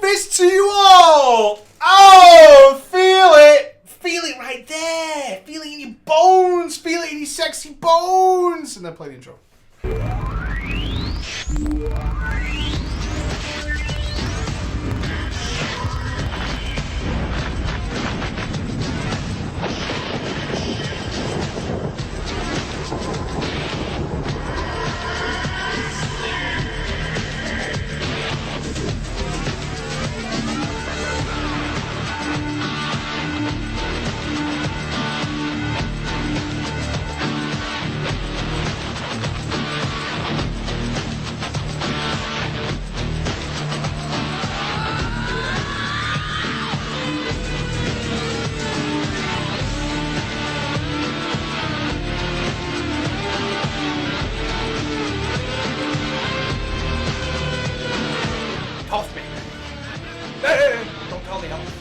Christmas to you all! Oh, feel it! Feel it right there! Feel it in your bones! Feel it in your sexy bones! And then play the intro. Toss me. Don't tell the elf.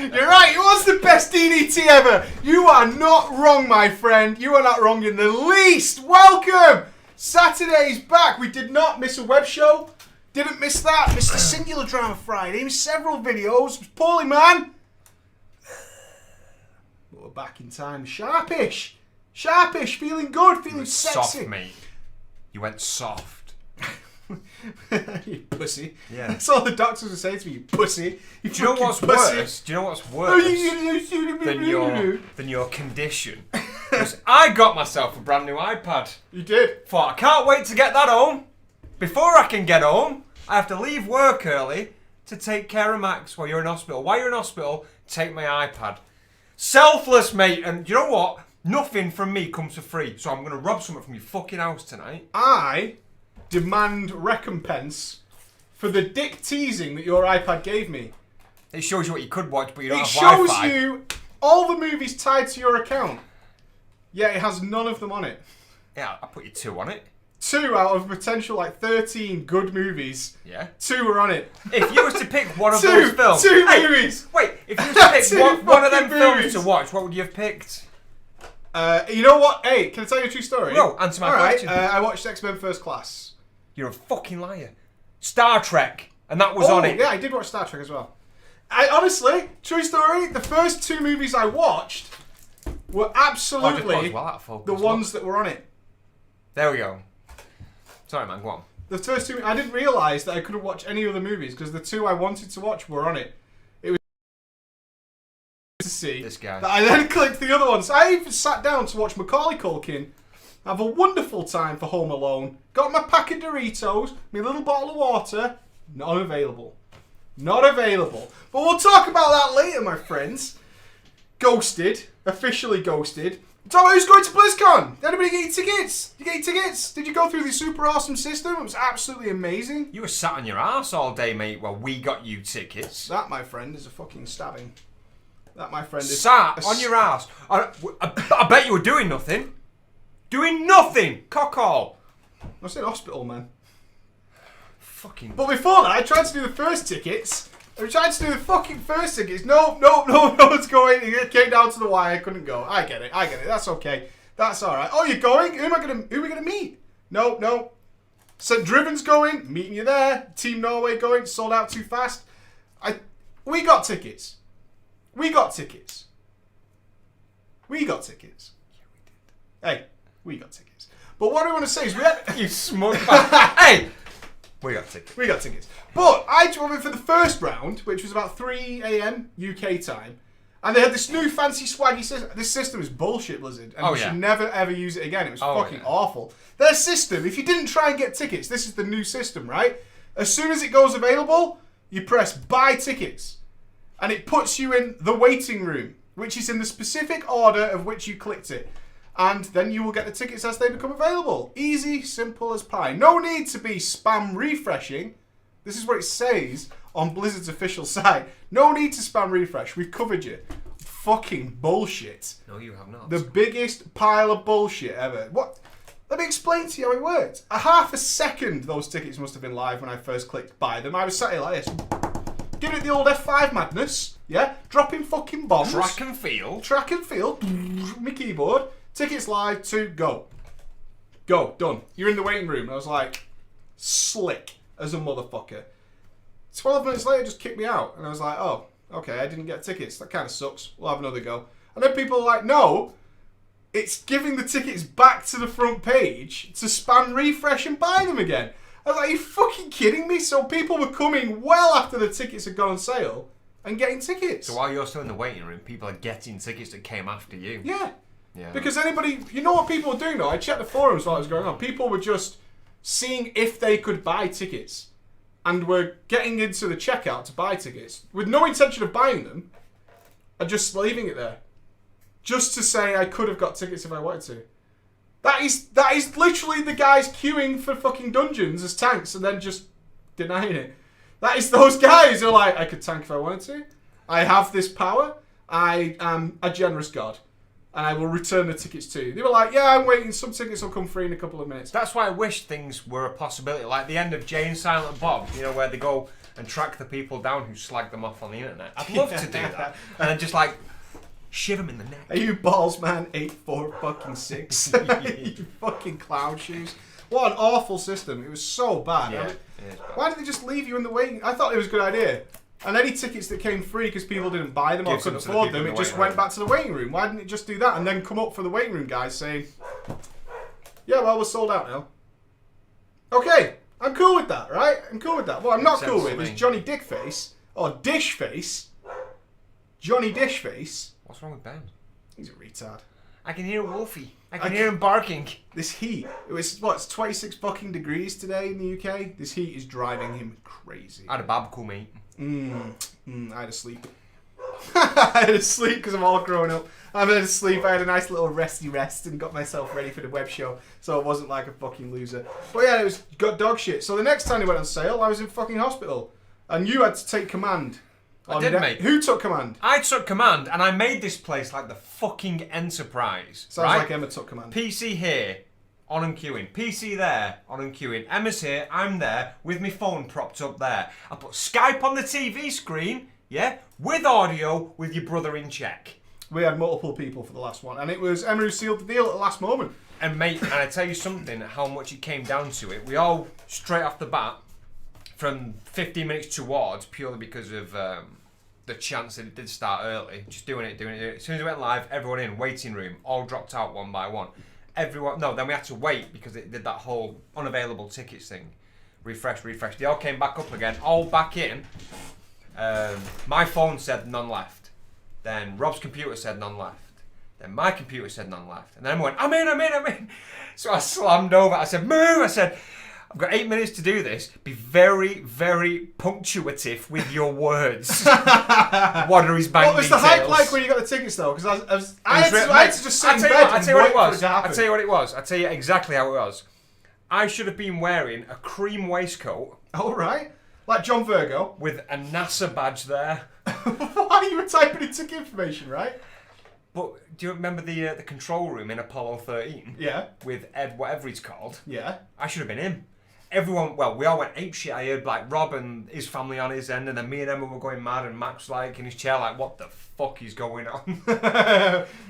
You're right, it was the best DDT ever. You are not wrong, my friend. You are not wrong in the least. Welcome. Saturday's back. We did not miss a web show. Didn't miss that. Missed the Singular Drama Friday. Missed several videos. Was poorly, man. But we're back in time. Sharpish. Sharpish. Feeling good. Feeling sexy. Soft, mate. You went soft. You pussy. Yeah. That's all the doctors were saying to me, you pussy. You Do you know what's pussy. worse? Do you know what's worse than your condition? Because I got myself a brand new iPad. You did. Thought, I can't wait to get that home. Before I can get home, I have to leave work early to take care of Max while you're in hospital. While you're in hospital, take my iPad. Selfless, mate. And you know what? Nothing from me comes for free. So I'm going to rob something from your fucking house tonight. I demand recompense for the dick teasing that your iPad gave me. It shows you what you could watch, but you don't It have shows Wi-Fi. you all the movies tied to your account. Yet it has none of them on it. Yeah, I put you 2 on it. 2 out of potential like 13 good movies. Yeah. 2 were on it. If you was to pick one of Two- those films... two Hey, movies. Wait, if you was to pick Two one of them fucking films movies. to watch, what would you have picked? You know what? Hey, can I tell you a true story? No, answer my question. I watched X-Men First Class. You're a fucking liar. Star Trek, and that was on it. Yeah, I did watch Star Trek as well. I honestly, true story, the first 2 movies I watched were absolutely the ones that were on it. There we go. Sorry, man, go on. The first 2, I didn't realise that I couldn't watch any other movies because the 2 I wanted to watch were on it. It was to see This guy. that I then clicked the other ones. I even sat down to watch Macaulay Culkin have a wonderful time for Home Alone. Got my pack of Doritos, my little bottle of water. Not available. Not available. But we'll talk about that later, my friends. Ghosted. Officially ghosted. Tell me who's going to BlizzCon? Did anybody get your tickets? Did you get your tickets? Did you go through the super awesome system? It was absolutely amazing. You were sat on your ass all day, mate, while we got you tickets. That, my friend, is a fucking stabbing. That, my friend, is... Sat on your ass. I bet you were doing nothing. Doing nothing! Cock all. I was in hospital, man. Fucking... But before that, I tried to do the first tickets. I tried to do the fucking first tickets. No one's going. It came down to the wire. I couldn't go. I get it. That's okay. That's all right. Oh, you're going? Who are we gonna meet? No. St. Driven's going. Meeting you there. Team Norway going. Sold out too fast. We got tickets. We got tickets. Yeah, we did. Hey, we got tickets. But what I want to say is we had... You smug bastard. Hey! We got tickets. We got tickets. But I drove it for the first round, which was about 3 a.m. UK time. And they had this new fancy swaggy system. This system is bullshit, Blizzard. And you should never, ever use it again. It was fucking awful. Their system, if you didn't try and get tickets, this is the new system, right? As soon as it goes available, you press buy tickets. And it puts you in the waiting room, which is in the specific order of which you clicked it. And then you will get the tickets as they become available. Easy, simple as pie. No need to be spam refreshing. This is what it says on Blizzard's official site. No need to spam refresh. We've covered you. Fucking bullshit. No, you have not. The biggest pile of bullshit ever. What? Let me explain to you how it worked. A half a second those tickets must have been live when I first clicked buy them. I was sat here like this. Giving it the old F5 madness. Yeah? Dropping fucking bombs. Track and field. Track and field. My keyboard. Tickets live to go. Go. Done. You're in the waiting room. I was like, slick as a motherfucker. 12 minutes later, just kicked me out. And I was like, oh, okay, I didn't get tickets. That kind of sucks. We'll have another go. And then people are like, no, it's giving the tickets back to the front page to spam refresh and buy them again. I was like, are you fucking kidding me? So people were coming well after the tickets had gone on sale and getting tickets. So while you're still in the waiting room, people are getting tickets that came after you. Yeah. Yeah. Because anybody, you know what people were doing though? I checked the forums while it was going on. People were just seeing if they could buy tickets. And were getting into the checkout to buy tickets with no intention of buying them and just leaving it there. Just to say I could have got tickets if I wanted to. That is literally the guys queuing for fucking dungeons as tanks and then just denying it. That is those guys who are like, I could tank if I wanted to. I have this power. I am a generous god. And I will return the tickets to you. They were like, yeah, I'm waiting. Some tickets will come free in a couple of minutes. That's why I wish things were a possibility. Like the end of Jay and Silent Bob, you know, where they go and track the people down who slag them off on the internet. I'd love to do that. And then just like, shiv them in the neck. Are you balls man 846? You fucking clown shoes. What an awful system. It was so bad. Yeah, I mean, why didn't they just leave you in the waiting? I thought it was a good idea. And any tickets that came free because people didn't buy them or couldn't afford them, it just went back to the waiting room. Why didn't it just do that and then come up for the waiting room guys saying, yeah, well, we're sold out now. Okay, I'm cool with that, right? I'm cool with that. What I'm not cool with is Johnny Dickface, or Dishface. Johnny Dishface. What's wrong with Ben? He's a retard. I can hear Wolfie. I can hear him barking. This heat. It's 26 fucking degrees today in the UK. This heat is driving him crazy. I had a barbecue, mate. I had a sleep. I had a sleep because I'm all grown up. I had a sleep. I had a nice little resty rest and got myself ready for the web show, so I wasn't like a fucking loser. But yeah, it was got dog shit. So the next time it went on sale, I was in fucking hospital, and you had to take command. I did, mate. Who took command? I took command, and I made this place like the fucking Enterprise. Sounds right? like Emma took command. PC here, on and queuing. PC there, on and queuing. Emma's here, I'm there, with my phone propped up there. I put Skype on the TV screen, yeah, with audio, with your brother in check. We had multiple people for the last one, and it was Emma who sealed the deal at the last moment. And mate, and I tell you something, how much it came down to it. We all, straight off the bat, from 15 minutes towards, purely because of the chance that it did start early, just doing it. As soon as it went live, everyone in, waiting room, all dropped out one by one. Then we had to wait because it did that whole unavailable tickets thing. Refresh. They all came back up again, all back in. My phone said none left. Then Rob's computer said none left. Then my computer said none left. And then I went, I'm in. So I slammed over. I said, move. I said, I've got 8 minutes to do this. Be very, very punctuative with your words. What are his bank What was details? the hype like when you got the tickets though? Because I had to just sit in bed I'll tell you what it was. I'll I'll tell you exactly how it was. I should have been wearing a cream waistcoat. Oh, right. Like John Virgo. With a NASA badge there. Why you were typing in ticket information, right? But do you remember the control room in Apollo 13? Yeah. With Ed, whatever he's called? Yeah. I should have been him. Everyone, well, we all went apeshit. I heard like Rob and his family on his end, and then me and Emma were going mad, and Max like in his chair, like, what the fuck is going on?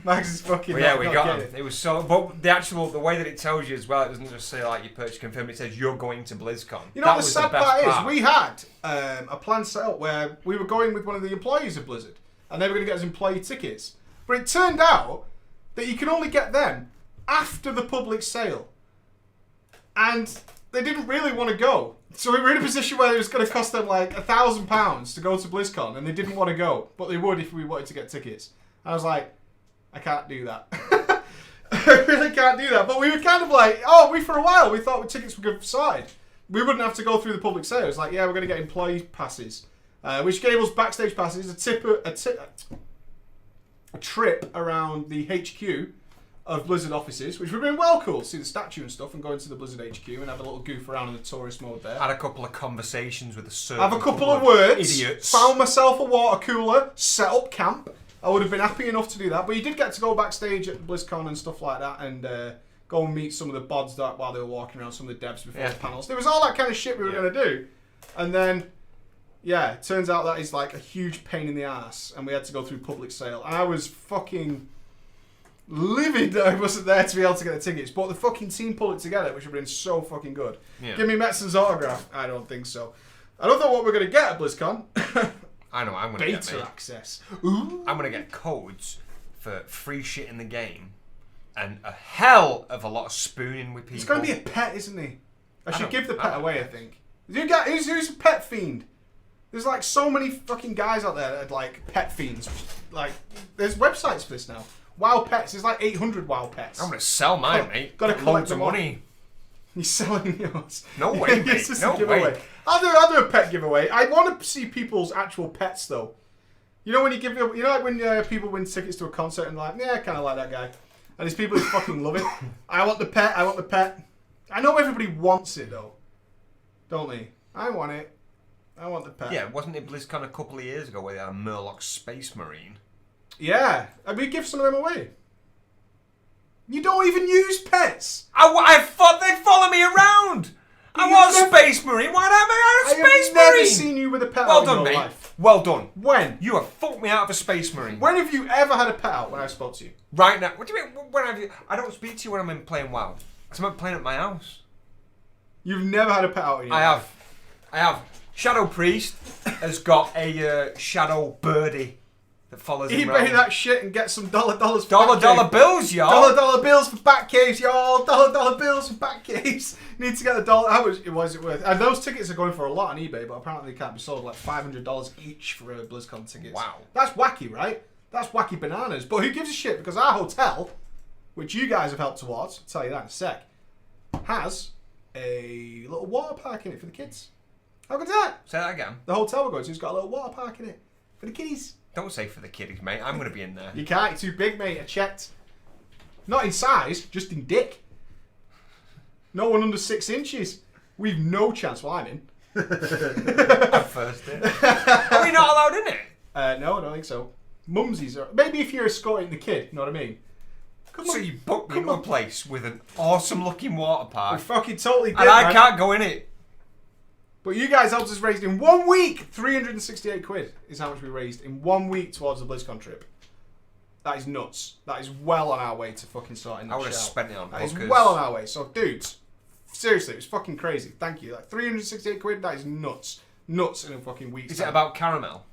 Max is fucking. Well, yeah, we got him. It was so, but the way that it tells you as well, it doesn't just say like your purchase confirmed. It says you're going to BlizzCon. You know what the sad part is? We had a plan set up where we were going with one of the employees of Blizzard, and they were going to get us employee tickets. But it turned out that you can only get them after the public sale. And they didn't really want to go. So we were in a position where it was going to cost them like £1,000 to go to BlizzCon, and they didn't want to go, but they would if we wanted to get tickets. I was like, I can't do that. I really can't do that. But we were kind of like, for a while, we thought tickets were good sorted. We wouldn't have to go through the public sale. It's like, yeah, we're going to get employee passes, which gave us backstage passes, a trip around the HQ of Blizzard offices, which would have been well cool to see the statue and stuff and go into the Blizzard HQ and have a little goof around in the tourist mode there. Had a couple of conversations with a certain have a couple of words. Idiots. Found myself a water cooler, set up camp. I would have been happy enough to do that, but you did get to go backstage at BlizzCon and stuff like that and go and meet some of the bods that while they were walking around, some of the devs before the panels. There was all that kind of shit we were going to do. And then, yeah, it turns out that is like a huge pain in the ass and we had to go through public sale. And I was fucking livid that I wasn't there to be able to get the tickets, but the fucking team pulled it together, which would have been so fucking good. Yeah. Give me Metson's autograph. I don't think so. I don't know what we're going to get at BlizzCon. I know I'm going to get beta access. Ooh. I'm going to get codes for free shit in the game and a hell of a lot of spooning with people. He's going to be a pet, isn't he? I should give the pet away, I think. Who's a pet fiend? There's like so many fucking guys out there that are like pet fiends. Like, there's websites for this now. WoW Pets. There's like 800 WoW Pets. I'm going to sell mine, mate. Got to collect loads of money. You're selling yours. No way, mate. No way. I'll do a pet giveaway. I want to see people's actual pets, though. You know when like when people win tickets to a concert and like, yeah, I kind of like that guy. And there's people who fucking love it. I want the pet. I know everybody wants it, though. Don't they? I want it. I want the pet. Yeah, wasn't it BlizzCon a couple of years ago where they had a Murloc Space Marine? Yeah, and we give some of them away. You don't even use pets. I thought they'd follow me around. I want a Space Marine. Why don't I have a Space Marine? I've never seen you with a pet out in your life. Well done. When? You have fucked me out of a Space Marine. When have you ever had a pet out when I spoke to you? Right now. What do you mean? When have you? I don't speak to you when I'm playing WoW. Because I'm playing at my house. You've never had a pet out in your life? I have. Shadow Priest has got a shadow birdie that follows him around. eBay that shit and get some dollars for dollar bills, y'all. Dollar bills for back caves, y'all. Dollar bills for back caves. Need to get the dollar. How much was it worth? And those tickets are going for a lot on eBay, but apparently they can't be sold like $500 each for BlizzCon tickets. Wow. That's wacky, right? That's wacky bananas. But who gives a shit? Because our hotel, which you guys have helped towards, I'll tell you that in a sec, has a little water park in it for the kids. How good's that? Say that again. The hotel we're going to has got a little water park in it for the kiddies. Don't say for the kiddies, mate. I'm going to be in there. You can't. You're too big, mate. I checked. Not in size, just in dick. No one under 6 inches. We've no chance. Well, I'm in. I'm first in. Are we not allowed in it? No, I don't think so. Mumsies are. Maybe if you're escorting the kid, you know what I mean? So you booked me into a place with an awesome looking water park. We fucking totally did, and I can't go in it. But you guys helped us raise in 1 week. 368 quid is how much we raised in 1 week towards the BlizzCon trip. That is nuts. That is well on our way to fucking sorting that. I would have spent it on That is hookers. well on our way. So, dudes, seriously, it was fucking crazy. Thank you. Like 368 quid. That is nuts. Nuts in a fucking week. Is it about caramel?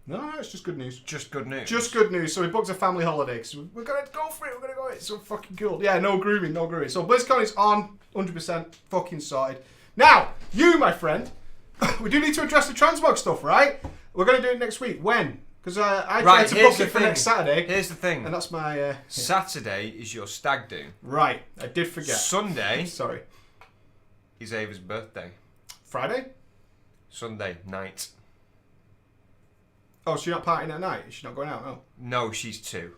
No, it's just good news. Just good news. Just good news. So we booked a family holiday because we're gonna go for it. We're gonna go. It's so fucking cool. Yeah, no grooming, no grooming. So BlizzCon is on, 100% fucking sorted. Now, you, my friend. We do need to address the transmog stuff, right? We're going to do it next week. When? Because I tried to book it for next Saturday. Here's the thing. And that's my... Saturday is your stag do. Right. I did forget. Sunday... Sorry. Is Ava's birthday. Friday? Sunday night. Oh, so you're not partying at night? She's not going out, no? No, she's 2.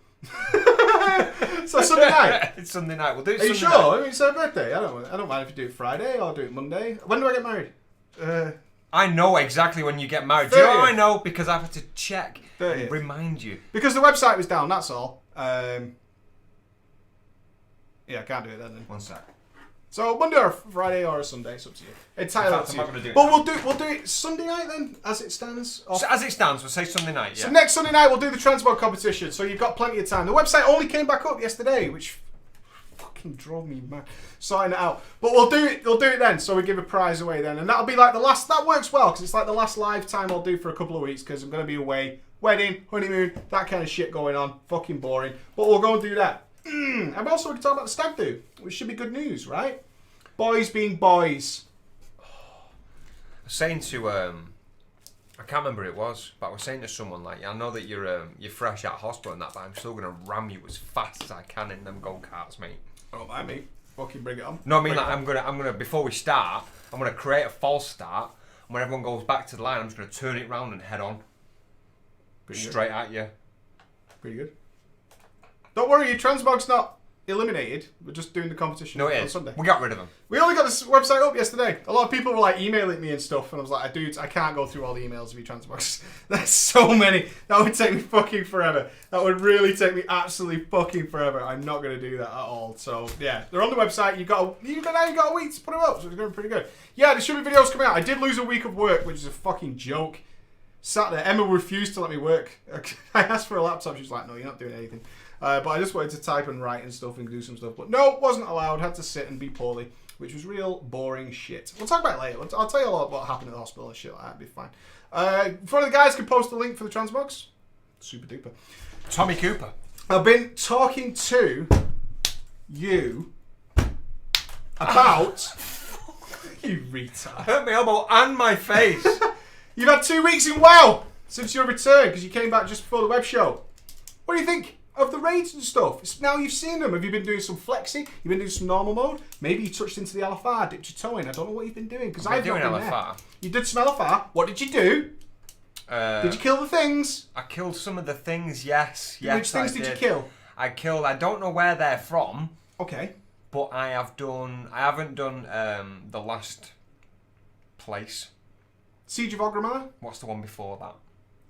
So Sunday night? It's Sunday night. We'll do it Are Sunday you sure? night. I mean, it's her birthday. I don't mind if you do it Friday or do it Monday. When do I get married? I know exactly when you get married. 30th. Do you know how I know? Because I've had to check 30th. and remind you. Because the website was down, that's all. Yeah, I can't do it then. 1 sec. So Monday or Friday or a Sunday, it's up to you. Entirely up to you. I'm not gonna do it but now. we'll do it Sunday night then, as it stands. So as it stands, we'll say Sunday night, yeah. So next Sunday night we'll do the transmog competition, so you've got plenty of time. The website only came back up yesterday, which fucking drove me mad sorting it out. But we'll do it then, so we give a prize away then. And that'll be like the last, that works well, because it's like the last live time I'll do for a couple of weeks, because I'm going to be away. Wedding, honeymoon, that kind of shit going on. Fucking boring. But we'll go and do that. I'm also going to talk about the stag do, which should be good news, right? Boys being boys. I was saying to I can't remember who it was, but I was saying to someone like, I know that you're fresh out of hospital and that, but I'm still gonna ram you as fast as I can in them go karts, mate. Oh my mate, fucking bring it on. No, I mean like I'm gonna before we start, I'm gonna create a false start, and when everyone goes back to the line, I'm just gonna turn it round and head on, straight at you. Pretty good. Don't worry, your transmog's not eliminated. We're just doing the competition on Sunday. We got rid of them. We only got this website up yesterday. A lot of people were like emailing me and stuff, and I was like, dudes, I can't go through all the emails of your transmogs. There's so many. That would take me fucking forever. That would really take me absolutely fucking forever. I'm not going to do that at all. So yeah, they're on the website. You got a week to put them up, so it's going pretty good. Yeah, there should be videos coming out. I did lose a week of work, which is a fucking joke. Sat there. Emma refused to let me work. I asked for a laptop. She was like, no, you're not doing anything. But I just wanted to type and write and stuff and do some stuff. But no, wasn't allowed. Had to sit and be poorly, which was real boring shit. We'll talk about it later. I'll tell you a lot about what happened at the hospital and shit like that. It'll be fine. If one of the guys could post the link for the transmogs, super duper. Tommy Cooper. I've been talking to you about... You retard. I hurt my elbow and my face. You've had 2 weeks in WoW since your return, because you came back just before the web show. What do you think of the raids and stuff? Now you've seen them. Have you been doing some flexi? You've been doing some normal mode? Maybe you touched into the LFR, dipped your toe in. I don't know what you've been doing, because I've not been LFR. there. You did some LFR. What did you do? Did you kill the things? I killed some of the things, yes. Which things did you kill? I don't know where they're from. Okay. But I haven't done the last place. Siege of Orgrimmar? What's the one before that?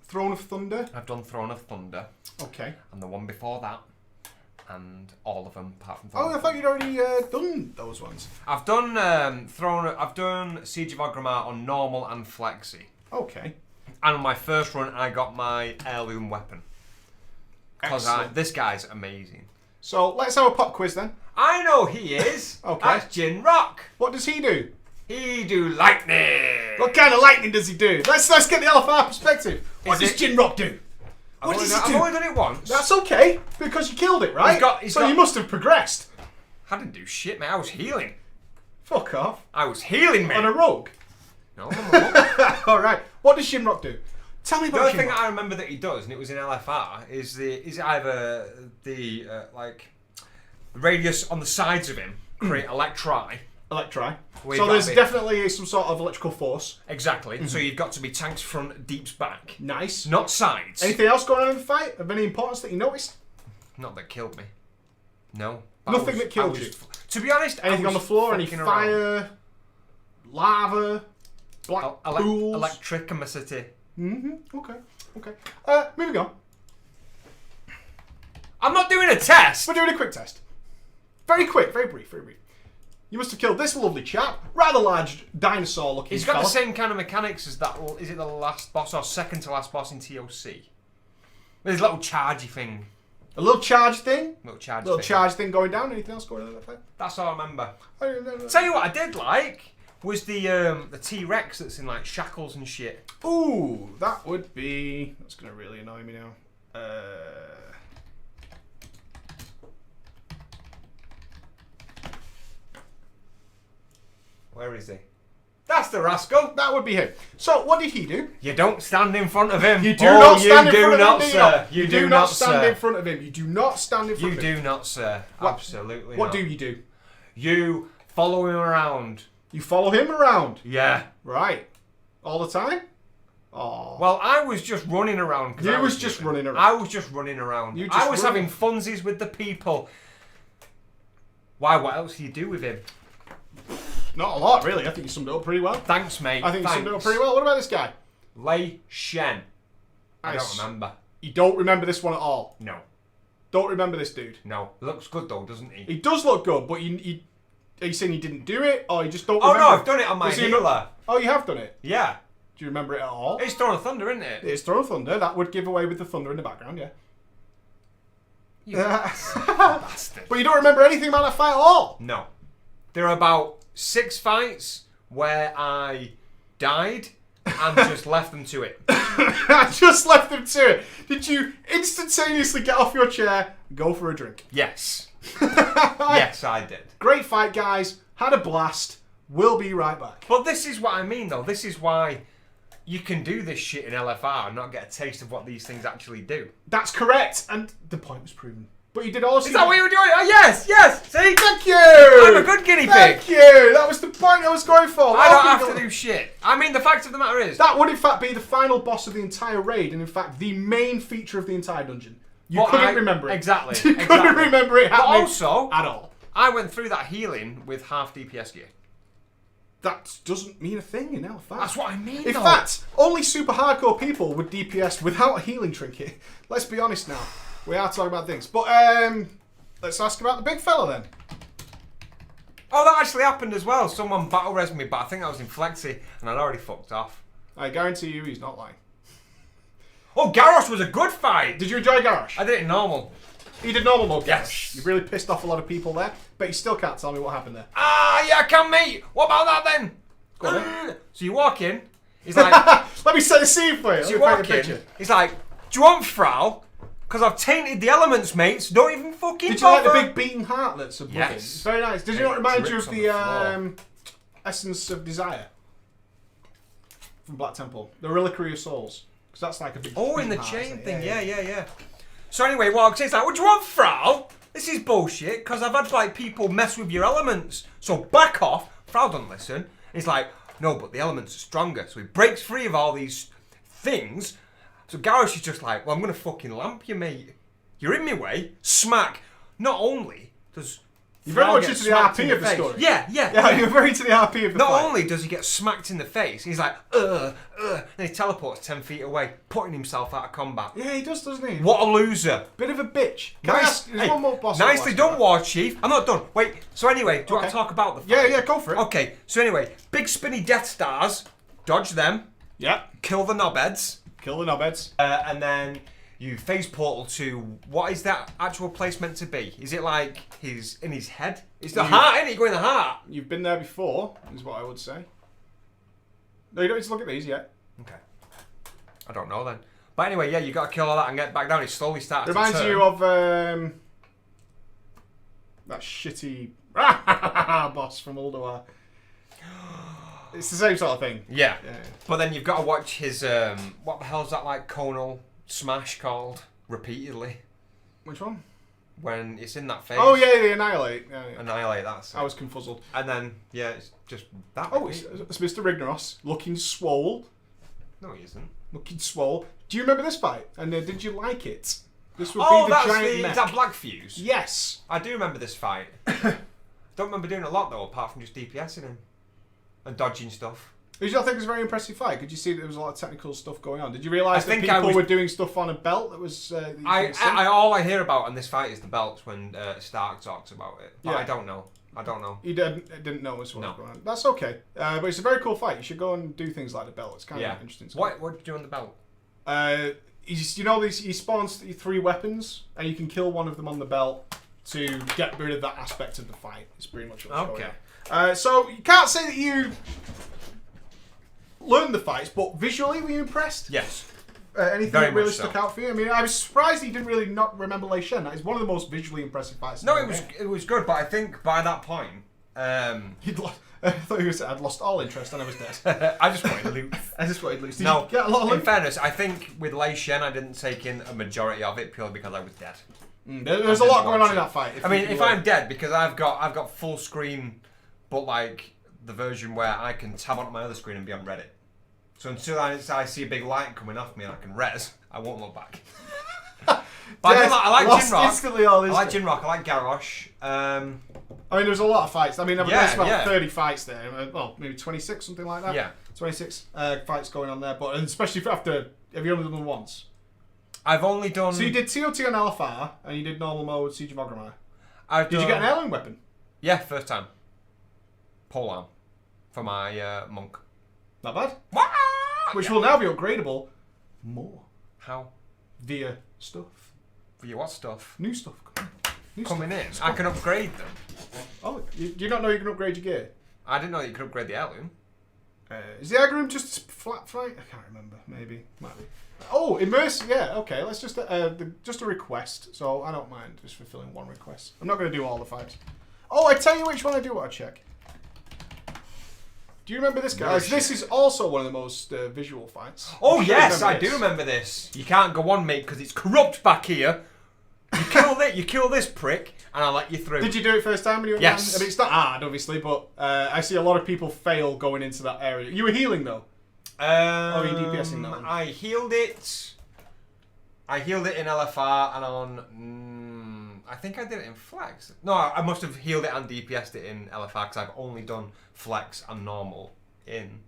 Throne of Thunder? I've done Throne of Thunder. Okay. And the one before that. And all of them apart from I thought you'd already done those ones. I've done I've done Siege of Orgrimmar on normal and flexi. Okay. And on my first run I got my heirloom weapon. Because this guy's amazing. So let's have a pop quiz then. I know he is. Okay. That's Jin Rock. What does he do? He do lightning. What kind of lightning does he do? Let's get the LFR perspective. What does Jin Rock do? What does he do? I've only done it once. That's okay, because you killed it, right? You must have progressed. I didn't do shit, mate. I was healing. Fuck off. I was healing, mate. On a rogue? No, I'm a rogue. Alright. What does Jin Rock do? Tell me about The only Jin thing Rock. I remember that he does, and it was in LFR, is either the radius on the sides of him create electri. Electri. So there's definitely some sort of electrical force. Exactly. Mm-hmm. So you've got to be tanks front, deeps back. Nice. Not sides. Anything else going on in the fight of any importance that you noticed? Not that killed me. No. Nothing that killed you. To be honest, anything on the floor? Any fire? Lava? Black pools? Electricity. Mm-hmm. Okay. Moving on. I'm not doing a test. We're doing a quick test. Very quick, very brief. You must have killed this lovely chap. Rather large dinosaur-looking He's got the same kind of mechanics as that. Is it the last boss or second to last boss in TOC? There's a little chargey thing. A little charge thing? Little charge thing going down. Anything else going on in that fight? That's all I remember. No. Tell you what I did like was the T-Rex that's in like shackles and shit. Ooh, that would be... That's going to really annoy me now. Where is he? That's the rascal. That would be him. So, what did he do? You don't stand in front of him. You do not stand in front of him, sir. You do not stand in front of him. You do not stand in front of him. You do not, sir. Absolutely What not. do you do? You follow him around. You follow him around? Yeah. Right. All the time? Oh. Well, I was just running around. You was just running around. I was just running around. I was having funsies with the people. Why? What else do you do with him? Not a lot, really. I think you summed it up pretty well. Thanks, mate. I think you summed it up pretty well. What about this guy? Lei Shen. I don't remember. You don't remember this one at all? No. Don't remember this dude? No. Looks good, though, doesn't he? He does look good, but are you saying you didn't do it, or you just don't remember? Oh, no, I've done it on my healer. Oh, you have done it? Yeah. Do you remember it at all? It's Throne of Thunder, isn't it? It's Throne of Thunder. That would give away with the thunder in the background, yeah. You bastard. But you don't remember anything about that fight at all? No. There are about 6 fights where I died and just left them to it. I just left them to it. Did you instantaneously get off your chair and go for a drink? Yes. Yes, I did. Great fight, guys. Had a blast. We'll be right back. But this is what I mean, though. This is why you can do this shit in LFR and not get a taste of what these things actually do. That's correct. And the point was proven. But you did also... Is that what you were doing? Oh, yes, yes. See? Thank you. I'm a good guinea pig. Thank you. That was the point I was going for. I don't have to do shit. I mean, the fact of the matter is... That would, in fact, be the final boss of the entire raid, and, in fact, the main feature of the entire dungeon. You couldn't remember it. Exactly. You couldn't remember it happening also, at all. I went through that healing with half DPS gear. That doesn't mean a thing in L5. That's what I mean, In though. fact, only super hardcore people would DPS without a healing trinket. Let's be honest now. We are talking about things. But, let's ask about the big fella, then. Oh, that actually happened as well. Someone battle res me, but I think I was in Flexi, and I'd already fucked off. I guarantee you he's not lying. Oh, Garrosh was a good fight. Did you enjoy Garrosh? I did it in normal. He did normal mode, Yes. Garrosh. You really pissed off a lot of people there, but you still can't tell me what happened there. Ah, yeah, I can, mate. What about that then? Go on, then. So you walk in. He's like, Let me set the scene for you. so Let you me paint walk a picture. in. He's like, do you want Frau? Because I've tainted the elements, mate. So don't even fucking Did you like bother. the big beating heartlets of Blooding? Yes. It's very nice. Did you It not remind you drips of on the the floor. Essence of Desire from Black Temple? The Reliquary of Souls. Because that's like a big Oh, in the beating heart, chain isn't it? thing. Yeah. So anyway, walks in. He's like, what do you want, Frau? This is bullshit. Because I've had like people mess with your elements. So back off. Frau doesn't listen. He's like, no, but the elements are stronger. So he breaks free of all these things. So Garrosh is just like, well, I'm going to fucking lamp you, mate. You're in my way. Smack. Not only does You're very Frau much get into the smacked RP in of the face. story. Yeah. You're very into the RP of the Not fight. only does he get smacked in the face, he's like, and he teleports 10 feet away, putting himself out of combat. Yeah, he does, doesn't he? What a loser. Bit of a bitch. Can I ask, there's one more boss. Nicely done, War Chief. I'm not done. Wait, so anyway, do you want Okay. to talk about the fight? Yeah, go for it. Okay, so anyway, big spinny Death Stars, dodge them, Yeah. kill the knobheads, Kill the knobheads. and then you phase portal to, what is that actual place meant to be? Is it like he's in his head? It's the heart, isn't it? You go in the heart. You've been there before, is what I would say. No, you don't need to look at these yet. Okay. I don't know then. But anyway, yeah, you got to kill all that and get back down. It slowly starts to Reminds turn. you of that shitty boss from Ulduar. It's the same sort of thing. Yeah. Yeah. But then you've got to watch his, what the hell's that like conal smash called? Repeatedly. Which one? When it's in that phase. Oh yeah, the Annihilate. Yeah. Annihilate, that's it. I was confuzzled. And then, yeah, it's just that. Oh, repeat. it's Mr. Rignaros, looking swole. No, he isn't. Looking swole. Do you remember this fight? And did you like it? This would Oh, be the that's giant the, mech. is that Black Fuse? Yes. I do remember this fight. Don't remember doing a lot though, apart from just DPSing him. And dodging stuff. Did you not think it was a very impressive fight? Could you see that there was a lot of technical stuff going on? Did you realise I that think people were doing stuff on a belt that was... that you couldn't see? all I hear about in this fight is the belts when Stark talks about it. But Yeah. I don't know. You didn't notice what No. was going on. That's okay. But it's a very cool fight. You should go and do things like the belt. It's kind of interesting. What did you do on the belt? He spawns 3 weapons, and you can kill one of them on the belt to get rid of that aspect of the fight. It's pretty much what's going on. So you can't say that you learned the fights, but visually were you impressed? Yes. Anything Very that really much so. stuck out for you? I mean, I was surprised that you didn't really not remember Lei Shen. That is one of the most visually impressive fights. No, in the it was good, but I think by that point, You'd I thought you said I'd lost all interest and I was dead. I just wanted loot. I just wanted loose. Did No, you get a lot of in loot? fairness, I think with Lei Shen, I didn't take in a majority of it purely because I was dead. There's a lot going on in that fight. I mean, if I'm dead, because I've got full screen, but like the version where I can tab onto my other screen and be on Reddit. So until I see a big light coming off me and I can res, I won't look back. But I like Jinrock. Instantly all this I like stuff. Jinrock. I like Garrosh. I mean, there's a lot of fights. I mean, there's Yeah, about yeah. 30 fights there. Well, maybe 26, something like that. Yeah. 26 fights going on there. But especially after, have you only done them once? I've only done. So you did TOT on LFR, and you did normal mode Siege of Orgrimmar. Did You get an heirloom weapon? Yeah, first time. Polearm for my monk. Not bad. Wah! Which will now be upgradable more How? via stuff. For your what stuff? New stuff. New Coming stuff. in. I can upgrade them. Oh, do you not know you can upgrade your gear? I didn't know that you could upgrade the heirloom. Is the Orgrimmar just a flat fight? I can't remember. Maybe. Might be. Oh, immersive. Yeah, okay. Let's just a request. So I don't mind just fulfilling one request. I'm not going to do all the fights. Oh, I tell you which one I do want to check. Do you remember this, guys? This is also one of the most visual fights. Oh, yes, I do remember this. You can't go on, mate, because it's corrupt back here. You kill this prick, and I'll let you through. Did you do it first time when you went Yes. down? I mean, it's not hard, obviously, but I see a lot of people fail going into that area. You were healing, though? Or are you DPSing that one? I healed it. I healed it in LFR and on... I think I did it in Flex. No, I must have healed it and DPS'd it in LFR because I've only done Flex and normal in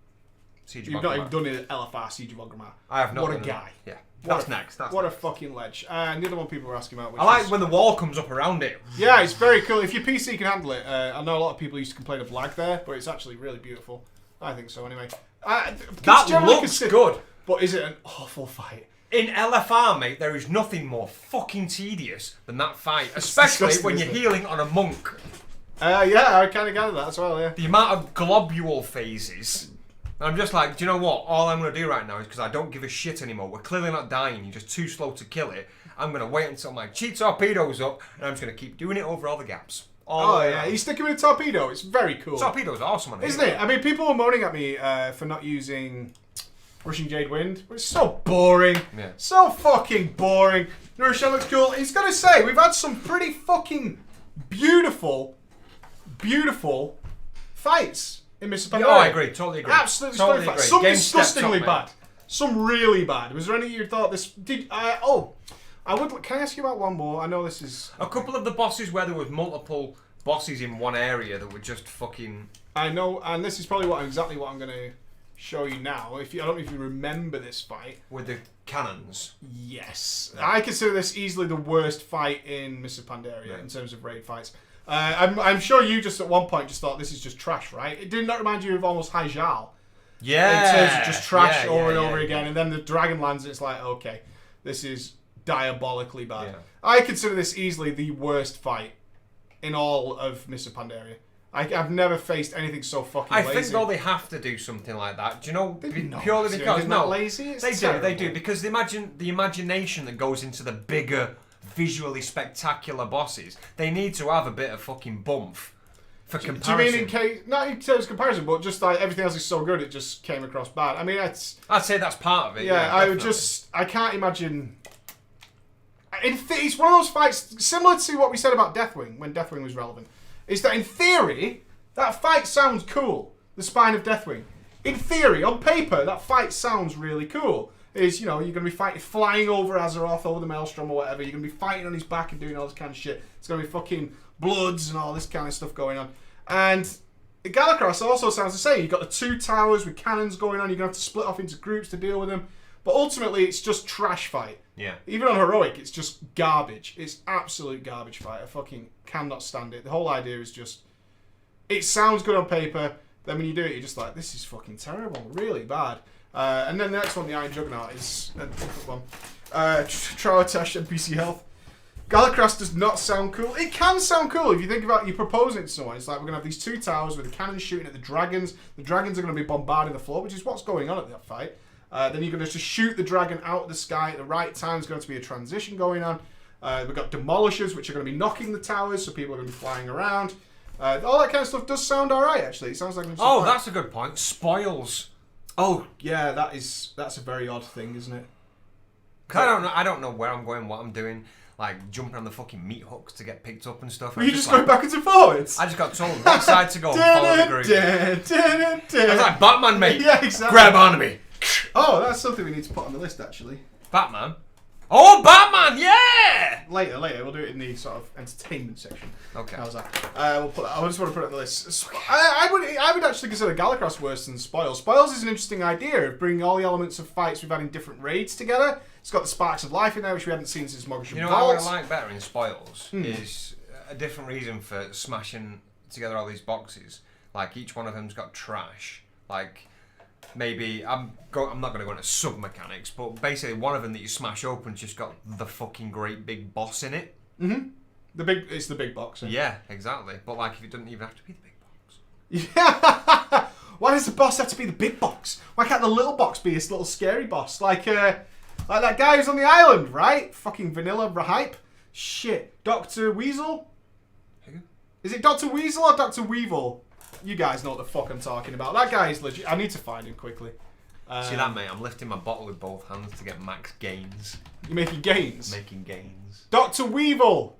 Siege of You've Orgrimmar. not even done it at LFR, Siege of Orgrimmar. I have not. What a guy. Yeah. That's next. What a fucking ledge. And the other one people were asking about. Which I like is, when the wall comes up around it. Yeah, it's very cool. If your PC can handle it, I know a lot of people used to complain of lag there, but it's actually really beautiful. I think so, anyway. That looks good. But is it an awful fight? In LFR, mate, there is nothing more fucking tedious than that fight, especially when you're healing on a monk. Yeah, I kind of gathered that as well, yeah. The amount of globule phases. I'm just like, do you know what? All I'm going to do right now is because I don't give a shit anymore. We're clearly not dying. You're just too slow to kill it. I'm going to wait until my chi torpedo's up, and I'm just going to keep doing it over all the gaps. Oh, yeah. He's sticking with a torpedo. It's very cool. Torpedo's awesome on it. Isn't it? I mean, people were moaning at me for not using Rushing Jade Wind, but it's so boring. Yeah. So fucking boring. Nurushan looks cool. He's got to say, we've had some pretty fucking beautiful fights in Mr. Pandaria. Oh, I agree. Totally agree. Absolutely totally stunning agree. fights. Some Game disgustingly stepped up, bad. Some really bad. Was there any you thought this... Can I ask you about one more? I know this is... A couple of the bosses where there was multiple bosses in one area that were just fucking... I know, and this is probably exactly what I'm going to show you now. I don't know if you remember this fight. With the cannons. Yes. Yeah. I consider this easily the worst fight in Mr. Pandaria in terms of raid fights. I'm sure you just at one point just thought this is just trash, right? It did not remind you of almost Hyjal. Yeah. In terms of just trash over and over again, and then the dragon lands and it's like, okay, this is diabolically bad. Yeah. I consider this easily the worst fight in all of Mr. Pandaria. I've never faced anything so fucking lazy. I think though they have to do something like that. Do you know? Purely They're because not lazy. It's they do because the imagination that goes into the bigger, visually spectacular bosses. They need to have a bit of fucking bump for comparison. Do you mean in case, not in terms of comparison, but just like everything else is so good, it just came across bad? I mean, I'd say that's part of it. Yeah, I can't imagine. It's one of those fights similar to what we said about Deathwing when Deathwing was relevant. Is that in theory, that fight sounds cool. The spine of Deathwing. In theory, on paper, that fight sounds really cool. You're going to be flying over Azeroth, over the Maelstrom or whatever. You're going to be fighting on his back and doing all this kind of shit. It's going to be fucking bloods and all this kind of stuff going on. And Galacross also sounds the same. You've got the two towers with cannons going on. You're going to have to split off into groups to deal with them. But ultimately, it's just trash fight. Yeah. Even on Heroic, it's just garbage. It's absolute garbage fight. I fucking cannot stand it. The whole idea is just... It sounds good on paper. Then when you do it, you're just like, this is fucking terrible. Really bad. And then the next one, the Iron Juggernaut, is a different one. Troatash NPC Health. Galacross does not sound cool. It can sound cool if you think about you proposing it to someone. It's like we're going to have these two towers with the cannons shooting at the dragons. The dragons are going to be bombarding the floor, which is what's going on at that fight. Then you're going to just shoot the dragon out of the sky at the right time. There's going to be a transition going on. We've got demolishers, which are going to be knocking the towers, so people are going to be flying around. All that kind of stuff does sound alright, actually. It sounds like... that's a good point. Spoils. Oh, yeah, that's a very odd thing, isn't it? Cause I don't know where I'm going, what I'm doing. Like, jumping on the fucking meat hooks to get picked up and stuff. Were you just going backwards and forwards? I just got told one side to go and follow the group. I was like, Batman, mate. Yeah, exactly. Grab onto me. Oh, that's something we need to put on the list, actually. Batman? Oh, Batman, yeah! Later. We'll do it in the sort of entertainment section. Okay. How's that? We'll put that. I just want to put it on the list. I would actually consider Galacross worse than Spoils. Spoils is an interesting idea of bringing all the elements of fights we've had in different raids together. It's got the Sparks of Life in there, which we haven't seen since Mortgage You know what I would like better in Spoils is a different reason for smashing together all these boxes. Like, each one of them's got trash. Like... Maybe I'm not going to go into sub mechanics, but basically one of them that you smash open's just got the fucking great big boss in it. Mm-hmm. It's the big box. Yeah, exactly. But like, if it doesn't even have to be the big box. Yeah. Why does the boss have to be the big box? Why can't the little box be this little scary boss? Like that guy who's on the island, right? Fucking vanilla hype. Shit. Dr. Weasel? Who? Is it Dr. Weasel or Dr. Weevil? You guys know what the fuck I'm talking about. That guy is legit. I need to find him quickly. See that, mate? I'm lifting my bottle with both hands to get max gains. You're making gains? Making gains. Dr. Weevil!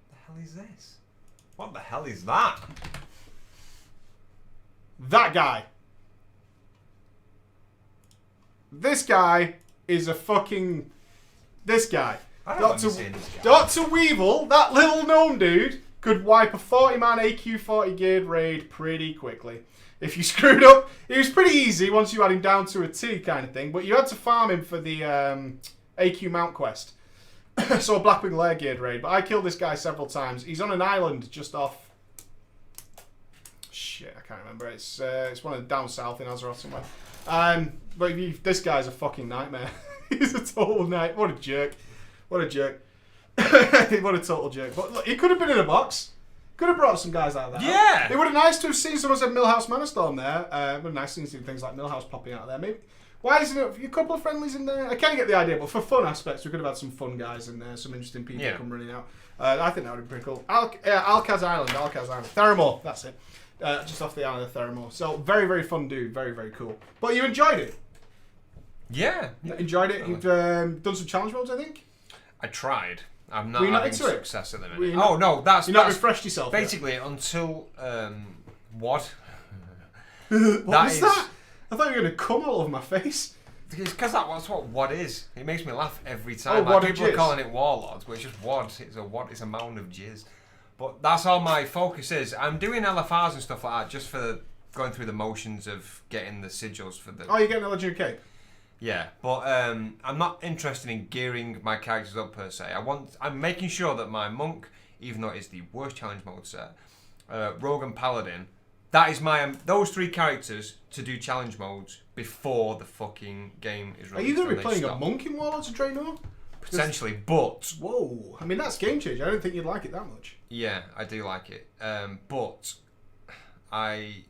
What the hell is this? What the hell is that? That guy. This guy is a fucking... This guy. I don't understand this guy. Dr. Weevil, that little gnome dude, could wipe a 40-man AQ 40 geared raid pretty quickly. If you screwed up, it was pretty easy once you had him down to a T kind of thing, but you had to farm him for the AQ mount quest. So a Blackwing Lair geared raid, but I killed this guy several times. He's on an island just off... Shit, I can't remember. It's one of the down south in Azeroth somewhere. But this guy's a fucking nightmare. He's a total night. What a jerk. What a jerk. What a total jerk. But look, he could have been in a box. Could have brought some guys out of there. Yeah. It would have been nice to have seen someone said Millhouse Manastorm there. It would have been nice to see things like Millhouse popping out of there. Maybe. Why isn't it a couple of friendlies in there? I kind of get the idea, but for fun aspects, we could have had some fun guys in there, some interesting people come running out. I think that would be pretty cool. Alcaz Island. Theramore, that's it. Just off the island of Theramore. So, very, very fun dude. Very, very cool. But you enjoyed it? Yeah. Enjoyed it? You've done some challenge modes, I think? I tried. I'm not Were you not having into it? success at the Were minute. you not- Oh, no, that's... You've not that's refreshed yourself basically, until... what? What was is- that? I thought you were going to come all over my face. It's because that's what is. It makes me laugh every time. wad of People are jizz. calling it Warlords, but it's just wad. It's a mound of jizz. But that's all my focus is. I'm doing LFRs and stuff like that just for going through the motions of getting the sigils for the... Oh, you're getting a legendary cape? Yeah, but I'm not interested in gearing my characters up per se. I'm making sure that my monk, even though it is the worst challenge mode set, rogue and paladin, that is those three characters to do challenge modes before the fucking game is released. Are you going to be and they playing a stop. monk in Warlords of Draenor? Potentially, but... Whoa. I mean, that's game changer. I don't think you'd like it that much. Yeah, I do like it. But I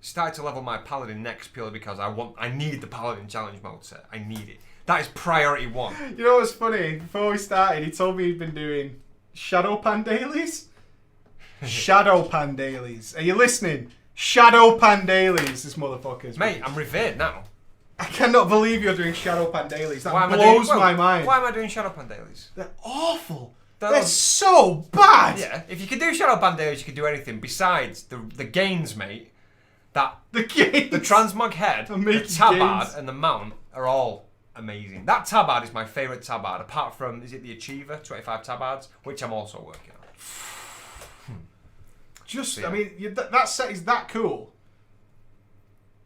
started to level my paladin next purely because I need the paladin challenge mode set. I need it. That is priority one. You know what's funny? Before we started, he told me he'd been doing Shadow Pan dailies. Shadow Pan dailies. Are you listening? Shadow Pan dailies, this motherfucker's. Mate, I'm revered now. I cannot believe you're doing Shadow Pan dailies. That Why am I blows doing- my mind. Why am I doing Shadow Pan dailies? They're awful. They're- They're so bad. Yeah, if you could do Shadow Pan dailies, you could do anything besides the gains, mate. The games. The transmog head, the Amazing tabard, gains. and the mount are all amazing. That tabard is my favourite tabard, apart from, is it the Achiever, 25 tabards, which I'm also working on. Just, Yeah. I mean, that set is that cool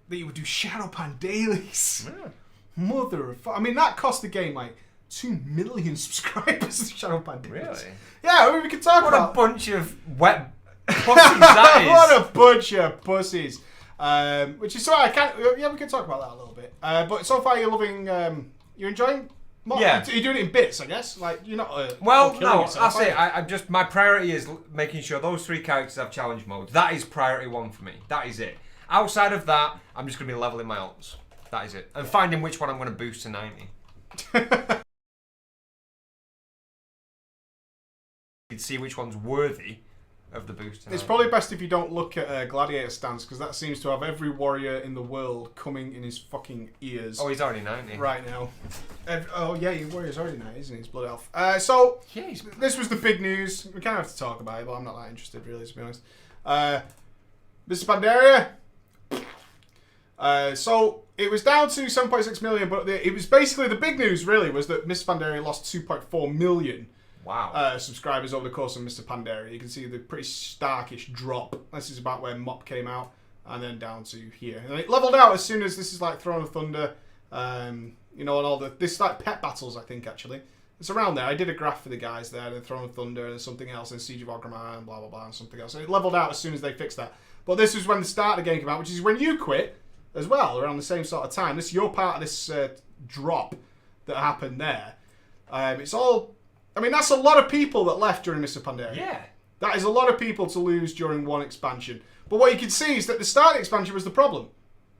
that you would do Shadow Pan dailies. Yeah. Mother of... I mean, that cost the game like 2 million subscribers, Shadow Pan dailies. Really? Yeah, I mean, we can talk What a about... bunch of wet pussies that is. What a bunch of pussies. Which is sorry, I can't... Yeah, we can talk about that a little bit. But so far, you're loving... you're enjoying... Yeah. You're doing it in bits, I guess. Like, you're not... Well, killing no, yourself, that's are it. you? I just my priority is making sure those three characters have challenge modes. That is priority one for me. That is it. Outside of that, I'm just going to be leveling my alts. That is it. And finding which one I'm going to boost to 90. You'd see which one's worthy of the boost to 90. It's probably best if you don't look at Gladiator stance, because that seems to have every warrior in the world coming in his fucking ears. Oh, he's already 90. Right now. Oh, yeah, your warrior's already now, isn't he? He's Blood Elf. So, Yeah, he's... this was the big news. We kind of have to talk about it, but I'm not that interested, really, to be honest. Mr. Pandaria. So, it was down to 7.6 million, but it was basically the big news, really, was that Mr. Pandaria lost 2.4 million. Wow. Subscribers over the course of Mr. Pandaria. You can see the pretty starkish drop. This is about where Mop came out, and then down to here. And it leveled out as soon as this is like Throne of Thunder, you know, and all this is like pet battles, I think, actually. It's around there. I did a graph for the guys there, and then Throne of Thunder, and something else, and Siege of Orgrimmar, and blah, blah, blah, and something else. And it leveled out as soon as they fixed that. But this was when the start of the game came out, which is when you quit as well, around the same sort of time. This you're part of this drop that happened there. It's all... I mean, that's a lot of people that left during Mr. Pandaria. Yeah. That is a lot of people to lose during one expansion. But what you can see is that the start of the expansion was the problem.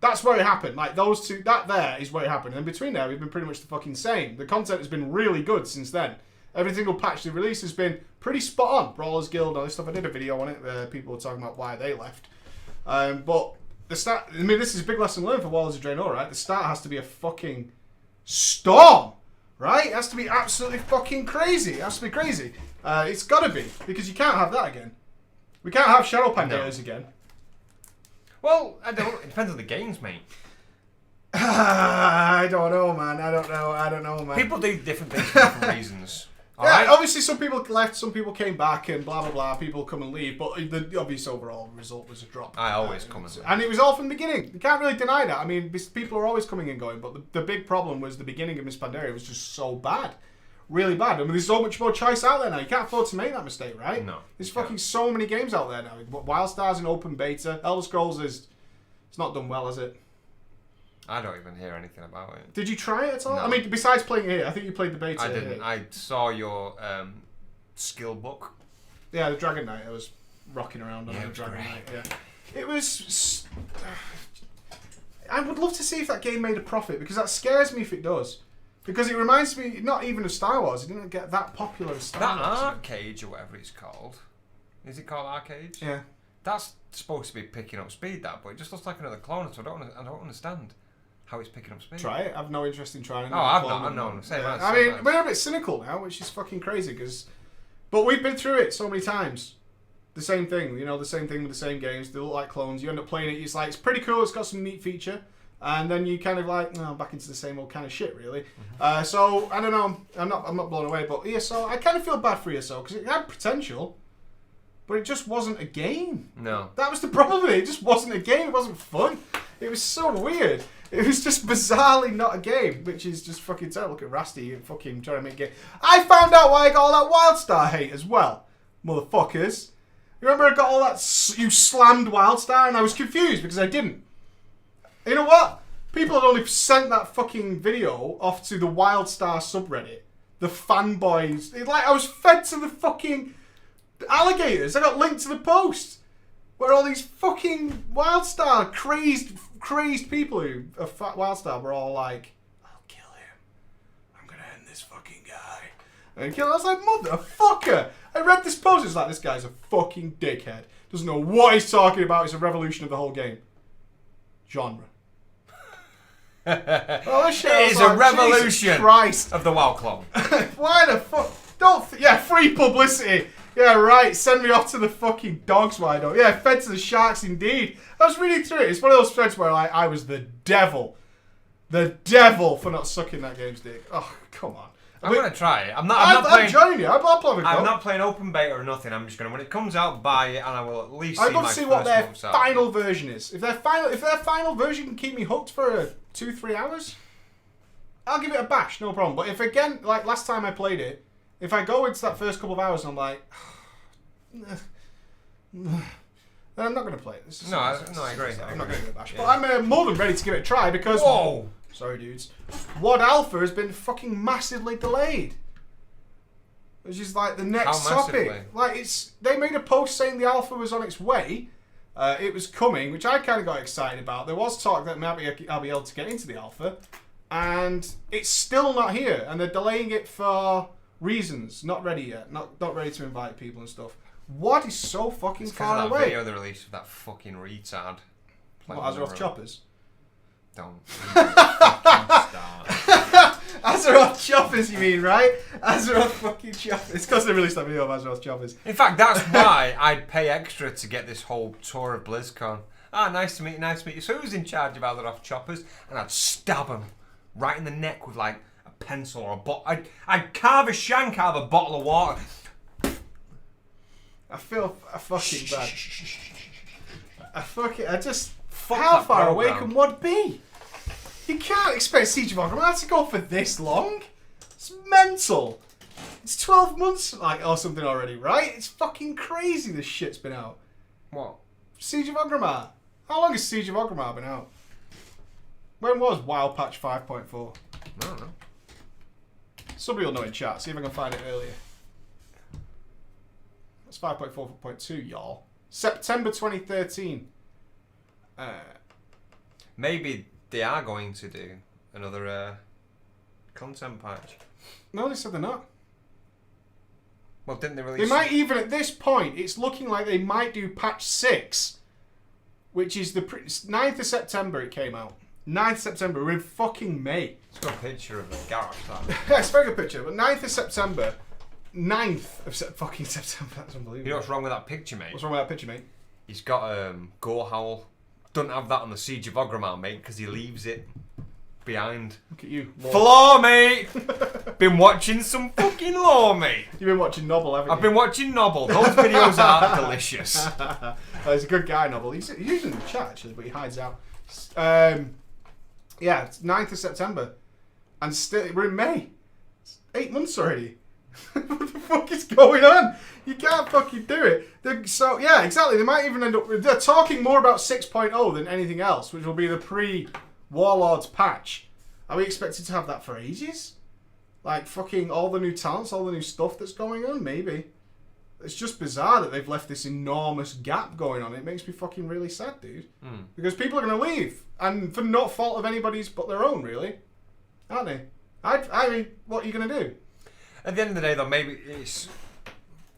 That's where it happened. Like, those two, that there is where it happened. And in between there, we've been pretty much the fucking same. The content has been really good since then. Every single patch they released has been pretty spot on. Brawlers Guild and all this stuff. I did a video on it. People were talking about why they left. But the start, I mean, this is a big lesson learned for Warlords of Draenor, right? The start has to be a fucking storm, right? It has to be absolutely fucking crazy. It has to be crazy. It's got to be, because you can't have that again. We can't have Shadow Pandaeas again. Well, I don't. It depends on the games, mate. I don't know, man. I don't know, man. People do different things for different reasons. Yeah, obviously some people left, some people came back, and blah, blah, blah. People come and leave, but the obvious overall result was a drop. I always come and leave. And it was all from the beginning. You can't really deny that. I mean, people are always coming and going, but the big problem was the beginning of Miss Pandaria was just so bad. Really bad. I mean, there's so much more choice out there now. You can't afford to make that mistake, right? No. There's fucking so many games out there now. WildStar's in open beta. Elder Scrolls it's not done well, has it? I don't even hear anything about it. Did you try it at all? No. I mean, besides playing it, I think you played the beta. I didn't. I saw your skill book. Yeah, the Dragon Knight. I was rocking around on the Dragon great. Knight. Yeah, it was. I would love to see if that game made a profit, because that scares me if it does. Because it reminds me not even of Star Wars. It didn't get that popular as Star That Wars. Arcade or whatever it's called. Is it called Arcade? Yeah. That's supposed to be picking up speed, that, but it just looks like another clone, so I don't understand how it's picking up speed. Try it. I've no interest in trying it. Oh, I've not. Same as. I mean, we're a bit cynical now, which is fucking crazy. But we've been through it so many times. The same thing, the same thing with the same games. They look like clones. You end up playing it. It's like, it's pretty cool. It's got some neat feature. And then you kind of like, back into the same old kind of shit, really. Mm-hmm. So, I don't know. I'm not blown away. But ESO, I kind of feel bad for ESO, because it had potential. But it just wasn't a game. No. That was the problem with it. It just wasn't a game. It wasn't fun. It was so weird. It was just bizarrely not a game, which is just fucking terrible. Look at Rasty and fucking trying to make a game. I found out why I got all that WildStar hate as well. Motherfuckers. You remember I got all that, you slammed WildStar, and I was confused because I didn't. You know what? People had only sent that fucking video off to the WildStar subreddit. The fanboys. I was fed to the fucking alligators. I got linked to the post where all these fucking WildStar crazed people who are WildStar were all like, "I'll kill him. I'm gonna end this fucking guy." And I was like, motherfucker. I read this post. It's like, this guy's a fucking dickhead. Doesn't know what he's talking about. It's a revolution of the whole game. Genre. Oh, this shit It is like, a revolution Christ. of the WoW clone. Why the fuck? Free publicity. Yeah, right. Send me off to the fucking dogs, why don't? Yeah, fed to the sharks indeed. I was reading through it. It's one of those threads where I was the devil. The devil for not sucking that game's dick. Oh, come on. I'm gonna try it. I'm not playing. I'm joining you. I'm not playing open beta or nothing. I'm just gonna, when it comes out, buy it, and I will at least. I'd love to see what their final version is. If their final version can keep me hooked for 2-3 hours, I'll give it a bash, no problem. But if again, like last time I played it, if I go into that first couple of hours and I'm like, then I'm not gonna play it. No, I agree. I'm not gonna give it a bash. Yeah. But I'm more than ready to give it a try because. Whoa. Sorry, dudes. WoD Alpha has been fucking massively delayed. Which is like the next topic. Like they made a post saying the alpha was on its way. It was coming, which I kind of got excited about. There was talk that maybe I'll be able to get into the alpha, and it's still not here. And they're delaying it for reasons. Not ready yet. Not ready to invite people and stuff. WoD is so fucking far away. Video the release of that fucking retard. What, Azeroth Choppers? Don't start. Azeroth Choppers, you mean, right? Azeroth fucking Choppers. It's because they released that video of Azeroth Choppers. In fact, that's why I'd pay extra to get this whole tour of BlizzCon. Nice to meet you. So who's in charge of Azeroth Choppers? And I'd stab him right in the neck with like a pencil or a bottle. I'd carve a shank out of a bottle of water. I feel fucking bad. How far away can WoD be? You can't expect Siege of Orgrimmar to go for this long. It's mental. It's 12 months or something already, right? It's fucking crazy this shit's been out. What? Siege of Orgrimmar. How long has Siege of Orgrimmar been out? When was WoW patch 5.4? I don't know. Somebody will know in chat. See if I can find it earlier. That's 5.4.2, y'all. September 2013. Maybe they are going to do another content patch. No, they said they're not. Well, didn't they release... They might even, at this point, it's looking like they might do patch 6, which is the 9th of September it came out. 9th September, we're in fucking May. It's got a picture of a garage, that. Yeah, it's a very good picture, but 9th of September, 9th of fucking September, that's unbelievable. You know what's wrong with that picture, mate? What's wrong with that picture, mate? He's got Gore Howl. Don't have that on the Siege of Orgrimmar, mate, because he leaves it behind. Look at you. Floor, mate! Been watching some fucking lore, mate. You've been watching Nobble, haven't you? I've been watching Nobble. Those videos are delicious. He's a good guy, Nobble. He's usually in the chat, actually, but he hides out. Yeah, it's 9th of September. And still, we're in May. It's 8 months already. What the fuck is going on? You can't fucking do it. So, yeah, exactly. They might even end up... They're talking more about 6.0 than anything else, which will be the pre-Warlords patch. Are we expected to have that for ages? Like, fucking all the new talents, all the new stuff that's going on? Maybe. It's just bizarre that they've left this enormous gap going on. It makes me fucking really sad, dude. Because people are going to leave. And for no fault of anybody's but their own, really. Aren't they? I mean, what are you going to do? At the end of the day, though, maybe it's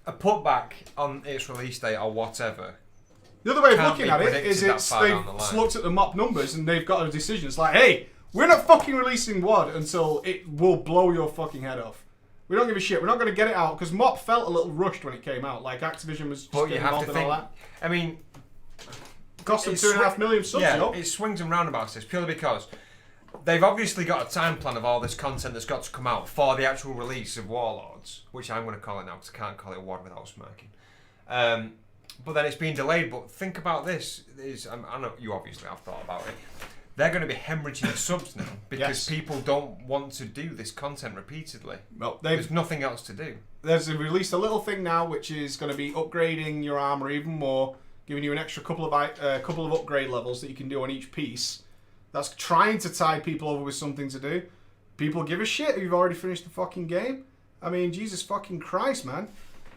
a putback on its release date or whatever. The other way of looking at it is they've looked at the mop numbers and they've got a decision. It's like, hey, we're not fucking releasing WOD until it will blow your fucking head off. We don't give a shit. We're not going to get it out because mop felt a little rushed when it came out. Like Activision was just getting involved in all that. I mean, cost them 2.5 million subs. Yeah, it swings and roundabouts this purely because they've obviously got a time plan of all this content that's got to come out for the actual release of Warlords, which I'm going to call it now because I can't call it WOD without smirking. But then it's been delayed. But think about this: I know you obviously have thought about it. They're going to be hemorrhaging subs now because people don't want to do this content repeatedly. Well, there's nothing else to do. There's released a little thing now which is going to be upgrading your armor even more, giving you an extra couple of upgrade levels that you can do on each piece. That's trying to tide people over with something to do. People give a shit if you've already finished the fucking game. I mean, Jesus fucking Christ, man.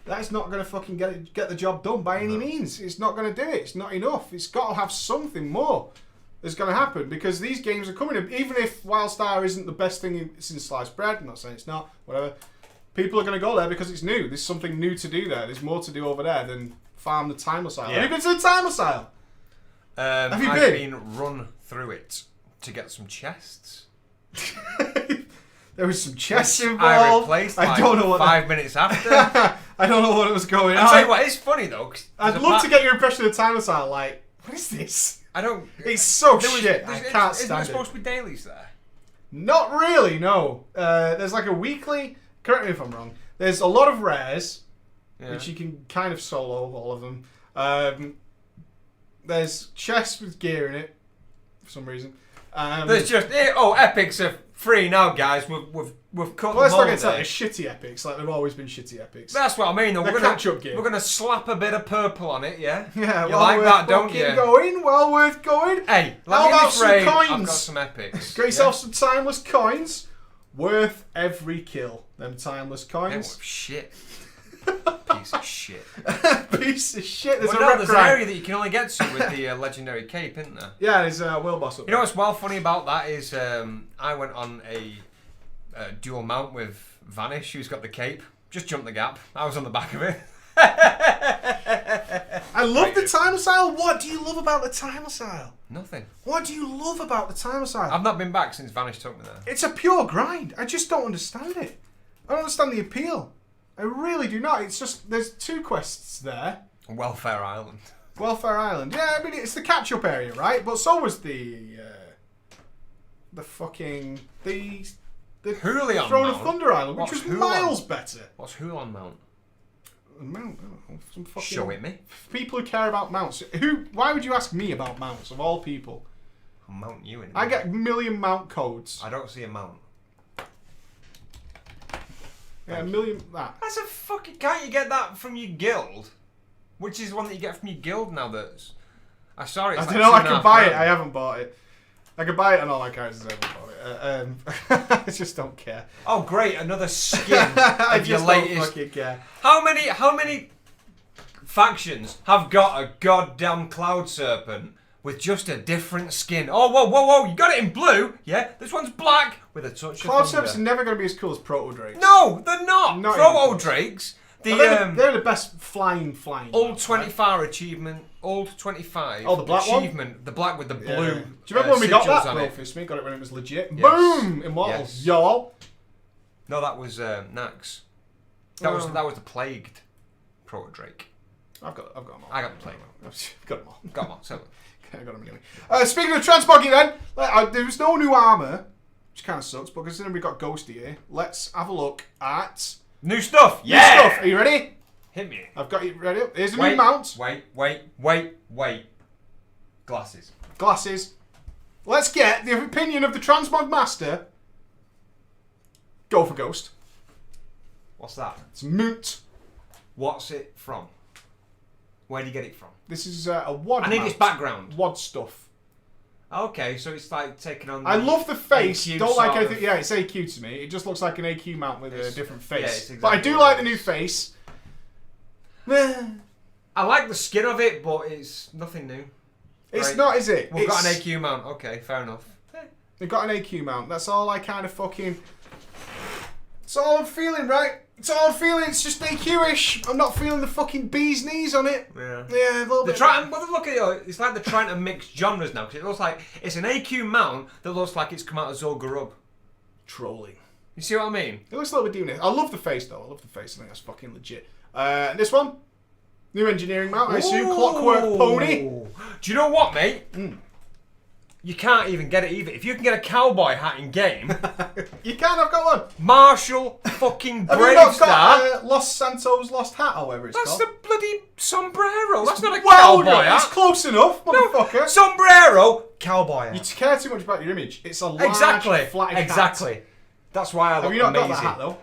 That is not going to fucking get the job done by any means. It's not going to do it. It's not enough. It's got to have something more that's going to happen because these games are coming. Even if Wildstar isn't the best thing since sliced bread, I'm not saying it's not, whatever. People are going to go there because it's new. There's something new to do there. There's more to do over there than farm the Timeless Isle. Yeah. Have you been to the Timeless Isle? Have you been? I've been run through it to get some chests. There was some chests involved. I replaced I don't know what 5 minutes after. I don't know what was going on. I'll tell you what, it's funny though. I'd love to get your impression of the Timeless Isle. Like, what is this? I don't... It's so shit. I can't stand it. Isn't there supposed to be dailies there? Not really, no. There's like a weekly... Correct me if I'm wrong. There's a lot of rares, which you can kind of solo, all of them. There's chests with gear in it, for some reason. There's just... epics are free now, guys. We've cut let's them all not get to shitty epics, like they've always been shitty epics. That's what I mean. Though. We're gonna slap a bit of purple on it, yeah? Yeah, you like that, don't you? Well worth going. Hey, how about some coins? I've got some epics. Get yourself some timeless coins. Worth every kill. Them timeless coins. Them shit. Piece of shit. Piece of shit. There's there's an area that you can only get to with the legendary cape, isn't there? Yeah, there's a whale boss up there. You know what's well funny about that is I went on a dual mount with Vanish, who's got the cape. Just jumped the gap. I was on the back of it. I love the Timeless Isle. What do you love about the Timeless Isle? Nothing. What do you love about the Timeless Isle? I've not been back since Vanish took me there. It's a pure grind. I just don't understand it. I don't understand the appeal. I really do not. It's just, there's 2 quests there. Welfare Island. Welfare Island. Yeah, I mean, it's the catch-up area, right? But so was the fucking... The Hulion Throne Mount. of Thunder Island, which was miles better. What's Hulion Mount? Mount? Some fucking... Show it me. People who care about mounts. Why would you ask me about mounts, of all people? I'll mount you in. I get a million mount codes. I don't see a mount. Yeah, a million... That's a fucking... Can't you get that from your guild? Which is one that you get from your guild now that's... I saw it. I don't know, I can buy it. I haven't bought it. I can buy it on all my characters. I haven't bought it. I just don't care. Oh, great. Another skin I of your just latest... don't fucking care. How many factions have got a goddamn cloud serpent with just a different skin. Oh, whoa, you got it in blue. Yeah, this one's black with a touch Cloud of serpents are never going to be as cool as Proto Drakes. No, they're not. Not Proto Drakes. They're the best flying. Old 25 achievement. Old 25. Oh, the black achievement. one? The black with the blue. Do you remember when we got that? on it? Me got it when it was legit. Yes. Boom! Immortals. Yes. Y'all. No, that was Nax. That was the plagued Proto Drake. I've got them all. I got the plague. Got them all. Got them all. So. I got them anyway. Speaking of transboggy then, there was no new armour, which kind of sucks, but considering we got Ghosty here, let's have a look at... New stuff! New stuff. Are you ready? Hit me. I've got you ready. Here's a new mount. Wait. Glasses. Glasses. Let's get the opinion of the Transmog Master. Go for Ghost. What's that? It's Moot. What's it from? Where do you get it from? This is a WOD I need mount. its background. WOD stuff. Okay, so it's like taking on. I love the face. AQ Don't like sort anything. of- Yeah, it's AQ to me. It just looks like an AQ mount with a different face. yeah, it's But I exactly do what like it the new is. face. I like the skin of it, but it's nothing new. It's Right. not, is it? We've got an AQ mount. Okay, fair enough. They've got an AQ mount. That's all I kind of fucking... It's all I'm feeling, right? It's all I'm feeling. It's just AQ-ish. I'm not feeling the fucking bee's knees on it. Yeah. Yeah, a little They're bit. trying. But look at it. It's like they're trying to mix genres now. Because it looks like it's an AQ mount that looks like it's come out of Zolgarub. Trolling. You see what I mean? It looks a little bit doing it. I love the face, though. I love the face. I think that's fucking legit. This one. New engineering mount, I assume. Clockwork Pony. Do you know what, mate? Mm. You can't even get it either. If you can get a cowboy hat in game, You can. I've got one. Marshall fucking Have you not Bravestar. got Los Santos Lost Hat, however it's That's called? the bloody sombrero. That's not a Well cowboy done. hat. It's close enough, motherfucker. Sombrero, cowboy You hat. care too much about your image. It's a large, Exactly. flattish Exactly. hat. That's why I look Have you not amazing. got that hat, though?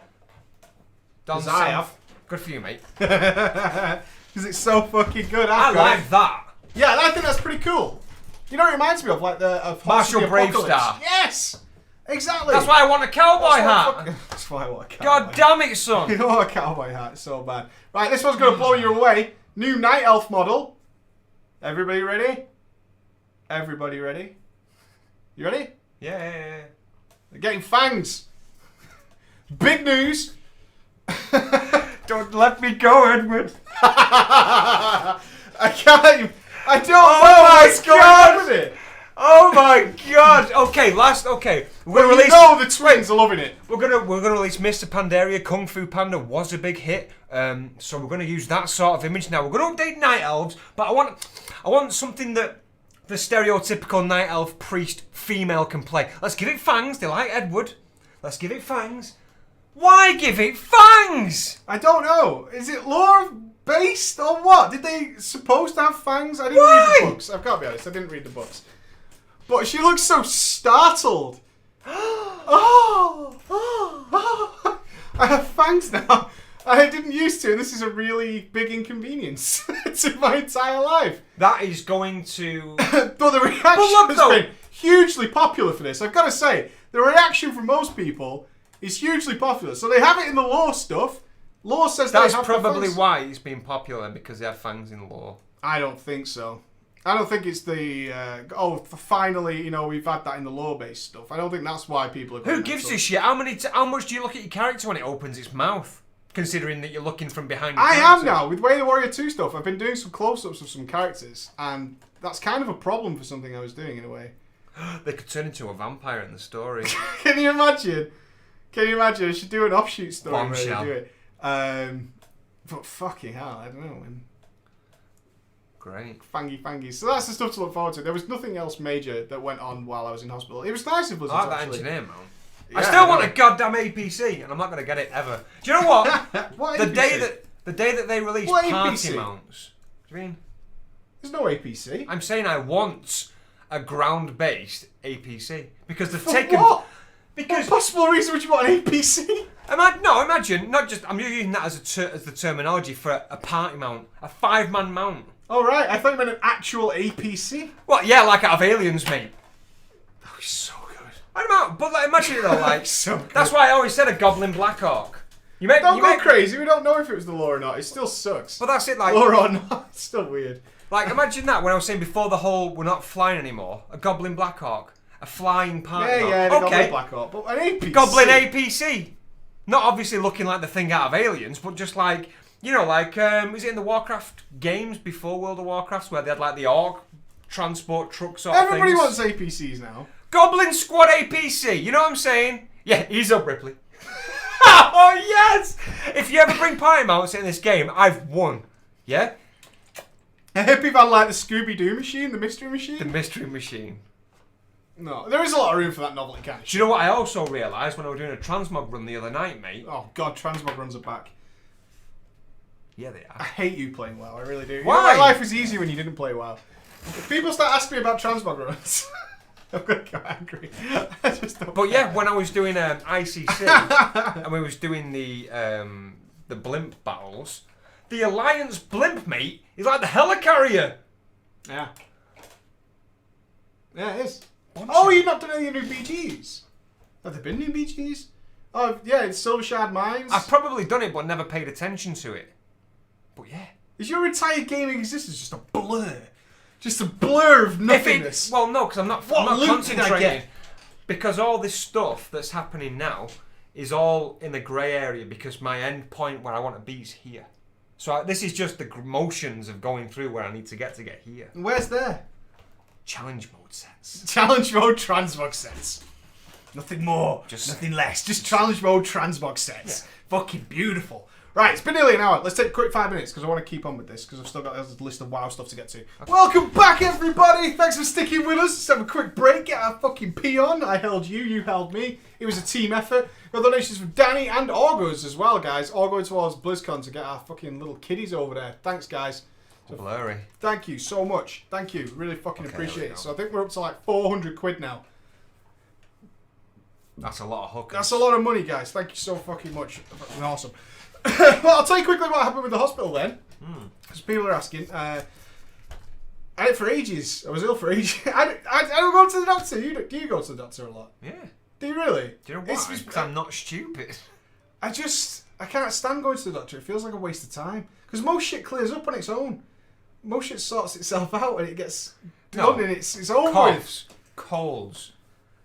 Done 'Cause I have. Good for you, mate. Because it's so fucking good. I I've got like it. that. Yeah, I think that's pretty cool. You know what it reminds me of? Like the... Of Marshall House of the Apocalypse. Bravestar. Yes! Exactly. That's why I want a cowboy hat. That's why I want a cowboy God hat. damn it, son. You want a cowboy hat. It's so bad. Right, this one's going to blow you away. New Night Elf model. Everybody ready? Everybody ready? You ready? Yeah. They're getting fangs. Big news. Don't let me go, Edward. I can't. I don't Oh know my what's going God. on with it. Oh my god. Okay. We're gonna Well, you release. know the twins are loving it. We're gonna release Mr. Pandaria. Kung Fu Panda was a big hit, so we're gonna use that sort of image now. We're gonna update Night Elves, but I want something that the stereotypical Night Elf priest female can play. Let's give it fangs. They like Edward. Let's give it fangs. Why give it fangs? I don't know. Is it lore based or what? Did they supposed to have fangs? I didn't Why? read the books. I've got to be honest. I didn't read the books. But she looks so startled. Oh, I have fangs now. I didn't used to, and this is a really big inconvenience to my entire life. That is going to. But the reaction look, has though. been hugely popular for this. I've got to say, the reaction from most people is hugely popular. So they have it in the lore stuff. Lore says That's they have the probably fangs. why it's been popular, because they have fangs in lore. I don't think so. I don't think it's the finally, we've had that in the lore-based stuff. I don't think that's why people are going Who gives a shit? How much do you look at your character when it opens its mouth? Considering that you're looking from behind your I character. am now. With Way of the Warrior 2 stuff, I've been doing some close-ups of some characters, and that's kind of a problem for something I was doing in a way. They could turn into a vampire in the story. Can you imagine? I should do an offshoot story where Bombshell. they do it. But fucking hell, I don't know, man. Great. Fangy. So that's the stuff to look forward to. There was nothing else major that went on while I was in hospital. It was nice if it was I like that actually. engineer, man. Yeah, I still I want know. a goddamn APC, and I'm not going to get it ever. Do you know what? What the APC? day that they release What party APC? mounts. Do you mean? There's no APC. I'm saying I want a ground-based APC because they've For taken. what? Because What possible reason would you want an APC? imagine not just. I'm using that as the terminology for a party mount, a 5-man mount. Oh right, I thought you meant an actual APC. What? Yeah, like out of Aliens, mate. That was so good. I don't know, but like, imagine it though, like So good. that's why I always said a Goblin Blackhawk. Don't go crazy. We don't know if it was the law or not. It still sucks. But that's it, like... Law or not, it's still weird. Like, imagine that when I was saying before the whole we're not flying anymore. A Goblin Blackhawk. A flying partner. Yeah, the Goblin Blackhawk. But an APC. Goblin APC. Not obviously looking like the thing out of Aliens, but just like, you know, like, was it in the Warcraft games before World of Warcraft where they had like the Orc transport truck sort of Everybody things? wants APCs now. Goblin Squad APC, you know what I'm saying? Yeah, ease up, Ripley. Oh, yes! If you ever bring party mounts in this game, I've won. Yeah? A hippie van like the Scooby-Doo machine, the mystery machine? The mystery machine. No, there is a lot of room for that novelty kind of shit. Do you know what I also realised when I was doing a transmog run the other night, mate? Oh, God, transmog runs are back. Yeah, they are. I hate you playing WoW, I really do. Why? You know, my life was easy when you didn't play WoW. If people start asking me about transmog runs, I'm going to get angry. I just don't care. When I was doing ICC, and we was doing the blimp battles, the Alliance blimp, mate, is like the helicarrier. Yeah. Yeah, it is. Oh, you've not done any new BGs? Have there been new BGs? Oh, yeah, it's Silver Shard Mines. I've probably done it, but never paid attention to it. But yeah. Is your entire gaming existence just a blur? Just a blur of nothingness? Well, no, because I'm not concentrating. Because all this stuff that's happening now is all in the grey area because my end point where I want to be is here. So this is just the motions of going through where I need to get here. Where's there? Challenge mode sets. Challenge mode transmog sets. Nothing more, nothing less. Just challenge mode transmog sets. Yeah. Fucking beautiful. Right, it's been nearly an hour. Let's take a quick 5 minutes because I want to keep on with this because I've still got a list of WoW stuff to get to. Okay. Welcome back, everybody. Thanks for sticking with us. Let's have a quick break. Get our fucking pee on. I held you, you held me. It was a team effort. Got donations from Danny and Orgos as well, guys. All going towards Blizzcon to get our fucking little kiddies over there. Thanks, guys. So blurry. Thank you so much. Thank you. Really fucking appreciate it. So I think we're up to like 400 quid now. That's a lot of hookers. That's a lot of money, guys. Thank you so fucking much. Fucking awesome. Well, I'll tell you quickly what happened with the hospital then. Because people are asking. I had it for ages. I was ill for ages. I don't go to the doctor. Do you go to the doctor a lot? Yeah. Do you really? Do you know why? Because I'm not stupid. I can't stand going to the doctor. It feels like a waste of time. Because most shit clears up on its own. Most shit sorts itself out and it gets done and it's over Coughs, colds,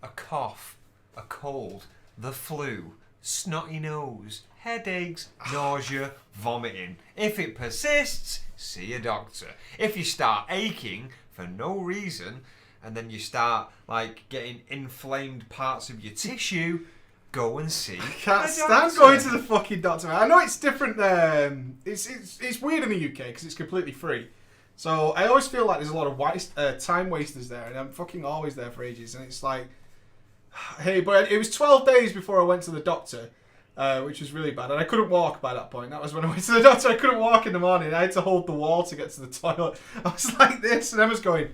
a cough, a cold, the flu, snotty nose, headaches, nausea, vomiting. If it persists, see a doctor. If you start aching for no reason and then you start like getting inflamed parts of your tissue, go and see. I can't stand going to the fucking doctor. I know it's different. It's weird in the UK because it's completely free. So I always feel like there's a lot of time wasters there, and I'm fucking always there for ages. And it's like, hey, but it was 12 days before I went to the doctor, which was really bad. And I couldn't walk by that point. That was when I went to the doctor. I couldn't walk in the morning. I had to hold the wall to get to the toilet. I was like this, and Emma's going,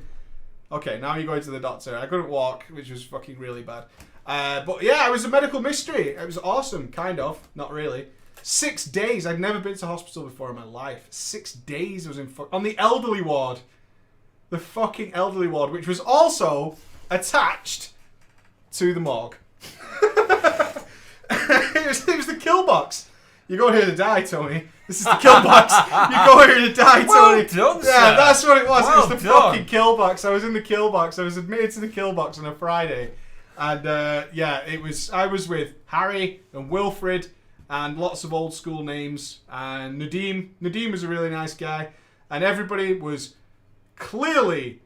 okay, now you're going to the doctor. I couldn't walk, which was fucking really bad. But yeah, it was a medical mystery. It was awesome, kind of. Not really. 6 days. I'd never been to hospital before in my life. 6 days I was on the elderly ward. The fucking elderly ward, which was also attached to the morgue. it was the kill box. You go here to die, Tony. This is the kill box. You go here to die, Tony. Well done, sir. Yeah, that's what it was. Well it was the fucking kill box. I was in the kill box. I was admitted to the kill box on a Friday. And yeah, I was with Harry and Wilfred and lots of old school names. And Nadeem. Nadeem was a really nice guy. And everybody was clearly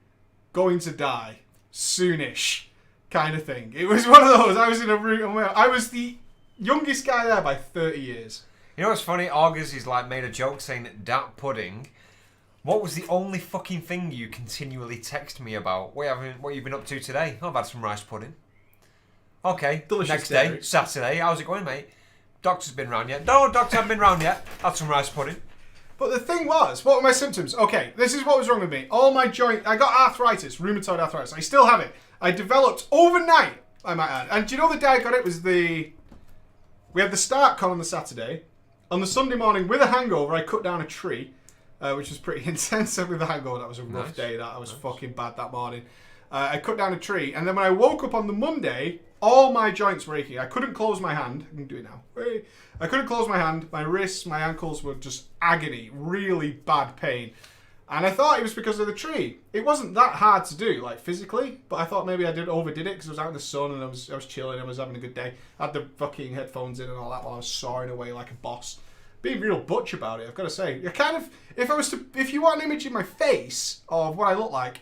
going to die soonish kind of thing. It was one of those. I was in a room. I was the youngest guy there by 30 years. You know what's funny? August is like made a joke saying that pudding. What was the only fucking thing you continually text me about? What you've been up to today? I've had some rice pudding. Okay. Delicious next day, Saturday. How's it going, mate? Doctor's been round yet? No, doctor hasn't been round yet. Had some rice pudding. But the thing was, what were my symptoms? Okay, this is what was wrong with me. All my joint, I got arthritis, rheumatoid arthritis. I still have it. I developed overnight, I might add. And do you know the day I got it was we had the start con on the Saturday. On the Sunday morning, with a hangover, I cut down a tree, which was pretty intense with the hangover. That was a rough day. I was fucking bad that morning. I cut down a tree, and then when I woke up on the Monday, all my joints were aching. I couldn't close my hand. I can do it now. I couldn't close my hand. My wrists, my ankles were just agony, really bad pain. And I thought it was because of the tree. It wasn't that hard to do, like physically, but I thought maybe I overdid it because I was out in the sun and I was chilling. I was having a good day. I had the fucking headphones in and all that while I was sawing away like a boss. Being real butch about it, I've got to say. I kind of, if you want an image in my face of what I look like,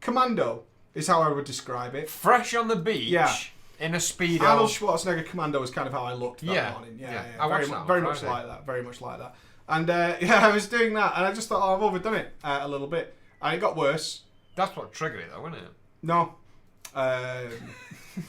Commando is how I would describe it. Fresh on the beach. Yeah. In a Speedo. Arnold Schwarzenegger Commando is kind of how I looked that morning. Yeah. Very much like that. And I was doing that, and I just thought, I've overdone it a little bit, and it got worse. That's what triggered it, though, wasn't it? No,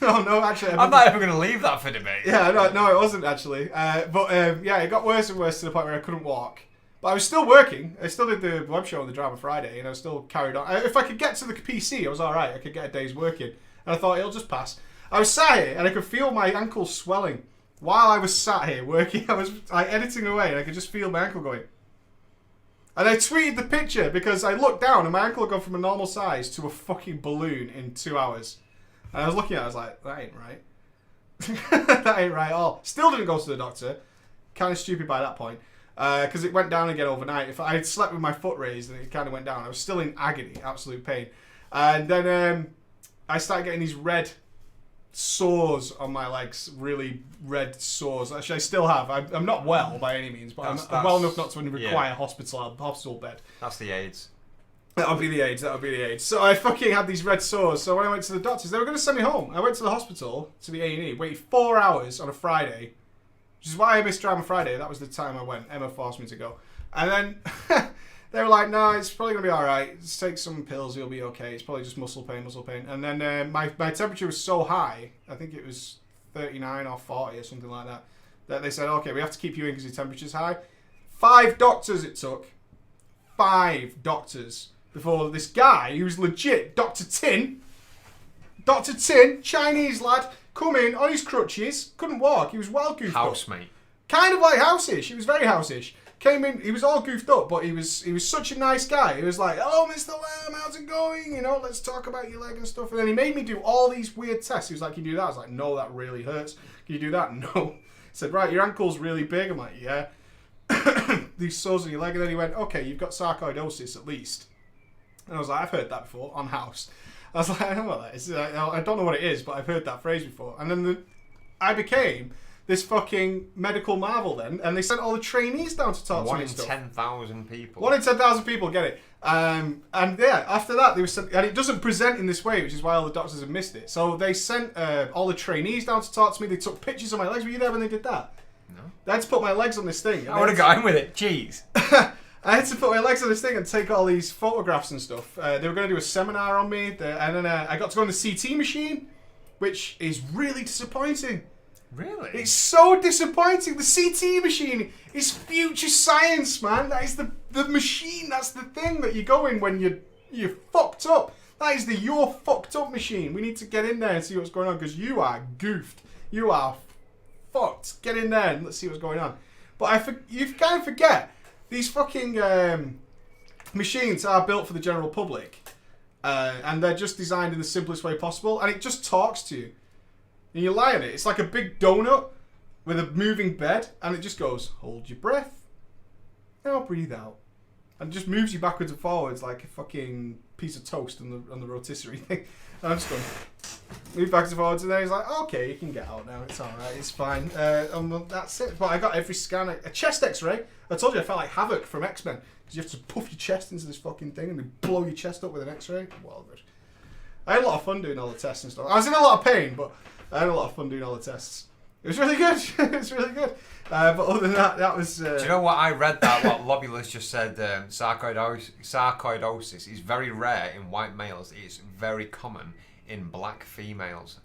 no, actually, I'm not ever going to leave that for debate. Yeah, no, it wasn't actually. But it got worse and worse to the point where I couldn't walk. But I was still working. I still did the web show on the Drama Friday, and I still carried on. If I could get to the PC, I was all right. I could get a day's working, and I thought it'll just pass. I was sat here, and I could feel my ankles swelling. While I was sat here working, I was editing away, and I could just feel my ankle going. And I tweeted the picture because I looked down, and my ankle had gone from a normal size to a fucking balloon in 2 hours. And I was looking at it, I was like, that ain't right. That ain't right at all. Still didn't go to the doctor. Kind of stupid by that point. Because it went down again overnight. If I had slept with my foot raised, and it kind of went down. I was still in agony, absolute pain. And then I started getting these red sores on my legs, really red sores. Actually, I still have. I'm not well by any means, but I'm well enough not to require a hospital bed. That's the AIDS. That'll be the AIDS. So I fucking had these red sores. So when I went to the doctors, they were going to send me home. I went to the hospital, to the A&E, waited 4 hours on a Friday, which is why I missed Drama Friday. That was the time I went. Emma forced me to go. And then they were like, no, it's probably going to be all right. Just take some pills, you'll be okay. It's probably just muscle pain. And then my temperature was so high, I think it was 39 or 40 or something like that, that they said, okay, we have to keep you in because your temperature's high. 5 doctors it took. 5 doctors before this guy, who's legit, Dr. Tin, Chinese lad, come in on his crutches, couldn't walk, he was well goofed up. Housemate. Kind of like house-ish, he was very house-ish. Came in, he was all goofed up, but he was such a nice guy. He was like, oh, Mr. Lamb, how's it going? You know, let's talk about your leg and stuff. And then he made me do all these weird tests. He was like, can you do that? I was like, no, that really hurts. Can you do that? No. He said, right, your ankle's really big. I'm like, yeah. These sores on your leg. And then he went, okay, you've got sarcoidosis at least. And I was like, I've heard that before, on house. I was like, I know what that is. I don't know what it is, but I've heard that phrase before. And then I became this fucking medical marvel then, and they sent all the trainees down to talk to me and stuff. 1 in 10,000 people. 1 in 10,000 people get it. And yeah, after that, they were sent, and it doesn't present in this way, which is why all the doctors have missed it. So they sent all the trainees down to talk to me. They took pictures of my legs. Were you there when they did that? No. They had to put my legs on this thing. I would have got in with it. Jeez. I had to put my legs on this thing and take all these photographs and stuff. They were going to do a seminar on me, and then I got to go on the CT machine, which is really disappointing. Really? It's so disappointing. The CT machine is future science, man. That is the machine. That's the thing that you go in when you're fucked up. That is the you're fucked up machine. We need to get in there and see what's going on because you are goofed. You are fucked. Get in there and let's see what's going on. But you kind of forget these fucking machines are built for the general public, and they're just designed in the simplest way possible, and it just talks to you. And you lie on it. It's like a big donut with a moving bed, and it just goes, hold your breath. Now breathe out. And it just moves you backwards and forwards like a fucking piece of toast on the rotisserie thing. And I'm just going, move backwards and forwards, and then he's like, okay, you can get out now. It's alright, it's fine. That's it. But I got every scan. A chest x-ray. I told you I felt like Havoc from X-Men. Because you have to puff your chest into this fucking thing and they blow your chest up with an x-ray. Well, good. I had a lot of fun doing all the tests and stuff. I was in a lot of pain, but I had a lot of fun doing all the tests. It was really good. It was really good. But other than that, that was... Do you know what I read that? What Lobulus just said, sarcoidosis is very rare in white males. It's very common in black females.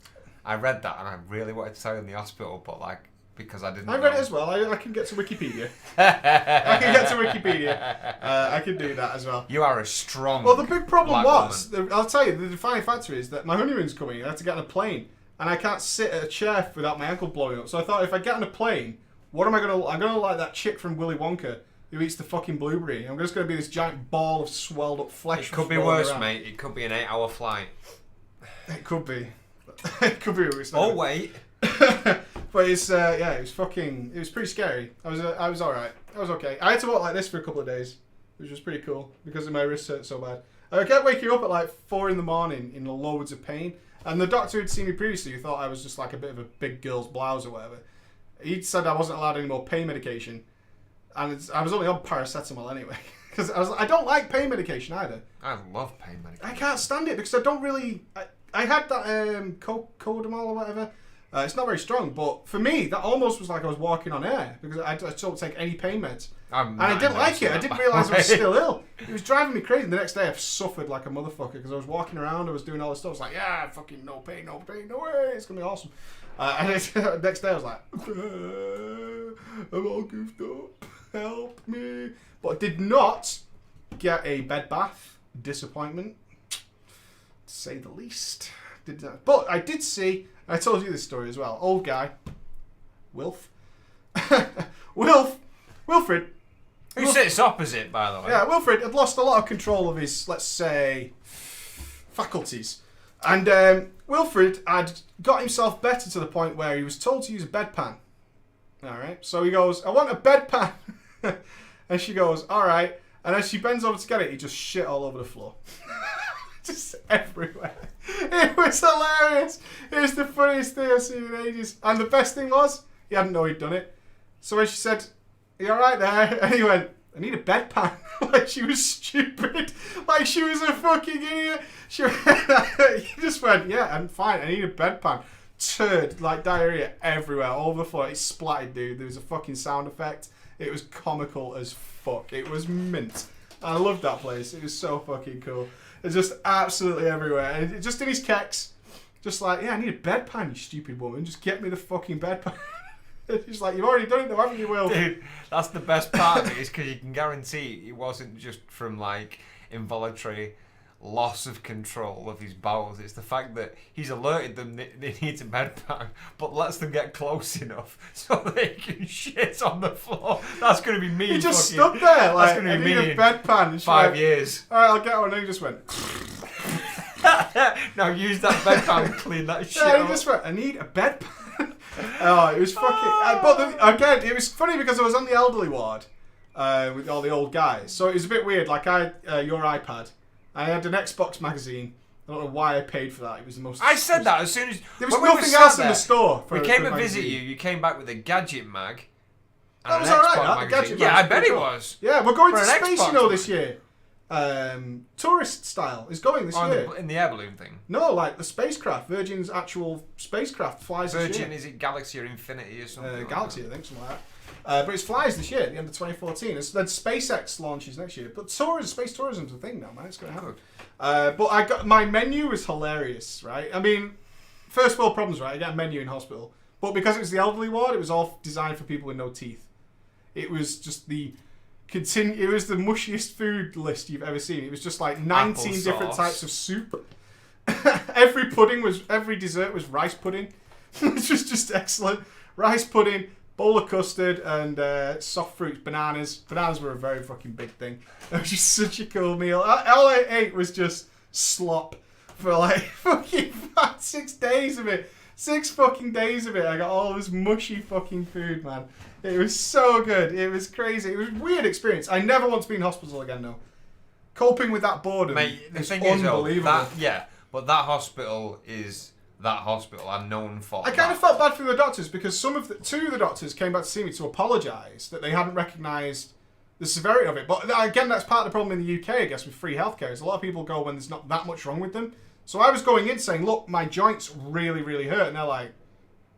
I read that and I really wanted to tell you in the hospital, but because I didn't I read it as well. I can get to Wikipedia. I can do that as well. You are a strong Well, the big problem was... woman. I'll tell you, the defining factor is that my honeymoon's coming and I had to get on a plane. And I can't sit at a chair without my ankle blowing up. So I thought, if I get on a plane, what am I going to... I'm going to like that chick from Willy Wonka who eats the fucking blueberry. I'm just going to be this giant ball of swelled up flesh. It could be worse, mate. It could be an 8-hour flight. It could be. It could be. Oh wait. But it's it was fucking. It was pretty scary. I was all right. I was okay. I had to walk like this for a couple of days, which was pretty cool because my wrist hurt so bad. I kept waking up at like 4 in the morning in loads of pain, and the doctor who'd seen me previously, who thought I was just like a bit of a big girl's blouse or whatever, he said I wasn't allowed any more pain medication, and I was only on paracetamol anyway. Because I don't like pain medication either. I love pain medication. I can't stand it because I don't really. I had that Codamol or whatever. It's not very strong, but for me, that almost was like I was walking on air because I don't take any pain meds. And I didn't like it. I didn't realise I was still ill. It was driving me crazy. The next day, I suffered like a motherfucker because I was walking around, I was doing all this stuff. I was like, yeah, fucking no pain, no way. It's going to be awesome. And the next day, I was like, I'm all goofed up. Help me. But I did not get a bed bath. Disappointment, to say the least. But I did see, I told you this story as well, old guy, Wilfred. Who sits opposite, by the way? Yeah, Wilfred had lost a lot of control of his, let's say, faculties. And Wilfred had got himself better to the point where he was told to use a bedpan. Alright, so he goes, I want a bedpan. And she goes, alright. And as she bends over to get it, he just shit all over the floor. Just everywhere. It was hilarious. It was the funniest thing I've seen in ages. And the best thing was, he hadn't known he'd done it. So when she said, are you alright there? And he went, I need a bedpan. Like she was stupid. Like she was a fucking idiot. He just went, yeah, I'm fine. I need a bedpan. Turd, like diarrhea everywhere, all over the floor. It splattered, dude. There was a fucking sound effect. It was comical as fuck. It was mint. I loved that place. It was so fucking cool. It's just absolutely everywhere. And just in his kecks, just like, yeah, I need a bedpan, you stupid woman. Just get me the fucking bedpan. He's like, you've already done it though, haven't you, Will? Dude, that's the best part of it, is because you can guarantee it wasn't just from like involuntary loss of control of his bowels. It's the fact that he's alerted them they need a bedpan, but lets them get close enough so they can shit on the floor. That's going to be me. He just stood there like, I need a bedpan. And 5 years. Alright, I'll get one. And he just went. Now use that bedpan and clean that shit Yeah, up. he just went, I need a bedpan. Oh, it was fucking. But again, it was funny because I was on the elderly ward with all the old guys. So it was a bit weird. Like I had your iPad. I had an Xbox magazine. I don't know why I paid for that. It was the most. I said that as soon as there was nothing else in the store. We came to visit you. You came back with a gadget mag. And that was an alright. Xbox magazine. Yeah, I bet it was. Yeah, we're going For to an space, Xbox you know, this year. Tourist style is going this year. In the air balloon thing. No, like the spacecraft. Virgin's actual spacecraft flies this year. Virgin, is it Galaxy or Infinity or something? Galaxy, I think, something like that. But it flies this year at the end of 2014. Then SpaceX launches next year. But space tourism's a thing now, man. It's going to happen. But my menu was hilarious, right? I mean, first world problems, right? I got a menu in hospital. But because it was the elderly ward, it was all designed for people with no teeth. It was just it was the mushiest food list you've ever seen. It was just like 19 different types of soup. Every dessert was rice pudding. Which was just excellent. Rice pudding, bowl of custard, and soft fruits, bananas. Bananas were a very fucking big thing. It was just such a cool meal. All I ate was just slop for like fucking 6 days of it. 6 fucking days of it. I got all this mushy fucking food, man. It was so good. It was crazy. It was a weird experience. I never want to be in hospital again, though. Coping with that boredom, mate, the is thing unbelievable. But that hospital is that hospital. I'm known for. I kind of felt bad for the doctors because two of the doctors came back to see me to apologise that they hadn't recognised the severity of it. But again, that's part of the problem in the UK, I guess, with free healthcare. Is a lot of people go when there's not that much wrong with them. So I was going in saying, look, my joints really, really hurt. And they're like,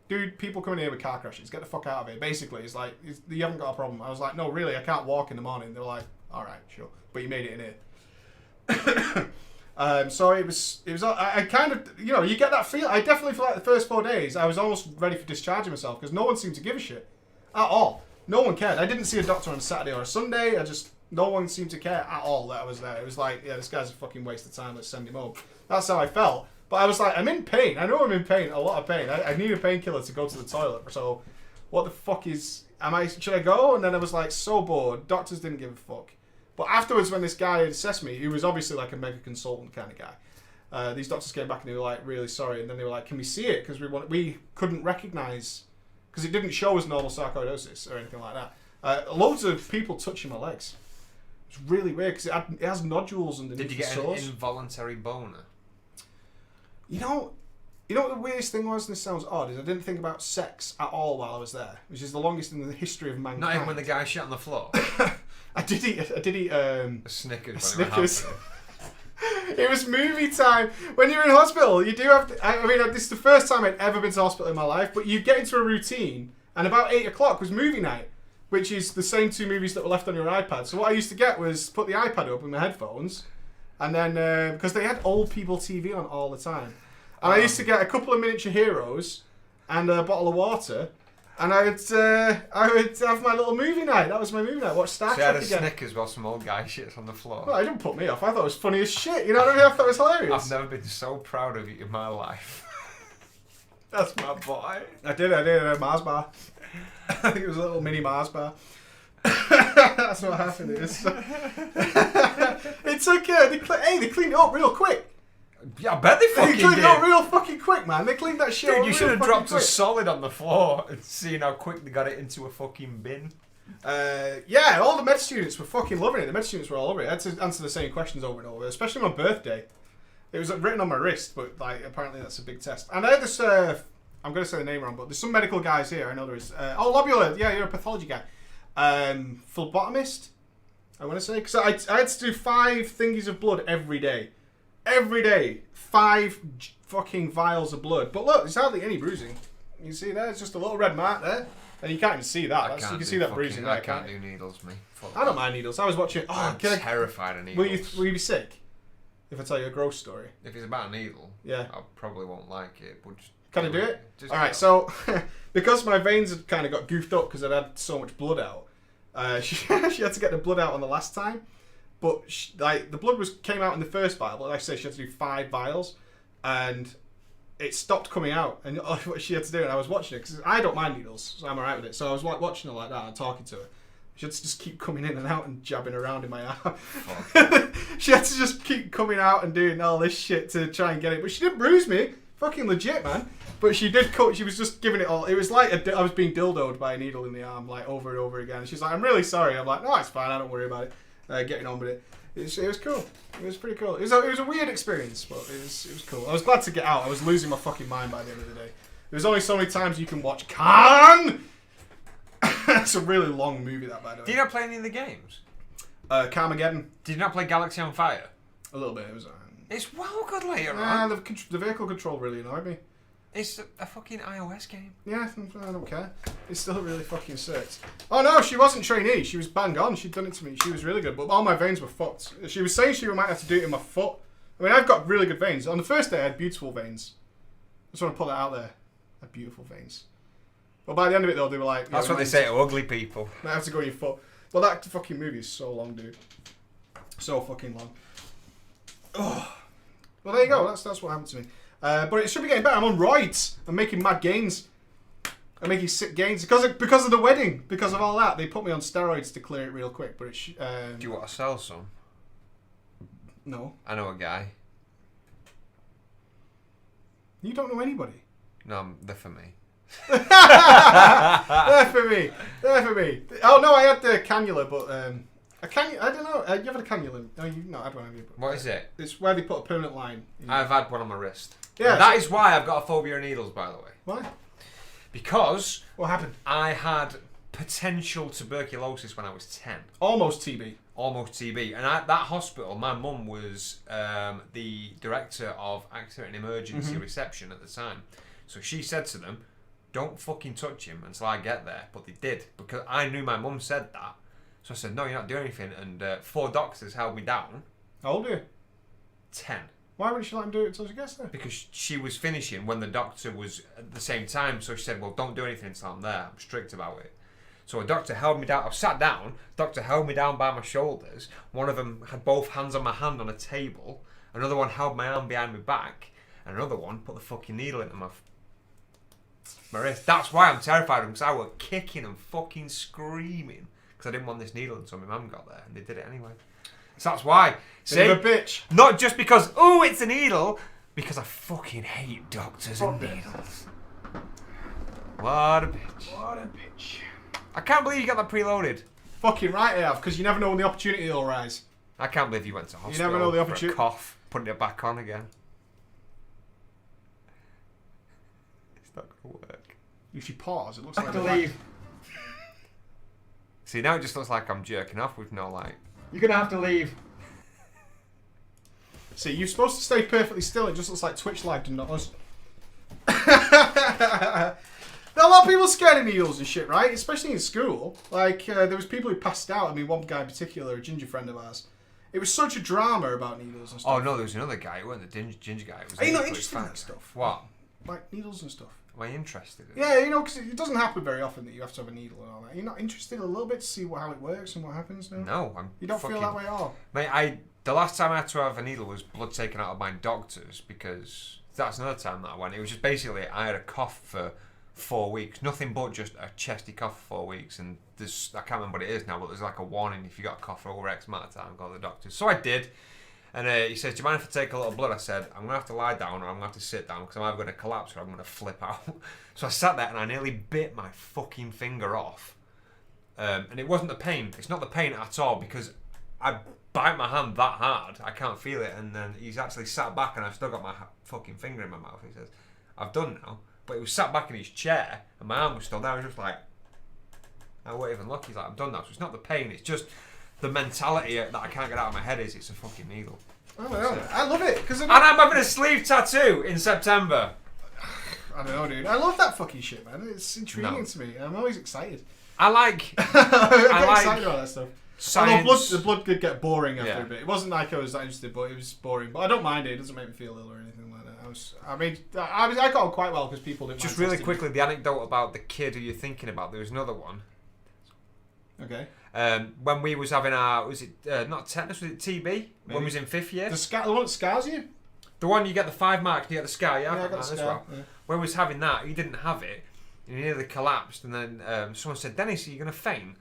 dude, people coming here with car crashes. Get the fuck out of here. Basically, it's like, you haven't got a problem. I was like, no, really, I can't walk in the morning. They're like, all right, sure. But you made it in here. So it was. I kind of, you get that feel. I definitely feel like the first 4 days, I was almost ready for discharging myself because no one seemed to give a shit at all. No one cared. I didn't see a doctor on a Saturday or a Sunday. No one seemed to care at all that I was there. It was like, yeah, this guy's a fucking waste of time. Let's send him home. That's how I felt. But I was like, I'm in pain. I know I'm in pain, a lot of pain. I need a painkiller to go to the toilet. So, what the fuck should I go? And then I was like, so bored. Doctors didn't give a fuck. But afterwards, when this guy had assessed me, he was obviously like a mega consultant kind of guy. These doctors came back and they were like, really sorry. And then they were like, can we see it? Because we couldn't recognise, because it didn't show as normal sarcoidosis or anything like that. Loads of people touching my legs. It's really weird because it has nodules underneath. Did you get the an sores. involuntary boner? You know what the weirdest thing was, and this sounds odd, is I didn't think about sex at all while I was there, which is the longest in the history of mankind. Not even when the guy shit on the floor. I did eat A Snickers. a Snickers. It was movie time. When you're in hospital, you do have to, I mean, this is the first time I'd ever been to hospital in my life, but you get into a routine, and about 8 o'clock was movie night, which is the same 2 movies that were left on your iPad. So what I used to get was put the iPad up with my headphones, and then, because they had old people TV on all the time, and I used to get a couple of miniature heroes and a bottle of water, and I would have my little movie night. That was my movie night. Watch Star So you had Trek a again. Snickers while some old guy shits on the floor. Well, it didn't put me off. I thought it was funny as shit. You know what I mean? I thought it was hilarious. I've never been so proud of you in my life. That's my boy. I did a Mars bar. I think it was a little mini Mars bar. That's what happened. It took, they cleaned it up real quick. Yeah, I bet they They fucking cleaned did. it up real fucking quick, man. They cleaned that shit up Dude, you real should have fucking dropped a quick. solid on the floor and seen how quick they got it into a fucking bin. Yeah, all the med students were fucking loving it. The med students were all over it. I had to answer the same questions over and over, especially my birthday. It was written on my wrist, but like apparently that's a big test. And I had this, I'm going to say the name wrong, but there's some medical guys here. I know there is. Lobular. Yeah, you're a pathology guy. Phlebotomist, I want to say. Because I had to do 5 thingies of blood every day. Every day. 5 fucking vials of blood. But look, there's hardly any bruising. You can see there, it's just a little red mark there. And you can't even see that. You can see that bruising there. I can't do needles, me. Fuck I don't that. mind needles. I was watching. I'm terrified of needles. Will you be sick if I tell you a gross story? If it's about a needle, Yeah. I probably won't like it. But just Can I do it? Just All right. go. So because my veins had kind of got goofed up because I'd had so much blood out, she had to get the blood out on the last time. But the blood came out in the first vial. But like I say, she had to do 5 vials, and it stopped coming out. And what she had to do, and I was watching it because I don't mind needles, so I'm alright with it. So I was like watching her like that and talking to her. She had to just keep coming in and out and jabbing around in my arm. She had to just keep coming out and doing all this shit to try and get it. But she didn't bruise me. Fucking legit, man. But she did cut. She was just giving it all. It was like I was being dildoed by a needle in the arm, like over and over again. And she's like, "I'm really sorry." I'm like, "No, it's fine. I don't worry about it." Getting on with it. It was cool. It was pretty cool. It was a weird experience, but it was cool. I was glad to get out. I was losing my fucking mind by the end of the day. There's only so many times you can watch Khan. It's a really long movie, that, by the way. Did you not play any of the games? Carmageddon. Did you not play Galaxy on Fire? A little bit. It was. It's well good later Nah, on. the vehicle control really annoyed me. It's a fucking iOS game. Yeah, I don't care. It still really fucking sucks. Oh no, she wasn't trainee. She was bang on. She'd done it to me. She was really good, but all my veins were fucked. She was saying she might have to do it in my foot. I mean, I've got really good veins. On the first day, I had beautiful veins. I just want to put that out there. I had beautiful veins. But by the end of it, though, they were like... That's what they say to ugly people. Might have to go on your foot. Well, that fucking movie is so long, dude. So fucking long. Oh. Well, there you go. That's what happened to me. But it should be getting better. I'm on roids. I'm making mad gains. I'm making sick gains because of the wedding. Because of all that, they put me on steroids to clear it real quick. But Do you want to sell some? No. I know a guy. You don't know anybody. No, they're for me. They're for me. They're for me. Oh no, I had the cannula, but a cannula. I don't know. You have a cannula? No, you not had one have you? What is it? It's where they put a permanent line. I've had one on my wrist. Yeah. And that is why I've got a phobia of needles, by the way. Why? Because What happened? I had potential tuberculosis when I was 10. Almost TB. Almost TB. And at that hospital, my mum was the director of accident and emergency reception at the time. So she said to them, don't fucking touch him until I get there. But they did, because I knew my mum said that. So I said, no, you're not doing anything. And 4 doctors held me down. How old are you? 10. Why wouldn't she let him do it until she gets there? Because she was finishing when the doctor was at the same time. So she said, well, don't do anything until I'm there. I'm strict about it. So a doctor held me down. I sat down. Doctor held me down by my shoulders. One of them had both hands on my hand on a table. Another one held my arm behind my back. And another one put the fucking needle into my wrist. That's why I'm terrified of them, because I was kicking and fucking screaming because I didn't want this needle until my mum got there, and they did it anyway. So that's why. See? You're a bitch. Not just because, oh, it's a needle, because I fucking hate doctors and needles. What a bitch. What a bitch. I can't believe you got that preloaded. Fucking right I have, because you never know when the opportunity will rise. I can't believe you went to hospital. You never know the for opportunity. a cough, putting it back on again. It's not going to work. You should pause. It looks I like have to leave. See, now it just looks like I'm jerking off with no light. You're going to have to leave. See, you're supposed to stay perfectly still. It just looks like Twitch Live and not us. A lot of people are scared of needles and shit, right? Especially in school. Like, there was people who passed out. I mean, one guy in particular, a ginger friend of ours. It was such a drama about needles and stuff. Oh, no, there was another guy. It wasn't the ginger guy. It was Are you not interested in that stuff? What? Like, needles and stuff. Am I interested in it? Yeah, you know, because it doesn't happen very often that you have to have a needle and all that. You're not interested a little bit to see how it works and what happens now? No, I'm You don't feel that way at all? Mate, the last time I had to have a needle was blood taken out of my doctors, because that's another time that I went. It was just basically, I had a cough for 4 weeks. Nothing but just a chesty cough for 4 weeks. And there's, I can't remember what it is now, but there's like a warning if you got a cough for over X amount of time, go to the doctor. So I did. And he says, do you mind if I take a little blood? I said, I'm going to have to lie down or I'm going to have to sit down because I'm either going to collapse or I'm going to flip out. So I sat there and I nearly bit my fucking finger off. And it wasn't the pain. It's not the pain at all because I bite my hand that hard. I can't feel it. And then he's actually sat back and I've still got my fucking finger in my mouth. He says, I've done now. But he was sat back in his chair and my arm was still down. I was just like, I won't even look. He's like, I'm done now. So it's not the pain. It's just the mentality that I can't get out of my head is it's a fucking needle. I don't know. I love it. And I'm having a sleeve tattoo in September. I don't know, dude. I love that fucking shit, man. It's intriguing to me. I'm always excited. I like... I get excited about that stuff. Science. The blood did get boring after a bit. It wasn't like I was that interested, but it was boring. But I don't mind it. It doesn't make me feel ill or anything like that. I got on quite well because people didn't. Just really quickly, the anecdote about the kid who you're thinking about. There was another one. Okay. When we was having our, was it not tetanus? Was it TB? Maybe. When we was in 5th year. The one that scars you. The one you get the 5 marks and you get the scar. Yeah, I got the scar. As well. Yeah. When we was having that, he didn't have it. And he nearly collapsed. And then someone said, "Dennis, are you going to faint?"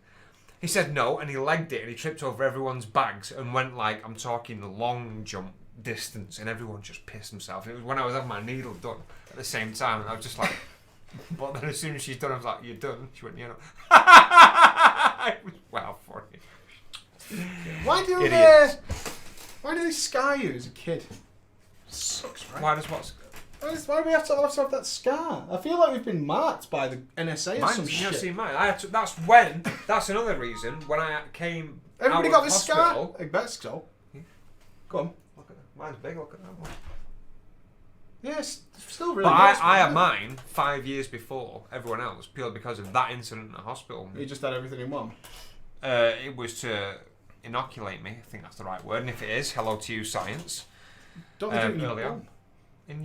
He said no, and he legged it, and he tripped over everyone's bags and went like, I'm talking the long jump distance, and everyone just pissed themselves. And it was when I was having my needle done at the same time, and I was just like, but then as soon as she's done, I was like, "You're done?" She went, "You know." It was well funny. Why do they scar you as a kid? It sucks, right? Why does what? Why do we have to have that scar? I feel like we've been marked by the NSA or some shit. Seen mine. That's another reason when I came. Everybody out got of this hospital, scar. I bet so. Go on. Look at that. Mine's big. Look at that one. Yes, it's still really. But nice, I had mine 5 years before everyone else, purely because of that incident in the hospital. You just had everything in one. It was to inoculate me. I think that's the right word. And if it is, hello to you, science. Don't they do it in your bum?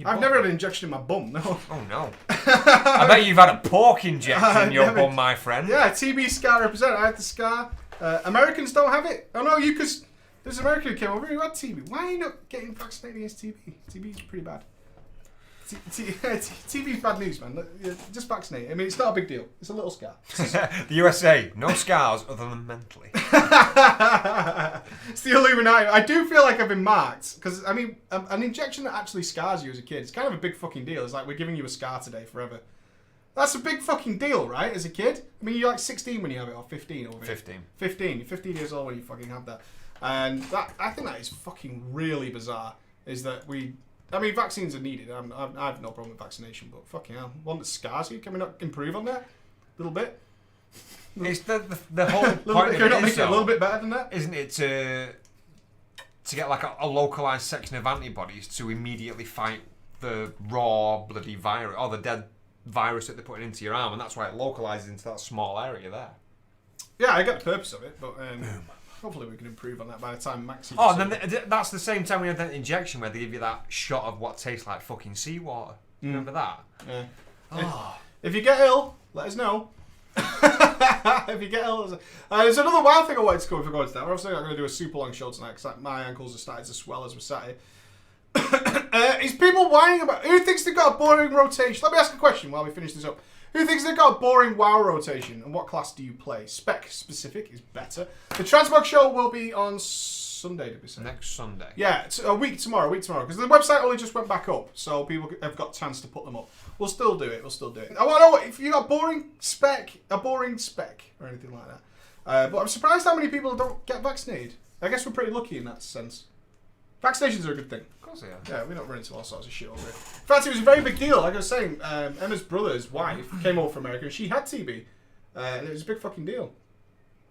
I've never had an injection in my bum, no. Oh no. I bet you've had a pork injection in your bum, my friend. Yeah, TB scar representative. I had the scar. Americans don't have it. Oh no, because there's an American who came over who had TB. Why are you not getting vaccinated against TB? TB is pretty bad. TB is bad news, man. Just vaccinate. I mean, it's not a big deal. It's a little scar. The USA, no scars other than mentally. It's the Illuminati. I do feel like I've been marked because I mean, an injection that actually scars you as a kid is kind of a big fucking deal. It's like we're giving you a scar today forever. That's a big fucking deal, right? As a kid. I mean, you're like 16 when you have it, or 15, or 15. 15. You're 15 years old when you fucking have that, and I think that is fucking really bizarre. Is that I mean, vaccines are needed. I have no problem with vaccination, but fucking hell, one that scars you. Can we not improve on that a little bit? It's the whole point Can we not make it a little bit better than that? Isn't it to get like a localized section of antibodies to immediately fight the raw bloody virus or the dead virus that they're putting into your arm, and that's why it localizes into that small area there. Yeah, I get the purpose of it, but hopefully we can improve on that by the time Max. Oh, and then that's the same time we had that injection where they give you that shot of what tastes like fucking seawater. Remember that? Yeah. Oh. If you get ill, let us know. If you get ill, there's another wild thing I wanted to cover before going to that. We're obviously not going to do a super long show tonight because my ankles are starting to swell as we're sat here. Is people whining about who thinks they've got a boring rotation? Let me ask a question while we finish this up. Who thinks they've got a boring WoW rotation? And what class do you play? Spec specific is better. The Transmog show will be on Sunday, did we say? Next Sunday. Yeah, it's a week tomorrow, because the website only just went back up, so people have got a chance to put them up. We'll still do it. I want to know if you got a boring spec or anything like that. But I'm surprised how many people don't get vaccinated. I guess we're pretty lucky in that sense. Vaccinations are a good thing. Of course they are. Yeah, we're not running into all sorts of shit over it. In fact, it was a very big deal. Like I was saying, Emma's brother's wife came over from America and she had TB. And it was a big fucking deal.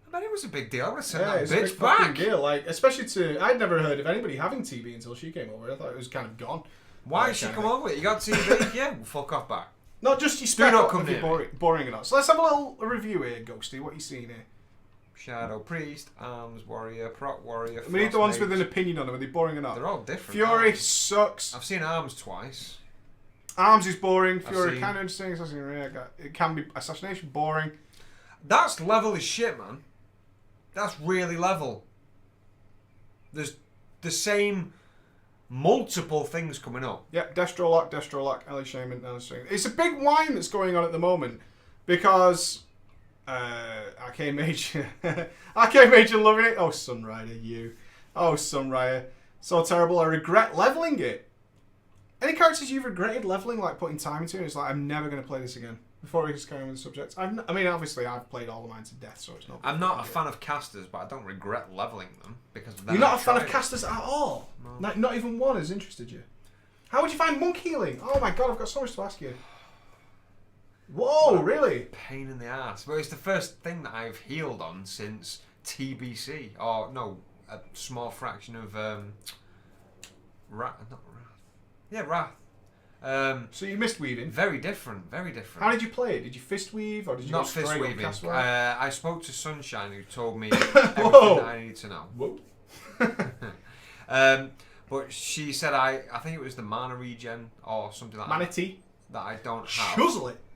I bet it was a big deal. I would have sent Yeah, that it's a big bitch back. fucking deal. Like, especially I'd never heard of anybody having TB until she came over. I thought it was kind of gone. Why did she come over with it? You got TB? Yeah, well, fuck off back. Not just your spec, not come if you're near boring or not. So let's have a little review here, Ghosty. What are you seeing here? Shadow Priest, Arms Warrior, Proc Warrior. We need the ones with an opinion on them. Are they boring or not? They're all different. Fury sucks. I've seen Arms twice. Arms is boring. Fury kind of interesting. It can be Assassination boring. That's level as shit, man. That's really level. There's the same multiple things coming up. Yep, Destro Lock, Ellie Shaman. It's a big whine that's going on at the moment because Arcane Mage loving it. Oh, Sunrider, you. Oh, Sunrider. So terrible. I regret leveling it. Any characters you've regretted leveling, like putting time into it? It's like, I'm never going to play this again. Before we just carry on with the subjects, I mean, obviously, I've played all the mine to death, so it's not. I'm not a fan of casters, but I don't regret leveling them because. You're not a fan of casters at all. No. Not even one has interested you. How would you find monk healing? Oh my god, I've got so much to ask you. Whoa, really? Pain in the ass. But it's the first thing that I've healed on since TBC, or no, a small fraction of Wrath. So you missed weaving. Very different, very different. How did you play it? Did you fist weave or did you not go straight fist weaving? I spoke to Sunshine, who told me everything that I needed to know. Whoa. But she said I think it was the mana regen or something like Mana tea? that I don't have.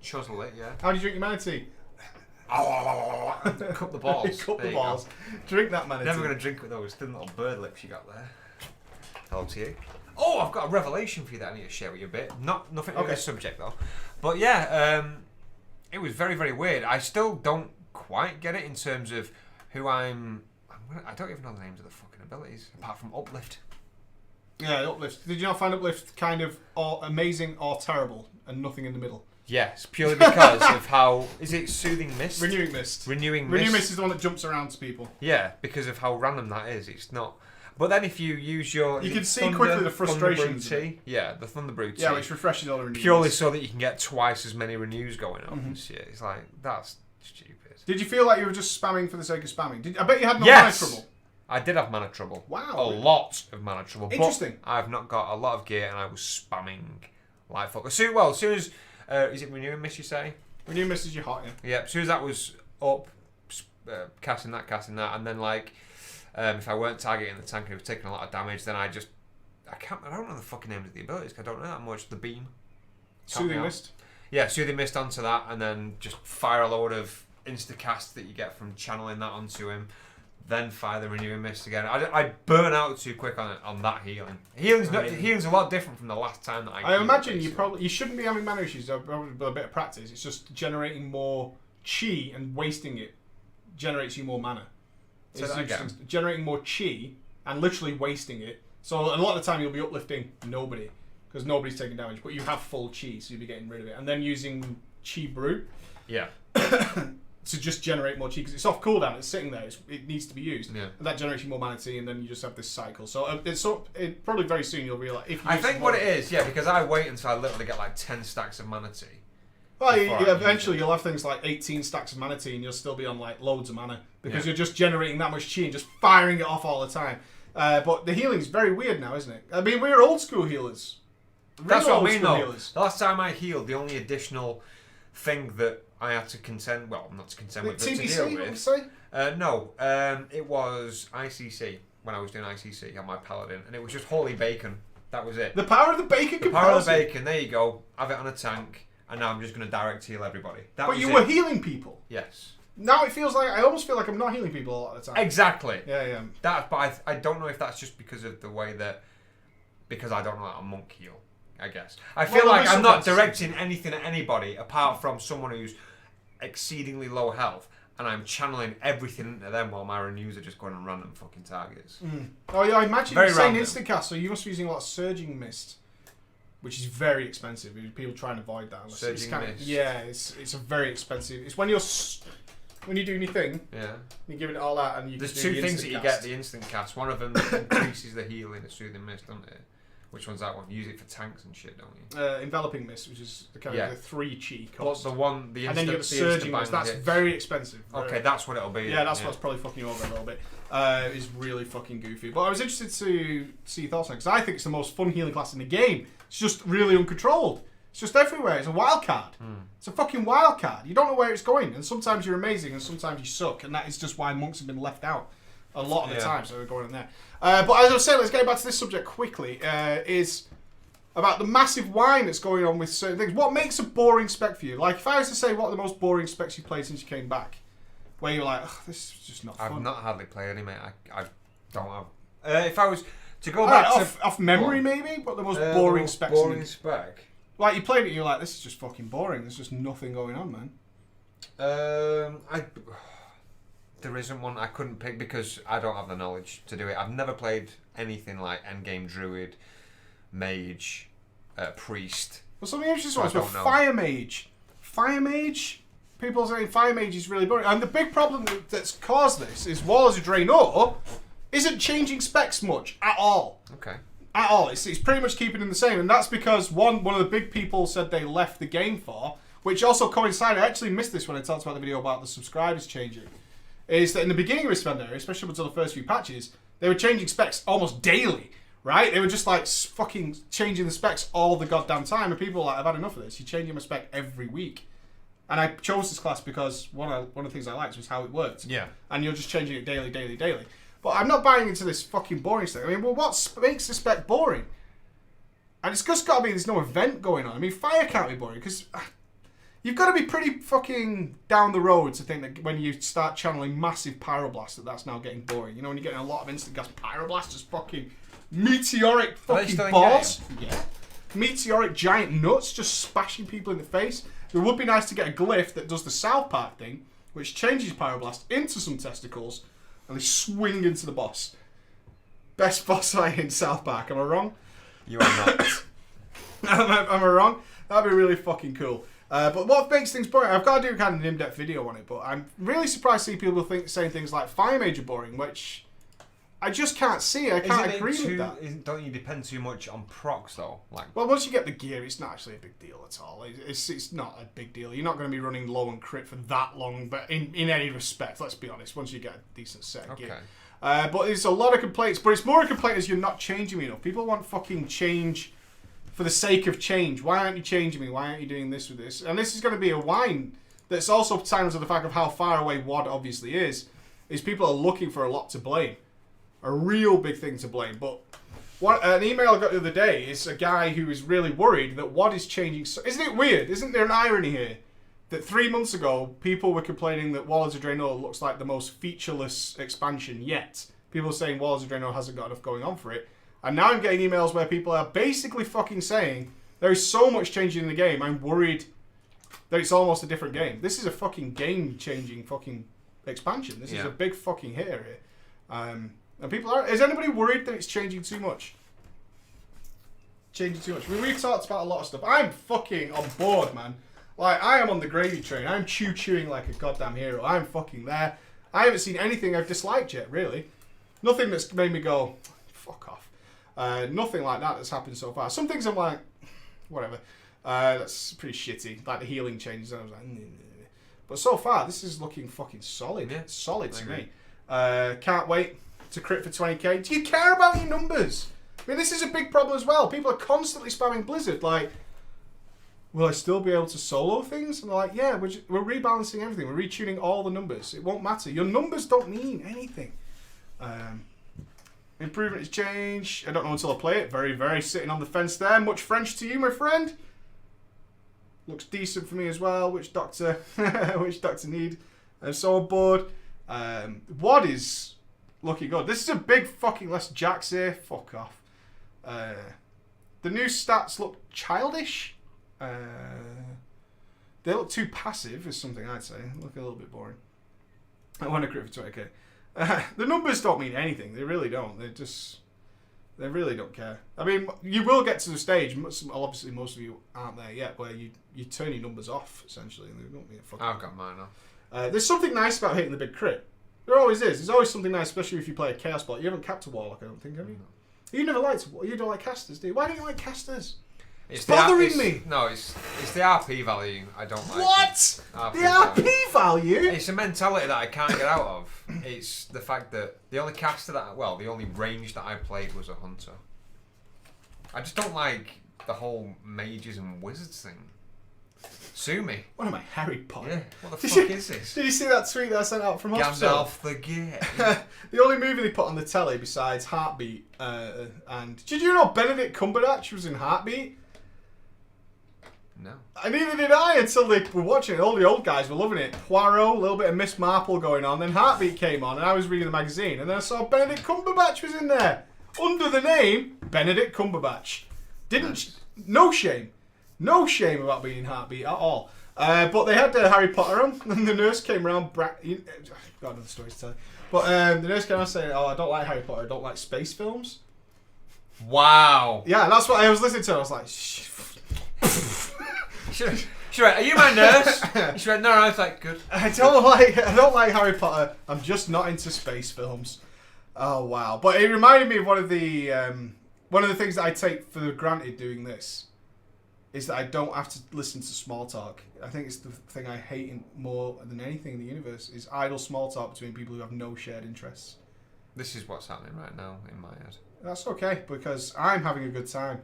Chuzzle it, yeah. How do you drink your mana tea? Cup the balls. Cup the balls. Drink that mana tea. Never going to drink with those thin little bird lips you got there. Hello to you. Oh, I've got a revelation for you that I need to share with you a bit. Nothing to do with this subject though. But yeah, it was very, very weird. I still don't quite get it in terms of who I don't even know the names of the fucking abilities apart from Uplift. Yeah, Uplift. Did you not find Uplift kind of amazing or terrible and nothing in the middle? Yes, purely because of how... Is it Soothing Mist? Renewing Mist. Renewing Mist is the one that jumps around to people. Yeah, because of how random that is. It's not... But then if you use your... You can see quickly the frustrations. Yeah, the Thunderbrew tea. Yeah, which refreshes all the renews. Purely so that you can get twice as many renews going on and shit. It's like, that's stupid. Did you feel like you were just spamming for the sake of spamming? I bet you had no mana trouble. I did have mana trouble. Wow. A lot of mana trouble. Interesting. But I've not got a lot of gear and I was spamming like fuck. As soon as... is it Renewing Mist, you say? Renewing Mist is your hot, yeah. Yeah, as soon as that was up, casting that, and then like... if I weren't targeting the tank and it was taking a lot of damage, then I don't know the fucking names of the abilities because I don't know that much. The beam. Soothing Mist? Yeah, Soothing Mist onto that and then just fire a load of insta-casts that you get from channeling that onto him. Then fire the Renewing Mist again. I burn out too quick on that healing. Healing's a lot different from the last time that I imagine you shouldn't be having mana issues with a bit of practice. It's just generating more chi and wasting it generates you more mana. Generating more chi and literally wasting it. So a lot of the time you'll be uplifting nobody because nobody's taking damage, but you have full chi, so you'll be getting rid of it. And then using chi brew, to just generate more chi because it's off cooldown. It's sitting there. It needs to be used. Yeah. And that generates you more mana tea, and then you just have this cycle. So it probably very soon you'll realize. I think what it is, because I wait until I literally get like 10 stacks of mana tea. Well, eventually you'll have things like 18 stacks of mana tea and you'll still be on like loads of mana because you're just generating that much chi and just firing it off all the time. But the healing's very weird now, isn't it? I mean, we're old school healers. That's what I mean though. Healers. The last time I healed, the only additional thing that I had to contend, not to contend with, but to deal with. No, it was ICC when I was doing ICC on my Paladin, and it was just holy bacon. That was it. The power of the bacon. The power of the bacon. There you go. Have it on a tank. And now I'm just going to direct heal everybody. But you were healing people. Yes. Now it feels like I almost feel like I'm not healing people a lot of the time. Exactly. Yeah. But I don't know if that's just because of the way because I don't know how a monk heal. I guess I feel like I'm not directing anything at anybody apart from someone who's exceedingly low health. and I'm channeling everything into them while my renews are just going on random fucking targets. Oh yeah, I imagine Very you're saying random. instant cast, so you must be using a lot of surging mist, which is very expensive. People try and avoid that. Unless Surging mist. Yeah, it's a very expensive. It's when you're doing your thing. Yeah. You're giving it all out, and you. There's can two do the things that instant you cast. get the instant cast. One of them increases the healing of soothing mist, doesn't it? Which one's that one? You use it for tanks and shit, don't you? Enveloping mist, which is the kind of the 3 chi cost. But the one, the and instant, then you get the surging mist. That's hits. very expensive. Okay, that's what it'll be. Yeah, that's what's probably fucking you over a little bit. It's really fucking goofy. But I was interested to see your thoughts on it, because I think it's the most fun healing class in the game. It's just really uncontrolled. It's just everywhere. It's a wild card. It's a fucking wild card. You don't know where it's going, and sometimes you're amazing, and sometimes you suck, and that is just why monks have been left out a lot of the time. So we're going in there. But as I was saying, let's get back to this subject quickly. Is about the massive whine that's going on with certain things. What makes a boring spec for you? Like, if I was to say what are the most boring specs you've played since you came back, where you're like, this is just not fun. I've not hardly played any, mate. I don't have. If I was to go back off memory, maybe, but the most boring specs. Boring spec. Like, you played it and you're like, this is just fucking boring. There's just nothing going on, man. There isn't one I couldn't pick because I don't have the knowledge to do it. I've never played anything like Endgame Druid, Mage, Priest. Well, some of the interesting ones I were don't know. Fire Mage. Fire Mage? People are saying Fire Mage is really boring. And the big problem that's caused this is Warlords of Draenor isn't changing specs much at all. Okay. At all. It's pretty much keeping them the same. And that's because one of the big people said they left the game for, which also coincided, I actually missed this when I talked about the video about the subscribers changing, is that in the beginning of Risvender, especially until the first few patches, they were changing specs almost daily, right? They were just like fucking changing the specs all the goddamn time, and people were like, I've had enough of this. You're changing my spec every week. And I chose this class because one of the things I liked was how it worked. Yeah. And you're just changing it daily. But I'm not buying into this fucking boring stuff. I mean, well, what makes the spec boring? And it's just got to be there's no event going on. I mean, fire can't be boring because you've got to be pretty fucking down the road to think that when you start channeling massive pyroblast that's now getting boring. You know, when you're getting a lot of instant gas pyroblast, just fucking meteoric fucking balls. Yeah. Meteoric giant nuts just smashing people in the face. It would be nice to get a glyph that does the South Park thing, which changes pyroblast into some testicles, and they swing into the boss. Best boss fight in South Park. Am I wrong? You are not. Am I wrong? That'd be really fucking cool. But what makes things boring? I've got to do kind of an in-depth video on it, but I'm really surprised to see people saying things like Fire Mage are boring, which I just can't see. I can't agree with that. Don't you depend too much on procs though? Like, well, once you get the gear, it's not actually a big deal at all. It's not a big deal. You're not going to be running low on crit for that long, but in any respect, let's be honest, once you get a decent set of gear. But there's a lot of complaints, but it's more a complaint as you're not changing me enough. People want fucking change for the sake of change. Why aren't you changing me? Why aren't you doing this with this? And this is going to be a whine that's also times of the fact of how far away WoD obviously is people are looking for a lot to blame. A real big thing to blame. But an email I got the other day is a guy who is really worried that WoD is changing. Isn't it weird? Isn't there an irony here? That 3 months ago, people were complaining that Warlords of Draenor looks like the most featureless expansion yet. People are saying Warlords of Draenor hasn't got enough going on for it. And now I'm getting emails where people are basically fucking saying, there is so much changing in the game, I'm worried that it's almost a different game. This is a fucking game-changing fucking expansion. This is a big fucking hitter here. And people are... Is anybody worried that it's changing too much? Changing too much. I mean, we've talked about a lot of stuff. I'm fucking on board, man. Like, I am on the gravy train. I'm chewing like a goddamn hero. I'm fucking there. I haven't seen anything I've disliked yet, really. Nothing that's made me go, fuck off. Nothing like that that's happened so far. Some things I'm like, whatever. That's pretty shitty. Like the healing changes. I was like, but so far, this is looking fucking solid. Yeah, solid to me. Can't wait to crit for 20k. Do you care about your numbers? I mean, this is a big problem as well. People are constantly spamming Blizzard. Like, will I still be able to solo things? And they're like, yeah, we're rebalancing everything. We're retuning all the numbers. It won't matter. Your numbers don't mean anything. Improvement is change. I don't know until I play it. Very, very sitting on the fence there. Much French to you, my friend. Looks decent for me as well. Which doctor? Which doctor need? I'm so on board. WoD is looking good. This is a big fucking less jacks here. Fuck off. The new stats look childish. They look too passive, is something I'd say. Look a little bit boring. I won a crit for 20k. The numbers don't mean anything. They really don't. They really don't care. I mean, you will get to the stage. Obviously, most of you aren't there yet, where you turn your numbers off essentially. And they don't mean a fucking. I've got mine off. There's something nice about hitting the big crit. There always is. There's always something nice, especially if you play a chaos bot. You haven't capped a warlock, I don't think, have you? No. You never liked. You don't like casters, do you? Why don't you like casters? It's bothering me. No, it's the RP value I don't like. What? The RP value? It's a mentality that I can't get out of. It's the fact that the only caster the only range that I played was a hunter. I just don't like the whole mages and wizards thing. Sue me. What am I, Harry Potter? Yeah. What the fuck is this? Did you see that tweet that I sent out from hospital? Gandalf the Gay. The only movie they put on the telly besides Heartbeat, and did you know Benedict Cumberbatch was in Heartbeat? No. And neither did I until they were watching it. All the old guys were loving it. Poirot, a little bit of Miss Marple going on. Then Heartbeat came on, and I was reading the magazine, and then I saw Benedict Cumberbatch was in there under the name Benedict Cumberbatch. No shame about being in Heartbeat at all. But they had Harry Potter on, and the nurse came around. Got another story to tell you. But the nurse came around saying, "Oh, I don't like Harry Potter. I don't like space films." Wow. Yeah, that's what I was listening to. I was like, shh. She went, "Are you my nurse?" She went, "No." I was like, "Good." I don't like Harry Potter. I'm just not into space films. Oh wow! But it reminded me of one of the things that I take for granted doing this is that I don't have to listen to small talk. I think it's the thing I hate more than anything in the universe is idle small talk between people who have no shared interests. This is what's happening right now in my head. That's okay because I'm having a good time.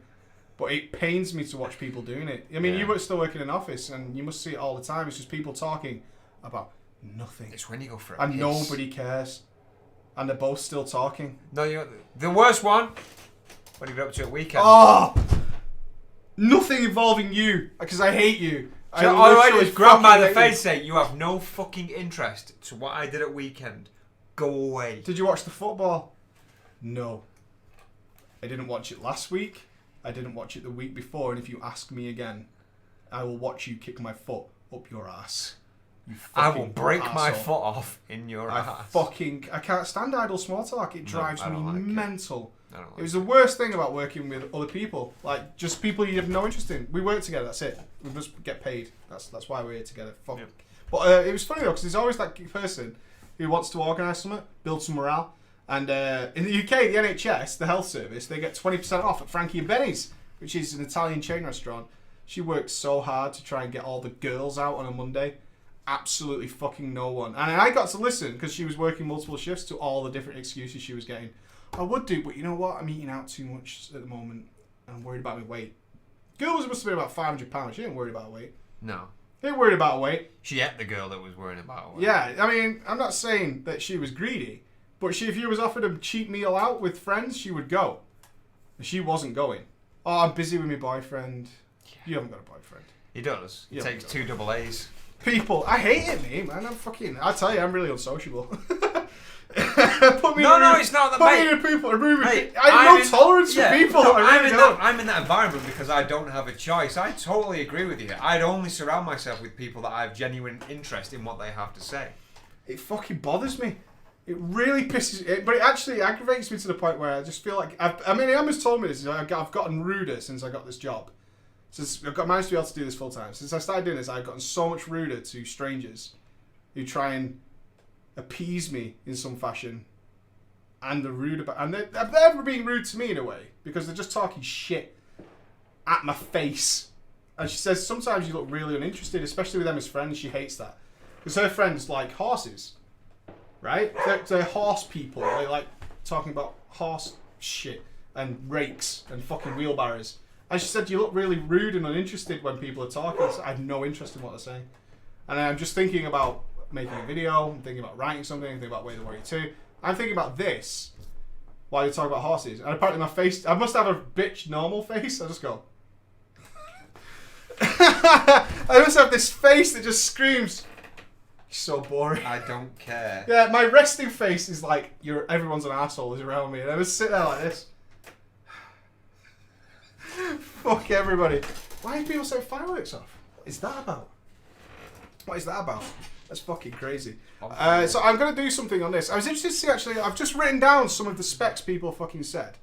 But it pains me to watch people doing it. I mean, you still work in an office and you must see it all the time. It's just people talking about nothing. It's when you go for a and piss. Nobody cares. And they're both still talking. No, the worst one. What are you up to at weekend? Oh! Nothing involving you. Because I hate you. All right, just grab by the face say, "You have no fucking interest to what I did at weekend. Go away." Did you watch the football? No. I didn't watch it last week. I didn't watch it the week before, and if you ask me again, I will watch you kick my foot up your ass. I will break my foot off in your ass. I can't stand idle small talk. It drives me mental. It was the it. worst thing about working with other people. Like, just people you have no interest in. We work together, that's it. We must get paid. That's why we're here together. Fuck. Yep. But it was funny, though, because there's always that person who wants to organise something, build some morale. And in the UK, the NHS, the health service, they get 20% off at Frankie and Benny's, which is an Italian chain restaurant. She worked so hard to try and get all the girls out on a Monday. Absolutely fucking no one. And I got to listen, because she was working multiple shifts, to all the different excuses she was getting. I would do, but you know what? I'm eating out too much at the moment, and I'm worried about my weight. Girl must have been about £500. She ain't worried about her weight. No. She ain't worried about her weight. She ate the girl that was worrying about her weight. Yeah, I mean, I'm not saying that she was greedy. But if you was offered a cheap meal out with friends, she would go. And she wasn't going. Oh, I'm busy with my boyfriend. Yeah. You haven't got a boyfriend. He does. He takes 2 double A's. People, I hate it, me, man. I tell you, I'm really unsociable. It's not that, mate. Put me in a room. Hey, I have no tolerance for people. No, I'm in that environment because I don't have a choice. I totally agree with you. I'd only surround myself with people that I have genuine interest in what they have to say. It fucking bothers me. It really pisses me, but it actually aggravates me to the point where I just feel like Emma's told me this. I've gotten ruder since I got this job. Since I've managed to be able to do this full time. Since I started doing this, I've gotten so much ruder to strangers who try and appease me in some fashion, and they're being rude to me in a way because they're just talking shit at my face. And she says sometimes you look really uninterested, especially with Emma's friends. She hates that because her friends like horses. Right? They're horse people. They like talking about horse shit and rakes and fucking wheelbarrows. And she said, you look really rude and uninterested when people are talking. So I have no interest in what they're saying. And I'm just thinking about making a video. I'm thinking about writing something. I'm thinking about Way of the Warrior 2. I'm thinking about this while you're talking about horses. And apparently my face, I must have a bitch normal face. I just go. I must have this face that just screams. So boring. I don't care. Yeah, my resting face is like everyone's an asshole is around me, and I just sit there like this. Fuck everybody. Why do people set fireworks off? What is that about? What is that about? That's fucking crazy. So I'm going to do something on this. I was interested to see, actually, I've just written down some of the specs people fucking said.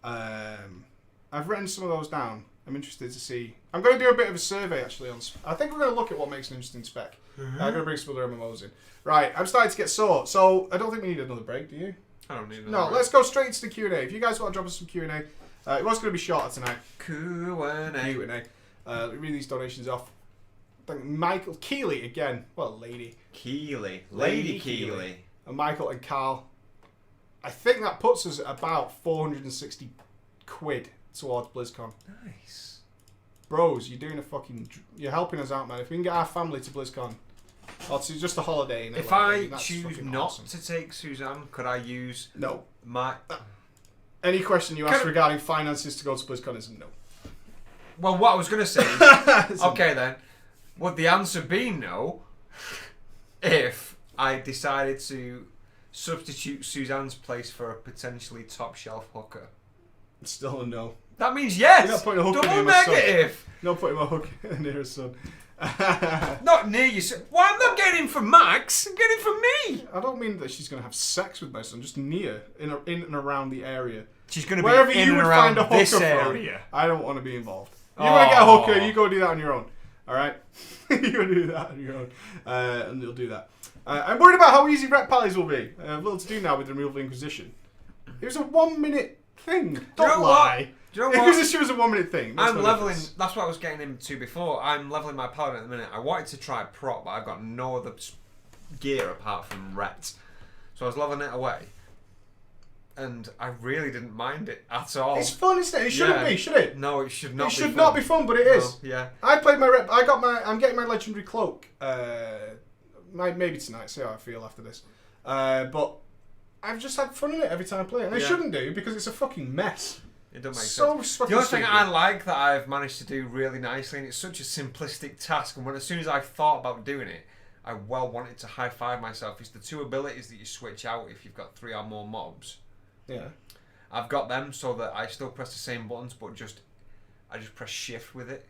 I've written some of those down. I'm interested to see. I'm going to do a bit of a survey, actually. I think we're going to look at what makes an interesting spec. I'm going to bring some other MMOs in. Right, I'm starting to get sore. So I don't think we need another break, do you? I don't need another No, break. let's go straight into the Q&A. If you guys want to drop us some Q&A, it was going to be shorter tonight. Q&A. Read these donations off. Thank Michael Keeley again. What a lady. Lady Keeley. And Michael and Carl. I think that puts us at about 460 quid towards BlizzCon. Nice. Bros, you're helping us out, man. If we can get our family to BlizzCon, or to just a holiday. If I choose not to take Suzanne, could I use my... Any question you ask regarding finances to go to BlizzCon is no. Well, what I was going to say is... okay, then. Would the answer be no if I decided to substitute Suzanne's place for a potentially top shelf hooker? Still a no. That means yes. You're not putting a hooker Double near my negative. Son. Not putting my hooker near her son. Not near you. Well, I'm not getting him for Max. I'm getting him for me. I don't mean that she's going to have sex with my son. Just near, in and around the area. She's going to Wherever be in you and would around find a hooker this from, area. I don't want to be involved. You want to get a hooker, you go do that on your own. Alright? You go do that on your own. And you'll do that. I'm worried about how easy rep pallies will be. I have little to do now with the removal of Inquisition. It was a 1 minute thing. Don't lie. Do you know what? Inquisition was a 1 minute thing. I'm leveling. That's what I was getting into before. I'm leveling my paladin at the minute. I wanted to try prot, but I've got no other gear apart from ret. So I was leveling it away. And I really didn't mind it at all. It's fun, isn't it? It shouldn't be, should it? No, it should not. It should not be fun, but it is. Yeah. I played my rep. I'm getting my legendary cloak. Maybe tonight. See how I feel after this. But I've just had fun in it every time I play it, and I shouldn't do because it's a fucking mess. It doesn't make sense. The other thing I like that I've managed to do really nicely, and it's such a simplistic task, and as soon as I thought about doing it, I wanted to high five myself. Is the 2 abilities that you switch out if you've got 3 or more mobs. Yeah. I've got them so that I still press the same buttons, but I just press shift with it.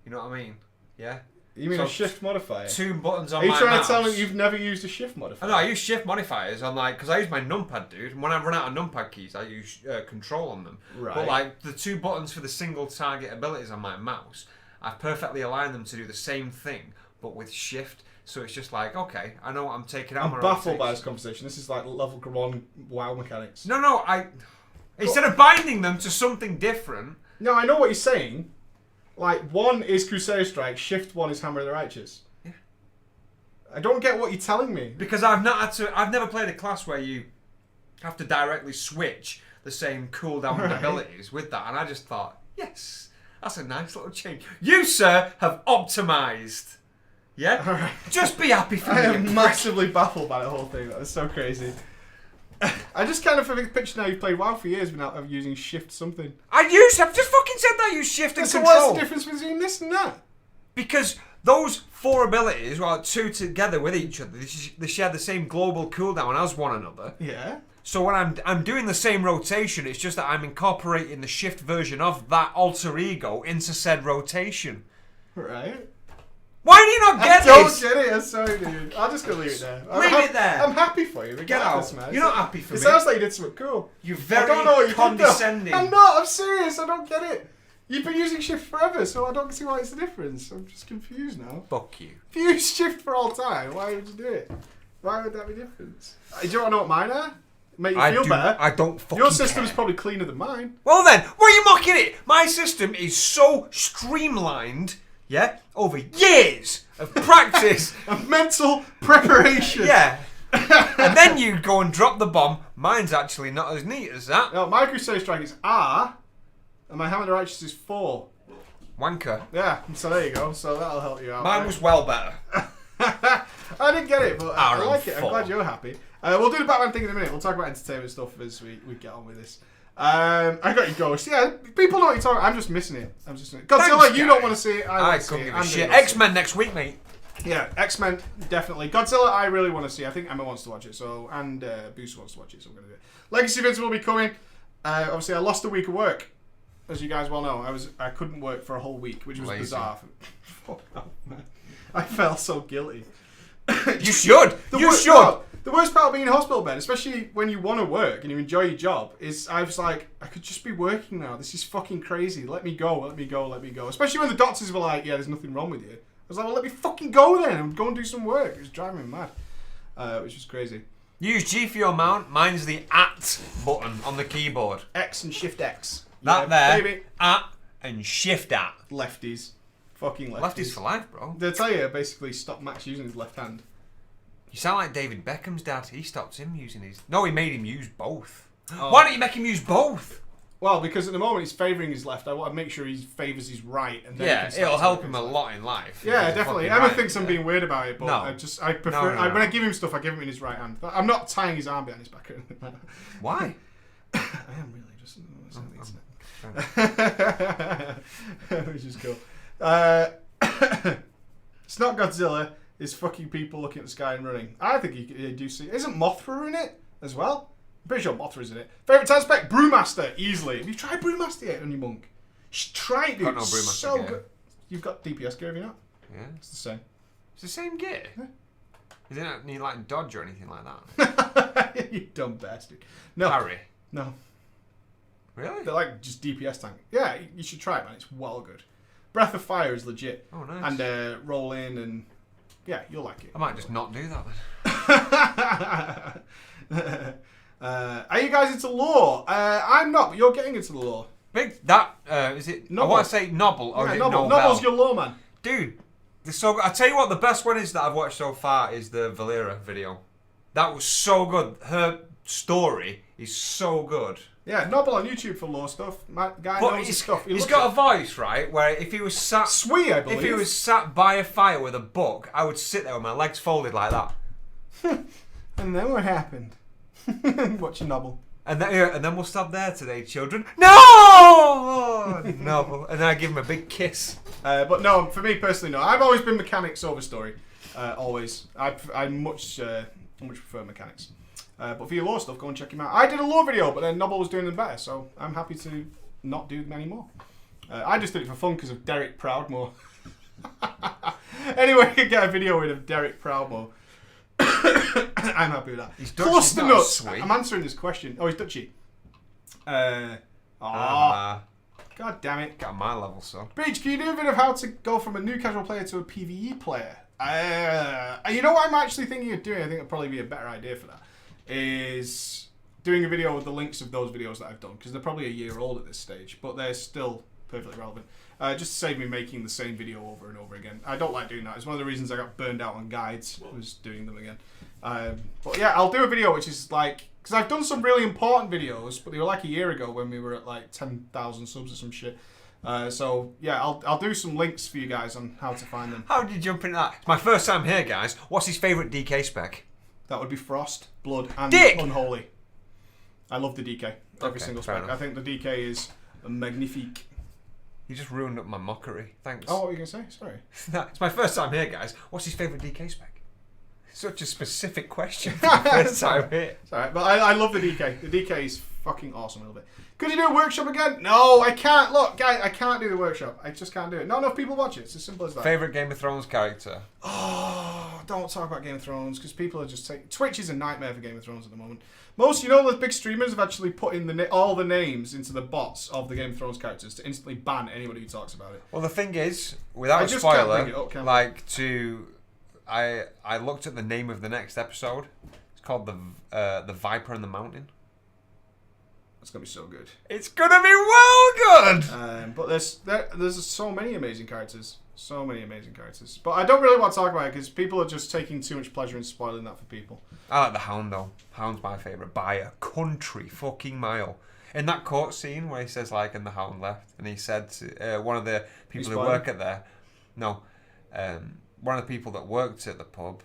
You know what I mean? Yeah. You mean a shift modifier? 2 buttons on my mouse. Are you trying to tell me you've never used a shift modifier? No, I use shift modifiers on because I use my numpad, dude. And when I run out of numpad keys, I use control on them. Right. But the 2 buttons for the single target abilities on my mouse, I've perfectly aligned them to do the same thing, but with shift. So it's just okay, I know what I'm taking out. I'm baffled by this conversation. This is like level 1 WoW mechanics. No, instead of binding them to something different. No, I know what you're saying. 1 is Crusader Strike, shift 1 is Hammer of the Righteous. Yeah. I don't get what you're telling me. Because I've never played a class where you have to directly switch the same cooldown abilities with that, and I just thought, yes, that's a nice little change. You, sir, have optimized. Yeah? Right. Just be happy for me. I am massively baffled by the whole thing. That was so crazy. I just kind of picture now you've played WoW for years without using shift something. I've just fucking said that I use shift and so control. What's the difference between this and that? Because those 4 abilities, 2 together with each other, they share the same global cooldown as one another. Yeah. So when I'm doing the same rotation, it's just that I'm incorporating the shift version of that alter ego into said rotation. Right. Why do you not get this? I don't get it. I'm sorry, dude. I'm just going to leave it there. Leave it there. I'm happy for you. Get out. Man. You're not happy for me. It sounds like you did something cool. You're very I don't know what you condescending. Did, I'm not. I'm serious. I don't get it. You've been using shift forever, so I don't see why it's the difference. I'm just confused now. Fuck you. If you use shift for all time, why would you do it? Why would that be different? Do you want to know what mine are? Make you feel better? I don't fucking Your system's care. probably cleaner than mine. Well then, why are you mocking it? My system is so streamlined, yeah, over years of practice. A mental preparation. Yeah. And then you go and drop the bomb. Mine's actually not as neat as that. No, my Crusader Strike is R, and my Hammer of the Righteous is 4. Wanker. Yeah, so there you go. So that'll help you out. Mine was well better. I didn't get it, but I like it. I'm 4. glad you're happy. We'll do the Batman thing in a minute. We'll talk about entertainment stuff as we get on with this. I got your Ghost. Yeah, people know what you're talking about. I'm just missing it. Godzilla, Thanks, you don't want to see it. I couldn't give a shit. X-Men next week, mate. Yeah, X-Men, definitely. Godzilla, I really want to see. I think Emma wants to watch it, and Boost wants to watch it, so I'm going to do it. Legacy Vids will be coming. Obviously, I lost a week of work, as you guys well know. I couldn't work for a whole week, which was bizarre. Fuck off, man. I felt so guilty. You should. You should. No, the worst part of being in hospital bed, especially when you want to work and you enjoy your job, is I was like, I could just be working now. This is fucking crazy. Let me go. Let me go. Let me go. Especially when the doctors were like, yeah, there's nothing wrong with you. I was like, well, let me fucking go then and go and do some work. It was driving me mad. Which was crazy. Use G for your mount. Mine's the at button on the keyboard. X and Shift X. That there. Baby. At and Shift at. Lefties. Fucking lefties. Lefties for life, bro. They'll tell you basically stop Max using his left hand. You sound like David Beckham's dad. He stopped him using his... No, he made him use both. Oh. Why don't you make him use both? Well, because at the moment he's favouring his left. I want to make sure he favours his right. And then Yeah, it'll help him a lot in life. Yeah, definitely. Emma thinks I'm being weird about it, but No. I prefer... No. when I give him stuff, I give him in his right hand. I'm not tying his arm behind his back or anything like that. Why? I am really just... Which is cool. It's not Godzilla. It's fucking people looking at the sky and running. I think you do see... Isn't Mothra in it as well? I'm pretty sure Mothra's in it. Favourite time spec? Brewmaster, easily. Have you tried Brewmaster yet on your monk? You should try it, dude. Got no It's Brewmaster so gear. good. You've got DPS gear, have you not? Yeah. It's the same. It's the same gear. Yeah. Is it need like dodge or anything like that? You dumb bastard. No. Parry. No. Really? They're like just DPS tank. Yeah, you should try it, man. It's well good. Breath of Fire is legit. Oh, nice. And roll in and... Yeah, you'll like it. I might just not do that then. Are you guys into lore? I'm not, but you're getting into the lore. Big that is it? Noble. I want to say Nobble or is it Noble. Nobel? Noble's your lore, man. Dude, they're so good. I tell you what, the best one is that I've watched so far is the Valera video. That was so good. Her story is so good. Yeah, Noble on YouTube for lore stuff. My guy But knows his stuff. he's got a voice, right? Where if he was sat, Sweet, I believe. if he was sat by a fire with a book, I would sit there with my legs folded like that. And then what happened? Watching Noble. And then we'll stop there today, children. No, Noble. And then I give him a big kiss. But no, for me personally, no. I've always been mechanics over story. Always. I much prefer mechanics. But for your lore stuff, go and check him out. I did a lore video, but then Noble was doing them better, so I'm happy to not do them anymore. I just did it for fun because of Derek Proudmore. Anyway, I could get a video in of Derek Proudmore. I'm happy with that. He's Dutch, Close he's to not nuts. sweet. I'm answering this question. Oh, he's Dutchy. God damn it. Got my level, son. Breach, can you do a bit of how to go from a new casual player to a PvE player? You know what I'm actually thinking of doing? I think it'd probably be a better idea for that. Is doing a video with the links of those videos that I've done, because they're probably a year old at this stage, but they're still perfectly relevant. Just to save me making the same video over and over again. I don't like doing that. It's one of the reasons I got burned out on guides, was doing them again. But yeah, I'll do a video which is like, because I've done some really important videos, but they were like a year ago when we were at like 10,000 subs or some shit. So yeah, I'll do some links for you guys on how to find them. How did you jump into that? It's my first time here, guys. What's his favourite DK spec? That would be Frost, Blood, and Dick! Unholy. I love the DK. Every Okay, single fair spec. enough. I think the DK is magnifique. You just ruined up my mockery. Thanks. Oh, what were you going to say? Sorry. It's my first time here, guys. What's his favourite DK spec? Such a specific question for the first time here. It's alright, but I love the DK. The DK is fucking awesome a little bit. Could you do a workshop again? No, I can't. Look, guys, I can't do the workshop. I just can't do it. Not enough people watch it. It's as simple as that. Favourite Game of Thrones character? Oh, don't talk about Game of Thrones, because people are just taking... Twitch is a nightmare for Game of Thrones at the moment. Most, the big streamers have actually put in all the names into the bots of the Game of Thrones characters to instantly ban anybody who talks about it. Well, the thing is, without I a just can't bring spoiler, it up, can I? I looked at the name of the next episode. It's called the Viper and the Mountain. It's gonna be so good. It's gonna be well good. But there's so many amazing characters. So many amazing characters. But I don't really want to talk about it because people are just taking too much pleasure in spoiling that for people. I like the Hound though. Hound's my favourite by a country fucking mile. In that court scene where he says like, and the Hound left, and he said to one of the people who work at there, one of the people that worked at the pub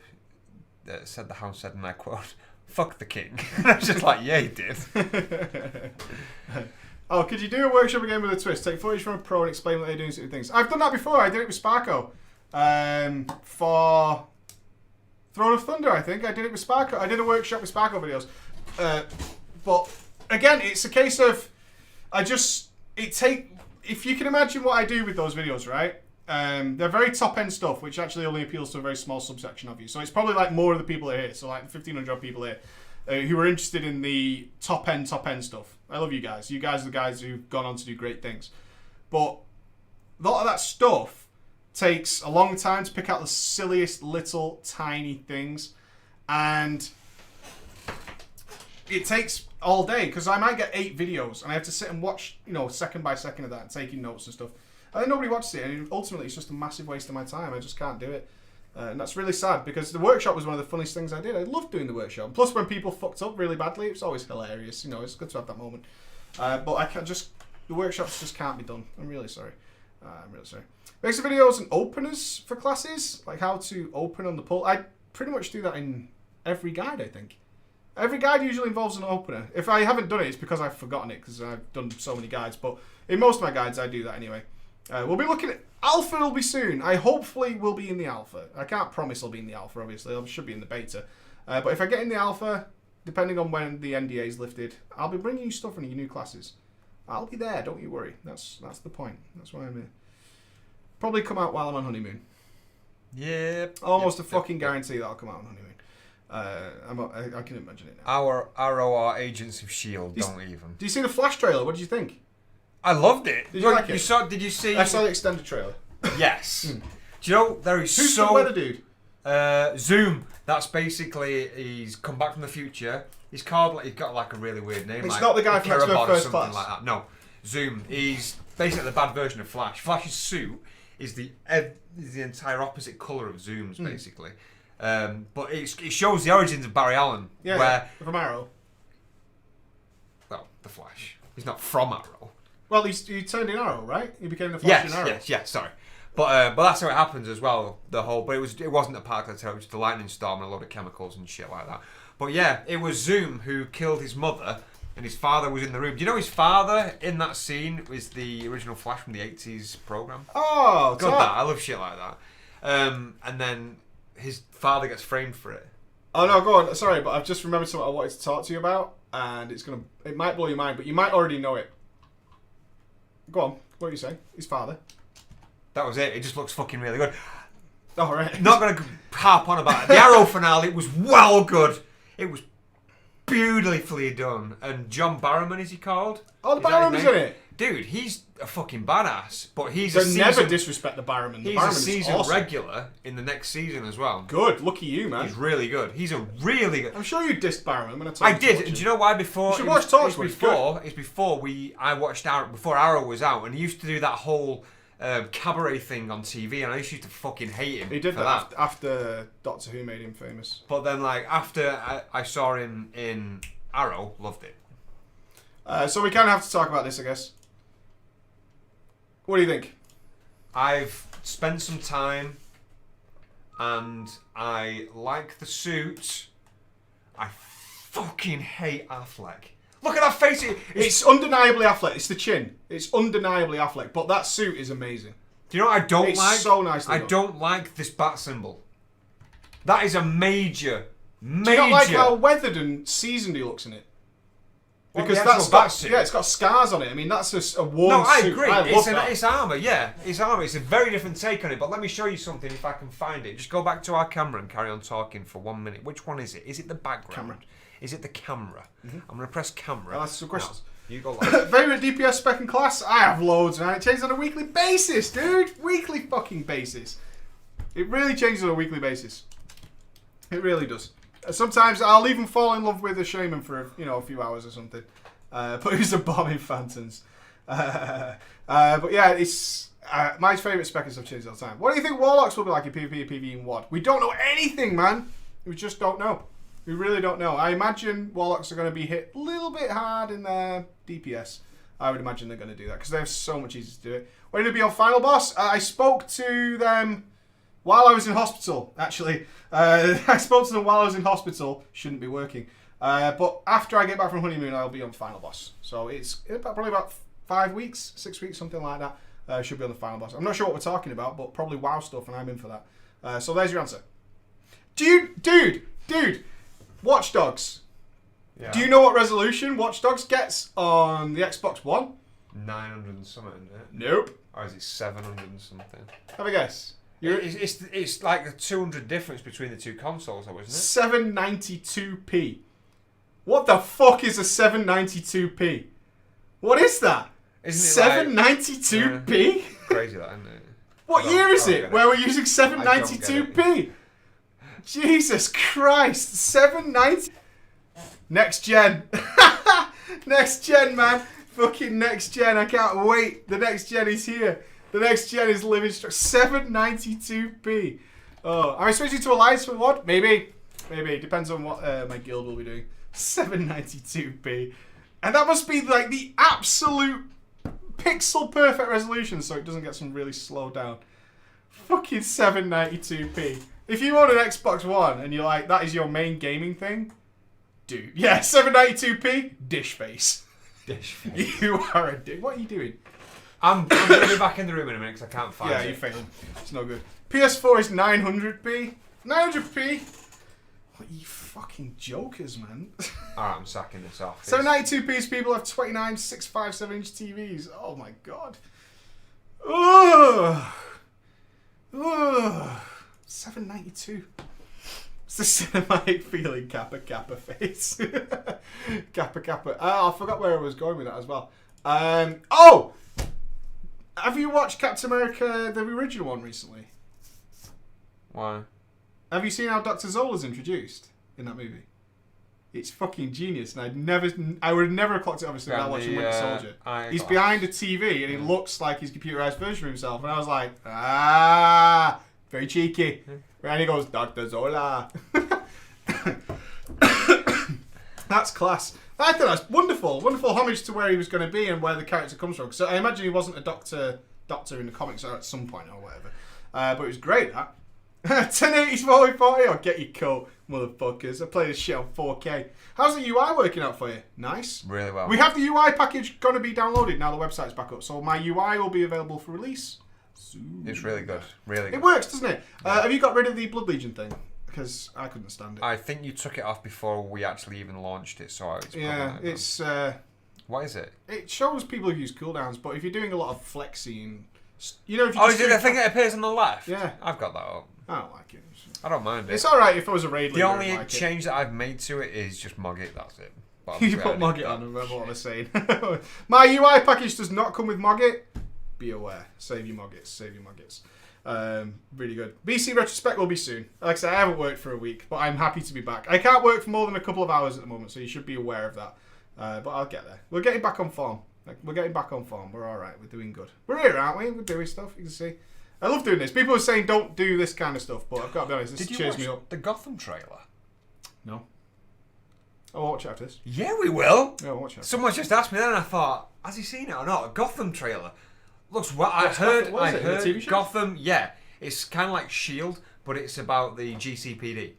said the Hound said, and I quote, "Fuck the king." I was just like, yeah, he did. Oh, could you do a workshop again with a twist? Take footage from a pro and explain what they're doing certain things. I've done that before. I did it with Sparko. For Throne of Thunder, I think. I did it with Sparko. I did a workshop with Sparko videos. But again, it's a case of if you can imagine what I do with those videos, right? they're very top-end stuff, which actually only appeals to a very small subsection of you. So it's probably like more of the people that are here, so like 1,500 odd people here, who are interested in the top-end stuff. I love you guys. You guys are the guys who've gone on to do great things. But a lot of that stuff takes a long time to pick out the silliest little tiny things. And it takes all day, because I might get 8 videos and I have to sit and watch, second by second of that and taking notes and stuff. And then nobody watches it, and ultimately it's just a massive waste of my time. I just can't do it. And that's really sad, because the workshop was one of the funniest things I did. I loved doing the workshop. And plus, when people fucked up really badly, it was always hilarious. It's good to have that moment. But I can't the workshops just can't be done. I'm really sorry. Make some videos and openers for classes, like how to open on the pull. I pretty much do that in every guide, I think. Every guide usually involves an opener. If I haven't done it, it's because I've forgotten it, because I've done so many guides. But in most of my guides, I do that anyway. We'll be looking at... Alpha will be soon. I hopefully will be in the alpha. I can't promise I'll be in the alpha, obviously. I should be in the beta. But if I get in the alpha, depending on when the NDA is lifted, I'll be bringing you stuff in your new classes. I'll be there, don't you worry. That's the point. That's why I'm here. Probably come out while I'm on honeymoon. Yep. Almost a fucking guarantee that I'll come out on honeymoon. I can imagine it now. Our agents of S.H.I.E.L.D. don't even. Do you see the Flash trailer? What did you think? I loved it. Did you like it? Did you see? I saw the extended trailer. Yes. Do you know there is Who's the weather dude? Zoom. That's basically he's come back from the future. He's got like a really weird name. It's like not the guy from X-Men First Class. Class. Like that. No, Zoom. He's basically the bad version of Flash. Flash's suit is the entire opposite colour of Zoom's basically. But it shows the origins of Barry Allen. Yeah, from Arrow. Well, the Flash. He's not from Arrow. Well, he turned in Arrow, right? He became the Flash in Arrow. Yes, sorry. But that's how it happens as well. But it wasn't a particle attack. It was just a lightning storm and a load of chemicals and shit like that. But yeah, it was Zoom who killed his mother, and his father was in the room. Do you know his father in that scene was the original Flash from the 80s program? Oh, God, that I love shit like that. And then his father gets framed for it. Oh no, go on. Sorry, but I've just remembered something I wanted to talk to you about, and it might blow your mind, but you might already know it. Go on. What are you saying? His father. That was it. It just looks fucking really good. Oh, right. Not going to harp on about it. The Arrow finale was well good. It was beautifully done. And John Barrowman, is he called? Oh, the Barrowman's in it. Dude, he's a fucking badass. But he's never disrespect the Barrowman. He's a season regular in the next season as well. Good. Lucky you, man. He's really good. He's a really good... I'm sure you dissed Barrowman when I told you. I did. And do you know why? Before... You should watch Torchwood. It's before I watched Arrow, before Arrow was out, and he used to do that whole... cabaret thing on TV, and I used to fucking hate him. He did that after Doctor Who made him famous. But then, like, after I saw him in Arrow, loved it. So we kind of have to talk about this, I guess. What do you think? I've spent some time, and I like the suit. I fucking hate Affleck. Look at that face. It's undeniably Affleck. It's the chin. It's undeniably Affleck. But that suit is amazing. Do you know what I don't like? It's so nicely done. I don't like this bat symbol. That is a major. Do you not like how weathered and seasoned he looks in it? Because it's got scars on it. I mean, that's a worn suit. No, I agree. It's armour, yeah. It's armour. It's a very different take on it. But let me show you something if I can find it. Just go back to our camera and carry on talking for 1 minute. Which one is it? Is it the background? Camera. Is it the camera? I'm going to press camera. I'll ask some questions. No, you go live. Favourite DPS spec in class? I have loads, man. It changes on a weekly basis, dude. Weekly fucking basis. It really changes on a weekly basis. It really does. Sometimes I'll even fall in love with a shaman for a few hours or something. But he's a bomb in Phantoms. But yeah, it's my favourite speccers have changed all the time. What do you think Warlocks will be like in PvP and PvE and WoD? We don't know anything, man. We just don't know. We really don't know. I imagine Warlocks are going to be hit a little bit hard in their DPS. I would imagine they're going to do that because they're so much easier to do it. When did it be on Final Boss? I spoke to them while I was in hospital, actually. I spoke to them while I was in hospital. Shouldn't be working. But after I get back from honeymoon, I'll be on Final Boss. So it's probably about 5 weeks, 6 weeks, something like that. Should be on the Final Boss. I'm not sure what we're talking about, but probably WoW stuff, and I'm in for that. So there's your answer. Dude! Watch Dogs. Yeah. Do you know what resolution Watch Dogs gets on the Xbox One? 900 and something, isn't it? Nope. Or is it 700 and something? Have a guess. It's like a 200 difference between the two consoles, though, isn't it? 792p. What the fuck is a 792p? What is that? Isn't it 792p? Crazy that, isn't it? What year is it where we're using 792p? Jesus Christ. 790. Next gen. Next gen, man. Fucking next gen. I can't wait. The next gen is here. The next gen is living strong. 792p. Oh, am I switching to Alliance for what? Maybe. Depends on what my guild will be doing. 792p. And that must be like the absolute pixel perfect resolution so it doesn't get some really slowed down. Fucking 792p. If you own an Xbox One and you're like, that is your main gaming thing, dude. Yeah, 792p, dish face. Dish face. You are a dick. What are you doing? I'm going to be back in the room in a minute because I can't find it. Yeah, you failed. It's no good. PS4 is 900p. 900p? What you fucking jokers, man. Alright, I'm sacking this off. 792p people have 29 657-inch TVs. Oh my god. Ugh. Ugh. 792. It's the cinematic feeling Kappa face. Kappa. I forgot where I was going with that as well. Oh! Have you watched Captain America, the original one, recently? Why? Have you seen how Dr. Zola's introduced in that movie? It's fucking genius, and I would have never clocked it, obviously, without watching Winter Soldier. He's behind a TV, and he looks like his computerized version of himself, and I was like, very cheeky. And he goes, Dr. Zola. That's class. I thought that's wonderful. Wonderful homage to where he was going to be and where the character comes from. So I imagine he wasn't a doctor in the comics at some point or whatever. But it was great, that. 1080s 4040, or get your coat, motherfuckers. I play this shit on 4K. How's the UI working out for you? Nice. Really well. We have the UI package going to be downloaded now the website's back up. So my UI will be available for release soon. It's really good. Really good. It works, doesn't it? Have you got rid of the Blood Legion thing? Because I couldn't stand it. I think you took it off before we actually even launched it, so it's it's... what is it? It shows people who use cooldowns, but if you're doing a lot of flexing... You know, if you is it the thing that appears on the left? Yeah. I've got that up. I don't like it. I don't mind it. It's alright if I was a raid leader. The only change that I've made to it is just Mogget, that's it. You put Mogget on, remember what I was saying. My UI package does not come with Mogget. Be aware. Save your Moggets. Really good. BC Retrospect will be soon. Like I said, I haven't worked for a week, but I'm happy to be back. I can't work for more than a couple of hours at the moment, so you should be aware of that. But I'll get there. We're getting back on form. We're alright. We're doing good. We're here, aren't we? We're doing stuff. You can see. I love doing this. People are saying don't do this kind of stuff, but I've got to be honest, this cheers me up. The Gotham trailer? No. I'll watch after this. Yeah, we will. Yeah, I'll watch after. Someone just asked me that, and I thought, has he seen it or not? A Gotham trailer. Looks well. I heard Gotham. Yeah, it's kind of like S.H.I.E.L.D., but it's about the GCPD.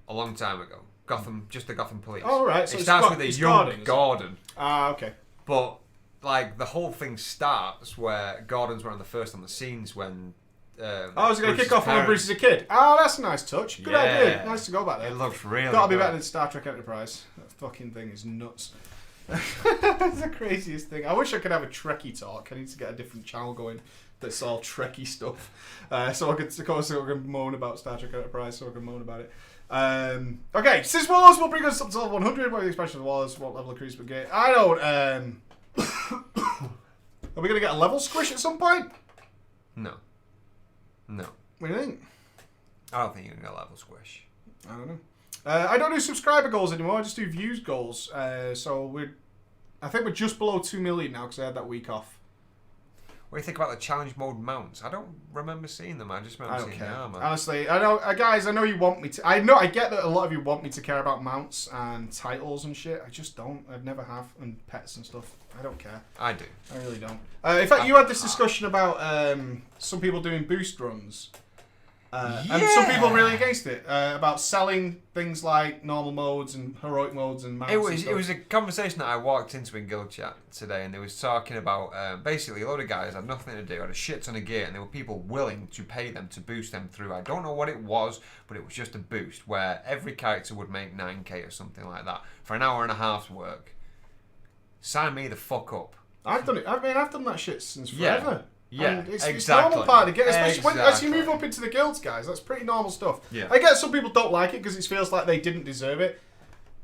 A long time ago. Gotham, just the Gotham Police. Oh, right. So it starts with a young Gordon. Okay. But like the whole thing starts where Gordon's one of the first on the scenes when. I was going to kick off when Bruce is a kid. Oh, that's a nice touch. Good idea. Nice to go back there. It looks really Got to be better than Star Trek Enterprise. That fucking thing is nuts. That's the craziest thing. I wish I could have a Trekkie talk. I need to get a different channel going that's all Trekkie stuff. So I could moan about Star Trek Enterprise, so I can moan about it. Okay, Sis Wars will bring us up to level 100. What are the expansion of Wars? What level of cruise we get? I don't. Are we going to get a level squish at some point? No. What do you think? I don't think you're going to get a level squish. I don't know. I don't do subscriber goals anymore. I just do views goals. So I think we're just below 2 million now because I had that week off. What do you think about the challenge mode mounts? I don't remember seeing them. I just remember seeing the armor. Honestly, I know, guys. I know you want me to. I get that a lot of you want me to care about mounts and titles and shit. I just don't. I've never have, and pets and stuff. I don't care. I do. I really don't. In fact, you had this discussion about some people doing boost runs. And some people really against it about selling things like normal modes and heroic modes and mounts. It was a conversation that I walked into in guild chat today, and they was talking about basically a load of guys had nothing to do, had a shit ton of gear, and there were people willing to pay them to boost them through. I don't know what it was, but it was just a boost where every character would make 9k or something like that for an hour and a half's work. Sign me the fuck up. I've done it. I mean, I've done that shit since forever. Yeah, and it's exactly. normal part of the game, especially as you Exactly. move up into the guilds, guys. That's pretty normal stuff. Yeah. I guess some people don't like it because it feels like they didn't deserve it.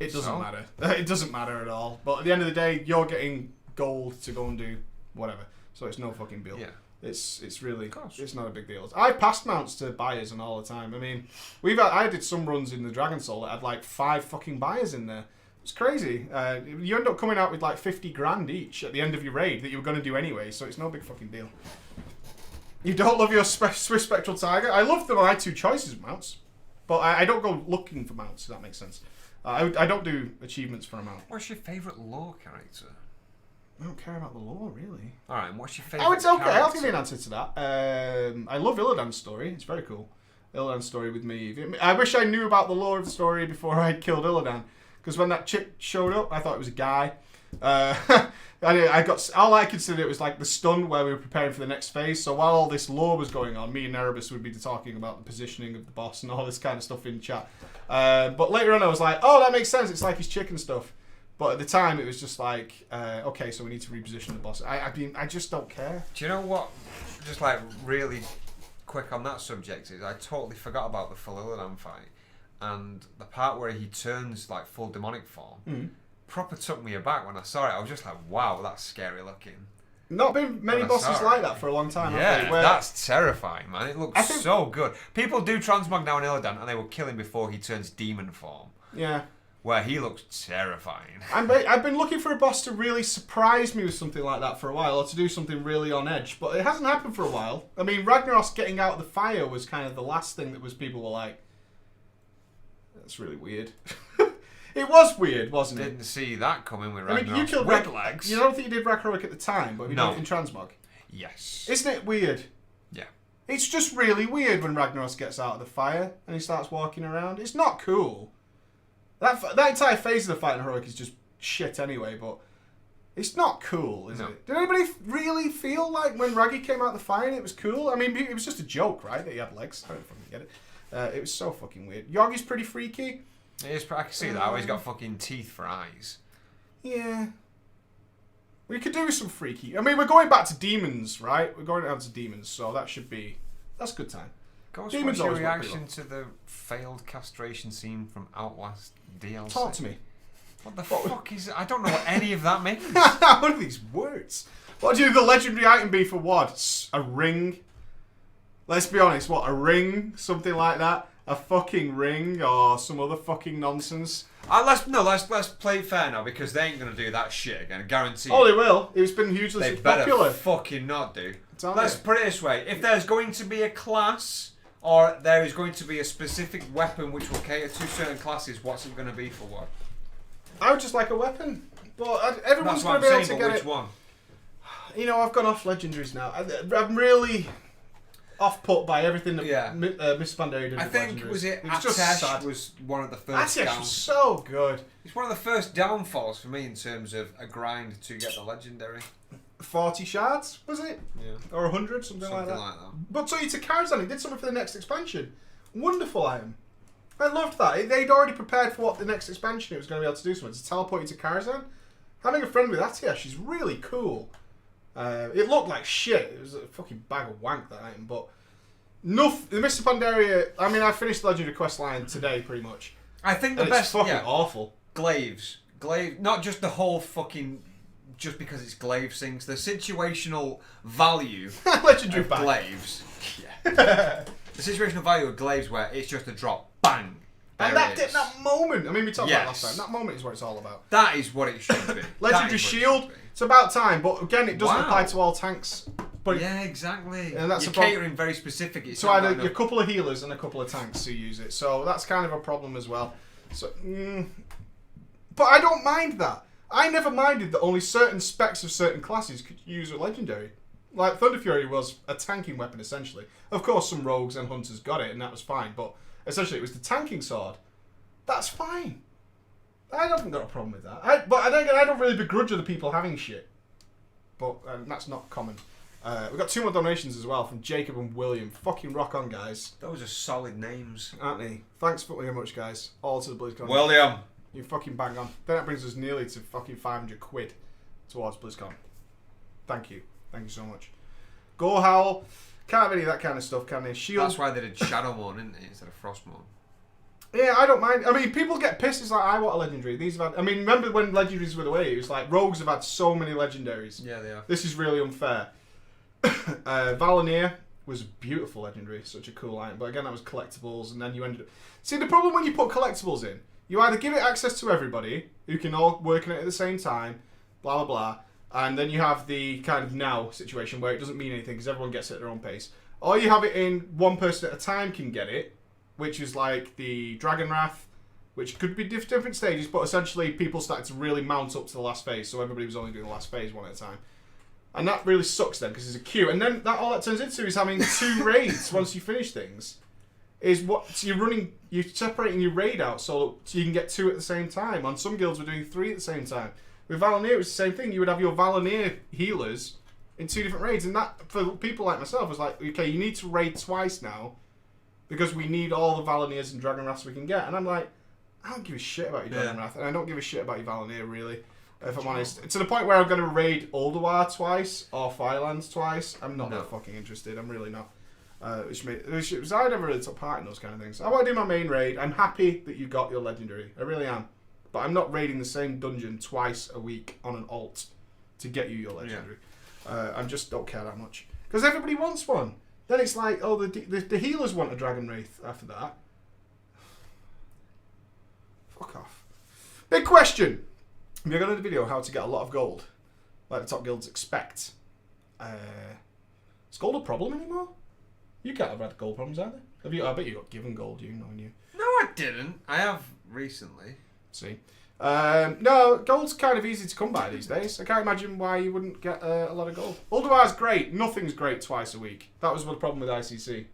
It doesn't So? matter. It doesn't matter at all. But at the end of the day, you're getting gold to go and do whatever. So it's no fucking deal. Yeah. It's really, course. it's not a big deal. I passed mounts to buyers and all the time. I mean, I did some runs in the Dragon Soul that had like 5 fucking buyers in there. It's crazy. You end up coming out with like 50 grand each at the end of your raid that you were going to do anyway, so it's no big fucking deal. You don't love your Swiss Spectral Tiger? I love my 2 choices of mounts, but I don't go looking for mounts, if that makes sense. I don't do achievements for a mount. What's your favourite lore character? I don't care about the lore, really. Alright, and what's your favourite Oh, it's okay. character? I'll give you an answer to that. I love Illidan's story. It's very cool. Illidan's story with me. I wish I knew about the lore of the story before I killed Illidan. Because when that chick showed up, I thought it was a guy. I got all I considered it was like the stun where we were preparing for the next phase. So while all this lore was going on, me and Erebus would be talking about the positioning of the boss and all this kind of stuff in chat. But later on, I was like, oh, that makes sense. It's like his chicken stuff. But at the time, it was just like, okay, so we need to reposition the boss. I just don't care. Do you know what? Just like really quick on that subject is I totally forgot about the full Illidan fight. And the part where he turns like full demonic form proper took me aback when I saw it. I was just like, wow, that's scary looking. Not been many bosses like that for a long time. Yeah, have they? Where that's terrifying, man. It looks so good. People do transmog now in Illidan and they will kill him before he turns demon form. Yeah. Where he looks terrifying. I've been looking for a boss to really surprise me with something like that for a while, or to do something really on edge, but it hasn't happened for a while. I mean, Ragnaros getting out of the fire was kind of the last thing that was people were like, that's really weird. It was weird, wasn't it? Didn't see that coming with Ragnaros. I mean, you killed legs. You don't think you did Ragnarok at the time, but you did it in Transmog. Yes. Isn't it weird? Yeah. It's just really weird when Ragnaros gets out of the fire and he starts walking around. It's not cool. That entire phase of the fight in Heroic is just shit anyway, but it's not cool, is it? Did anybody really feel like when Raggy came out of the fire and it was cool? I mean, it was just a joke, right, that he had legs. I don't fucking get it. It was so fucking weird. Yogi's pretty freaky. It is, I can see that. He's got fucking teeth for eyes. Yeah. We could do some freaky. I mean, we're going back to demons, right? We're going down to demons, so that's a good time. Ghost, Demons what's your always work pretty reaction to the failed castration scene from Outlast DLC? Talk to me. What the fuck is it? I don't know what any of that means. What are these words? What do the legendary item be for what? A ring? Let's be honest, what? A ring? Something like that? A fucking ring or some other fucking nonsense? Let's play it fair now because they ain't gonna do that shit again. I guarantee. Oh, they will. It's been hugely They better popular. fucking not do. Tell Let's me. put it this way: if there's going to be a class or there is going to be a specific weapon which will cater to certain classes, what's it going to be for what? I would just like a weapon, but everyone's That's what going I'm to be able saying. to But get which it. one? You know, I've gone off legendaries now. I'm really off-put by everything that Miss Pandaria did. I with think legendaries. was just sad. Atesh was one of the first. Atesh was so good. It's one of the first downfalls for me in terms of a grind to get the legendary. 40 shards, was it? Yeah. Or 100, something like that. But so you to Karazhan, he did something for the next expansion. Wonderful item. I loved that. They'd already prepared for what the next expansion it was going to be able to do something. To teleport you to Karazhan. Having a friend with Atesh is really cool. It looked like shit. It was a fucking bag of wank, that item. But the Mr. Pandaria, I mean, I finished the Legendary Quest line today, pretty much. I think the And best. it's fucking awful. Glaives. Not just the whole fucking. Just because it's glaives things. The situational value Legendary of bag. glaives. Yeah. The situational value of glaives where it's just a drop. Bang. And that moment, I mean, we talked about it last Yes. time. That moment is what it's all about. That is what it should be. Legendary Shield, it's about time, but again, it doesn't apply to all tanks. But yeah, exactly. And that's You're a problem. catering very specific. It's so not either got a couple of healers and a couple of tanks who use it. So that's kind of a problem as well. So, but I don't mind that. I never minded that only certain specs of certain classes could use a legendary. Like Thunder Fury was a tanking weapon essentially. Of course, some rogues and hunters got it, and that was fine. But essentially, it was the tanking sword. That's fine. I haven't got a problem with that. But I don't really begrudge other people having shit. But that's not common. We've got 2 more donations as well from Jacob and William. Fucking rock on, guys. Those are solid names. Aren't they? Thanks very much, guys. All to the BlizzCon. William. You fucking bang on. Then that brings us nearly to fucking 500 quid towards BlizzCon. Thank you. Thank you so much. Go Howl. Can't have any of that kind of stuff, can they? Shield. That's why they did Shadowmoon, didn't they, instead of Frostmoon? Yeah, I don't mind. I mean, people get pissed. It's like, I want a legendary. These have had, I mean, remember when legendaries were the way? It was like, rogues have had so many legendaries. Yeah, they are. This is really unfair. Valenier was a beautiful legendary. Such a cool item. But again, that was collectibles. And then you ended up... See, the problem when you put collectibles in, you either give it access to everybody, who can all work on it at the same time, blah, blah, blah. And then you have the kind of now situation where it doesn't mean anything because everyone gets it at their own pace. Or you have it in one person at a time can get it, which is like the Dragon Wrath, which could be different stages, but essentially people started to really mount up to the last phase, so everybody was only doing the last phase one at a time. And that really sucks then, because there's a queue. And then all that turns into is having 2 raids once you finish things. Is what so you're separating your raid out so you can get 2 at the same time. On some guilds we're doing 3 at the same time. With Valenier it was the same thing. You would have your Valenier healers in 2 different raids, and that for people like myself was like, okay, you need to raid twice now because we need all the Valeniers and Dragon Wraths we can get. And I'm like, I don't give a shit about your Dragon Wrath, and I don't give a shit about your Valenier really, if I'm honest. To the point where I'm going to raid Ulduar twice or Firelands twice. I'm not that fucking interested. I'm really not. I never really took part in those kind of things. I want to do my main raid. I'm happy that you got your legendary. I really am. But I'm not raiding the same dungeon twice a week on an alt to get you your legendary. I just don't care that much. Because everybody wants one. Then it's like, oh, the healers want a Dragon Wraith after that. Fuck off. Big question. We're going to do a video how to get a lot of gold. Like the top guilds expect. Is gold a problem anymore? You can't have had gold problems either. I bet you got given gold, you know, and you. No, I didn't. I have recently. See. No, gold's kind of easy to come by these days. I can't imagine why you wouldn't get a lot of gold. Ulduar's great. Nothing's great twice a week. That was the problem with ICC.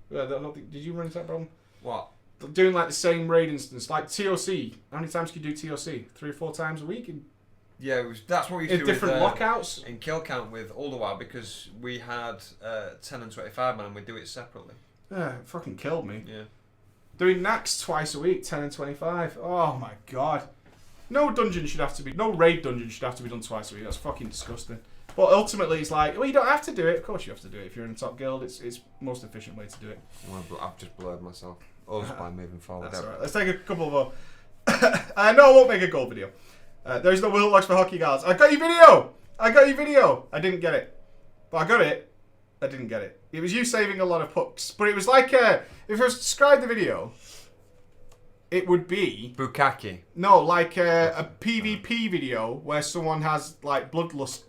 Did you run into that problem? What? Doing like the same raid instance, like TOC. How many times can you do TOC? 3 or 4 times a week? Yeah, that's what we used to do different lockouts? In kill count with Ulduar, because we had 10 and 25 man and we'd do it separately. Yeah, it fucking killed me. Yeah. Doing Nax twice a week, 10 and 25. Oh my god. No dungeon should have to be, no raid dungeon should have to be done twice a week. That's fucking disgusting. But ultimately it's like, well, you don't have to do it. Of course you have to do it. If you're in a top guild, it's the most efficient way to do it. Well, I've just blurred myself. Us by moving forward. That's alright. Let's take a couple of more. No, I won't make a gold video. There's no Will Watch for Hockey Guards. I got your video! I didn't get it. But I got it. I didn't get it. It was you saving a lot of pucks. But it was like, if I was to describe the video, it would be... Bukkake. No, like a PvP video where someone has, like, bloodthirst,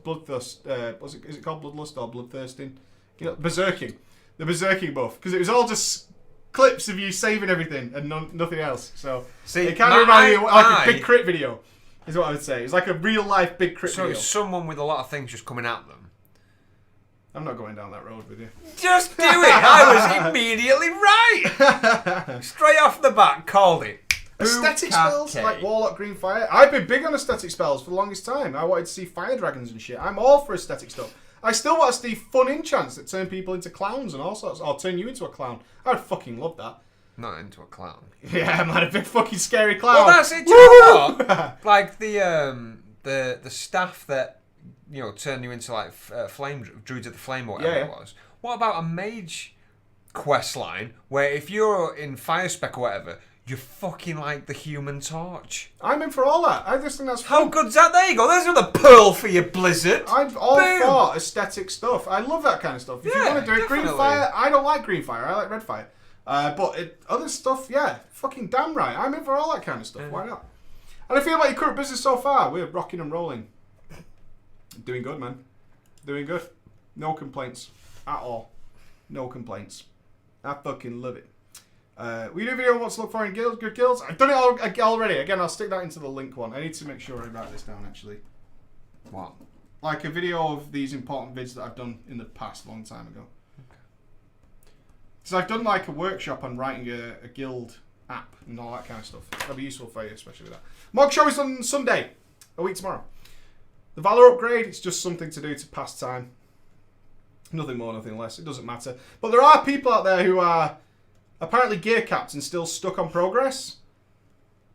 is it called bloodlust or bloodthirsting? You know, berserking. The berserking buff. Because it was all just clips of you saving everything and nothing else. So, see, it kind of reminded me of like a big crit video. Is what I would say. It's like a real life big crit video. So it's someone with a lot of things just coming at them. I'm not going down that road with you. Just do it! I was immediately right! Straight off the bat, called it. Aesthetic spells like Warlock Green Fire. I've been big on aesthetic spells for the longest time. I wanted to see fire dragons and shit. I'm all for aesthetic stuff. I still want to see fun enchants that turn people into clowns and all sorts. Or turn you into a clown. I would fucking love that. Not into a clown. Yeah, man, a big fucking scary clown. Well, that's it. Do you know what? Like the staff that turn you into like druids of the flame or whatever it was. What about a mage quest line where if you're in fire spec or whatever, you're fucking like the Human Torch? I'm in for all that. I just think that's fun. How good's that? There you go. There's another pearl for your Blizzard. I'm all for aesthetic stuff. I love that kind of stuff. If you want to do it, definitely. Green Fire. I don't like Green Fire. I like Red Fire. But other stuff, yeah, fucking damn right. I'm in for all that kind of stuff. Why not? And I feel like your current business so far, we're rocking and rolling. Doing good, man. Doing good. No complaints at all. No complaints. I fucking love it. We do a video on what to look for in guilds, good guilds. I've done it already. Again, I'll stick that into the link one. I need to make sure I write this down, actually. What? Like a video of these important vids that I've done in the past, a long time ago. So I've done like a workshop on writing a guild app and all that kind of stuff. That'll be useful for you, especially with that. Mog show is on Sunday, a week tomorrow. The Valor upgrade, it's just something to do to pass time. Nothing more, nothing less. It doesn't matter. But there are people out there who are apparently gear capped and still stuck on progress.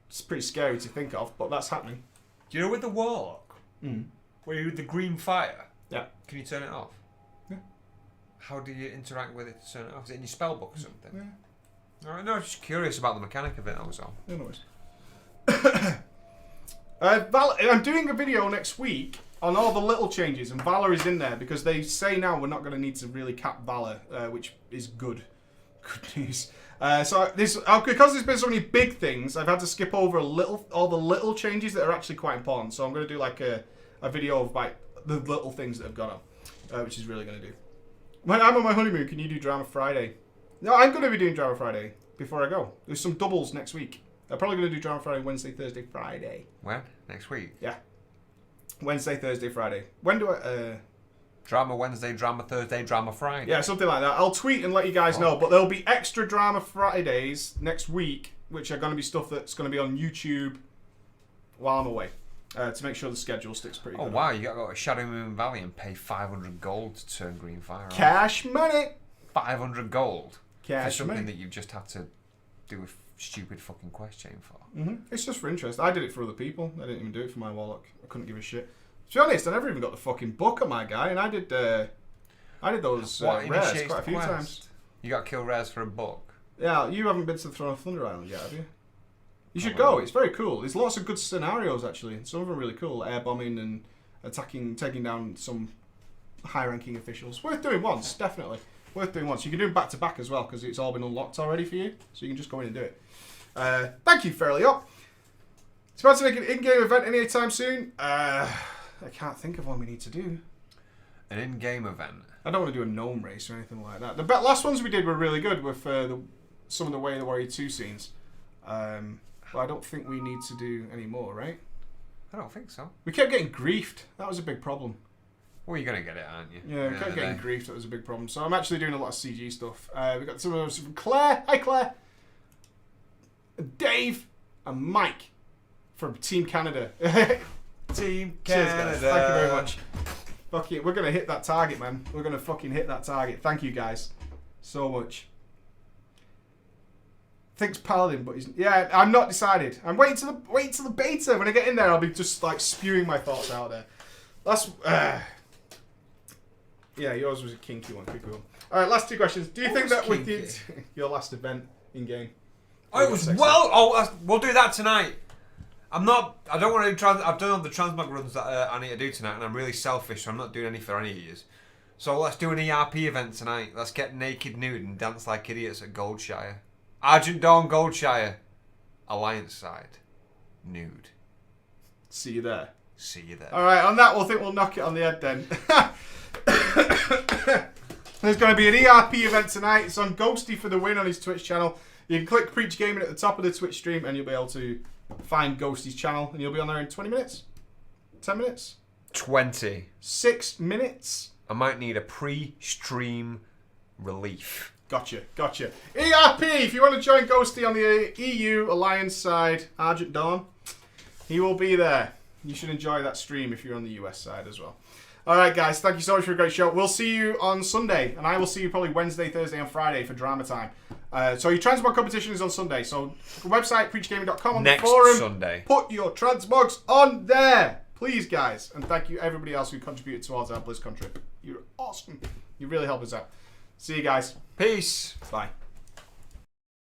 It's pretty scary to think of, but that's happening. Do you know with the Warlock, where you with the green fire, yeah, can you turn it off? Yeah. How do you interact with it? So, is it in your spell book or something? Yeah. Alright, no, I was just curious about the mechanic of it, that was all. Anyways. I'm doing a video next week on all the little changes, and Valor is in there because they say now we're not going to need to really cap Valor, which is good. Good news. So because there's been so many big things, I've had to skip over all the little changes that are actually quite important. So I'm going to do like a video of like the little things that have gone on, which is really going to do. When I'm on my honeymoon, can you do Drama Friday? No, I'm going to be doing Drama Friday before I go. There's some doubles next week. I'm probably going to do Drama Friday, Wednesday, Thursday, Friday. When? Next week? Yeah. Wednesday, Thursday, Friday. When do I... Drama Wednesday, Drama Thursday, Drama Friday. Yeah, something like that. I'll tweet and let you guys know, but there'll be extra Drama Fridays next week, which are going to be stuff that's going to be on YouTube while I'm away, to make sure the schedule sticks pretty good. Oh, wow, you got to go to Shadow Moon Valley and pay 500 gold to turn green fire on. Cash money! 500 gold? Cash for something money. that you've just had to do a stupid fucking quest chain for. It's just for interest. I did it for other people. I didn't even do it for my Warlock. I couldn't give a shit. To be honest, I never even got the fucking book on my guy, and I did those rares quite a few times. You got to kill rares for a book? Yeah, you haven't been to the Throne of Thunder Island yet, have you? You should go. It's very cool. There's lots of good scenarios, actually. Some of them are really cool. Air bombing and taking down some high-ranking officials. Worth doing once, definitely. Worth doing once. You can do them back-to-back as well, because it's all been unlocked already for you. So you can just go in and do it. Thank you, Fairly Up. It's about to make an in-game event anytime soon. I can't think of one we need to do. An in-game event? I don't want to do a gnome race or anything like that. The last ones we did were really good with some of the Way of the Warrior 2 scenes. But I don't think we need to do any more, right? I don't think so. We kept getting griefed. That was a big problem. Well, you're going to get it, aren't you? Yeah, we kept getting griefed. That was a big problem. So I'm actually doing a lot of CG stuff. We got some of those from Claire. Hi, Claire. Dave and Mike from Team Canada. Team Canada. Cheers, guys. Thank you very much. Fuck it. We're going to hit that target, man. We're going to fucking hit that target. Thank you, guys. So much. Thinks Paladin, but he's... Yeah, I'm not decided. I'm waiting till the beta. When I get in there, I'll be just, like, spewing my thoughts out there. That's... Yeah, yours was a kinky one. Quick one. All right, last two questions. Do you think that with your last event in-game... Oh, it was well... Oh, we'll do that tonight. I don't want to do I've done all the transmog runs that I need to do tonight, and I'm really selfish, so I'm not doing any for any of you. So let's do an ERP event tonight. Let's get naked, nude, and dance like idiots at Goldshire. Argent Dawn, Goldshire. Alliance side. Nude. See you there. See you there. All right, on that, we'll knock it on the head then. There's going to be an ERP event tonight. It's on Ghosty for the win on his Twitch channel. You can click Preach Gaming at the top of the Twitch stream, and you'll be able to find Ghosty's channel, and you'll be on there in 20 minutes? 10 minutes? 20. 6 minutes? I might need a pre-stream relief. Gotcha. ERP, if you want to join Ghosty on the EU Alliance side, Argent Dawn, he will be there. You should enjoy that stream if you're on the US side as well. Alright guys, thank you so much for a great show. We'll see you on Sunday, and I will see you probably Wednesday, Thursday, and Friday for drama time. So your transmog competition is on Sunday, so the website, preachgaming.com, on the forum. Next Sunday. Put your transmogs on there, please guys. And thank you everybody else who contributed towards our Blizzcon trip. You're awesome. You really help us out. See you guys. Peace. Bye.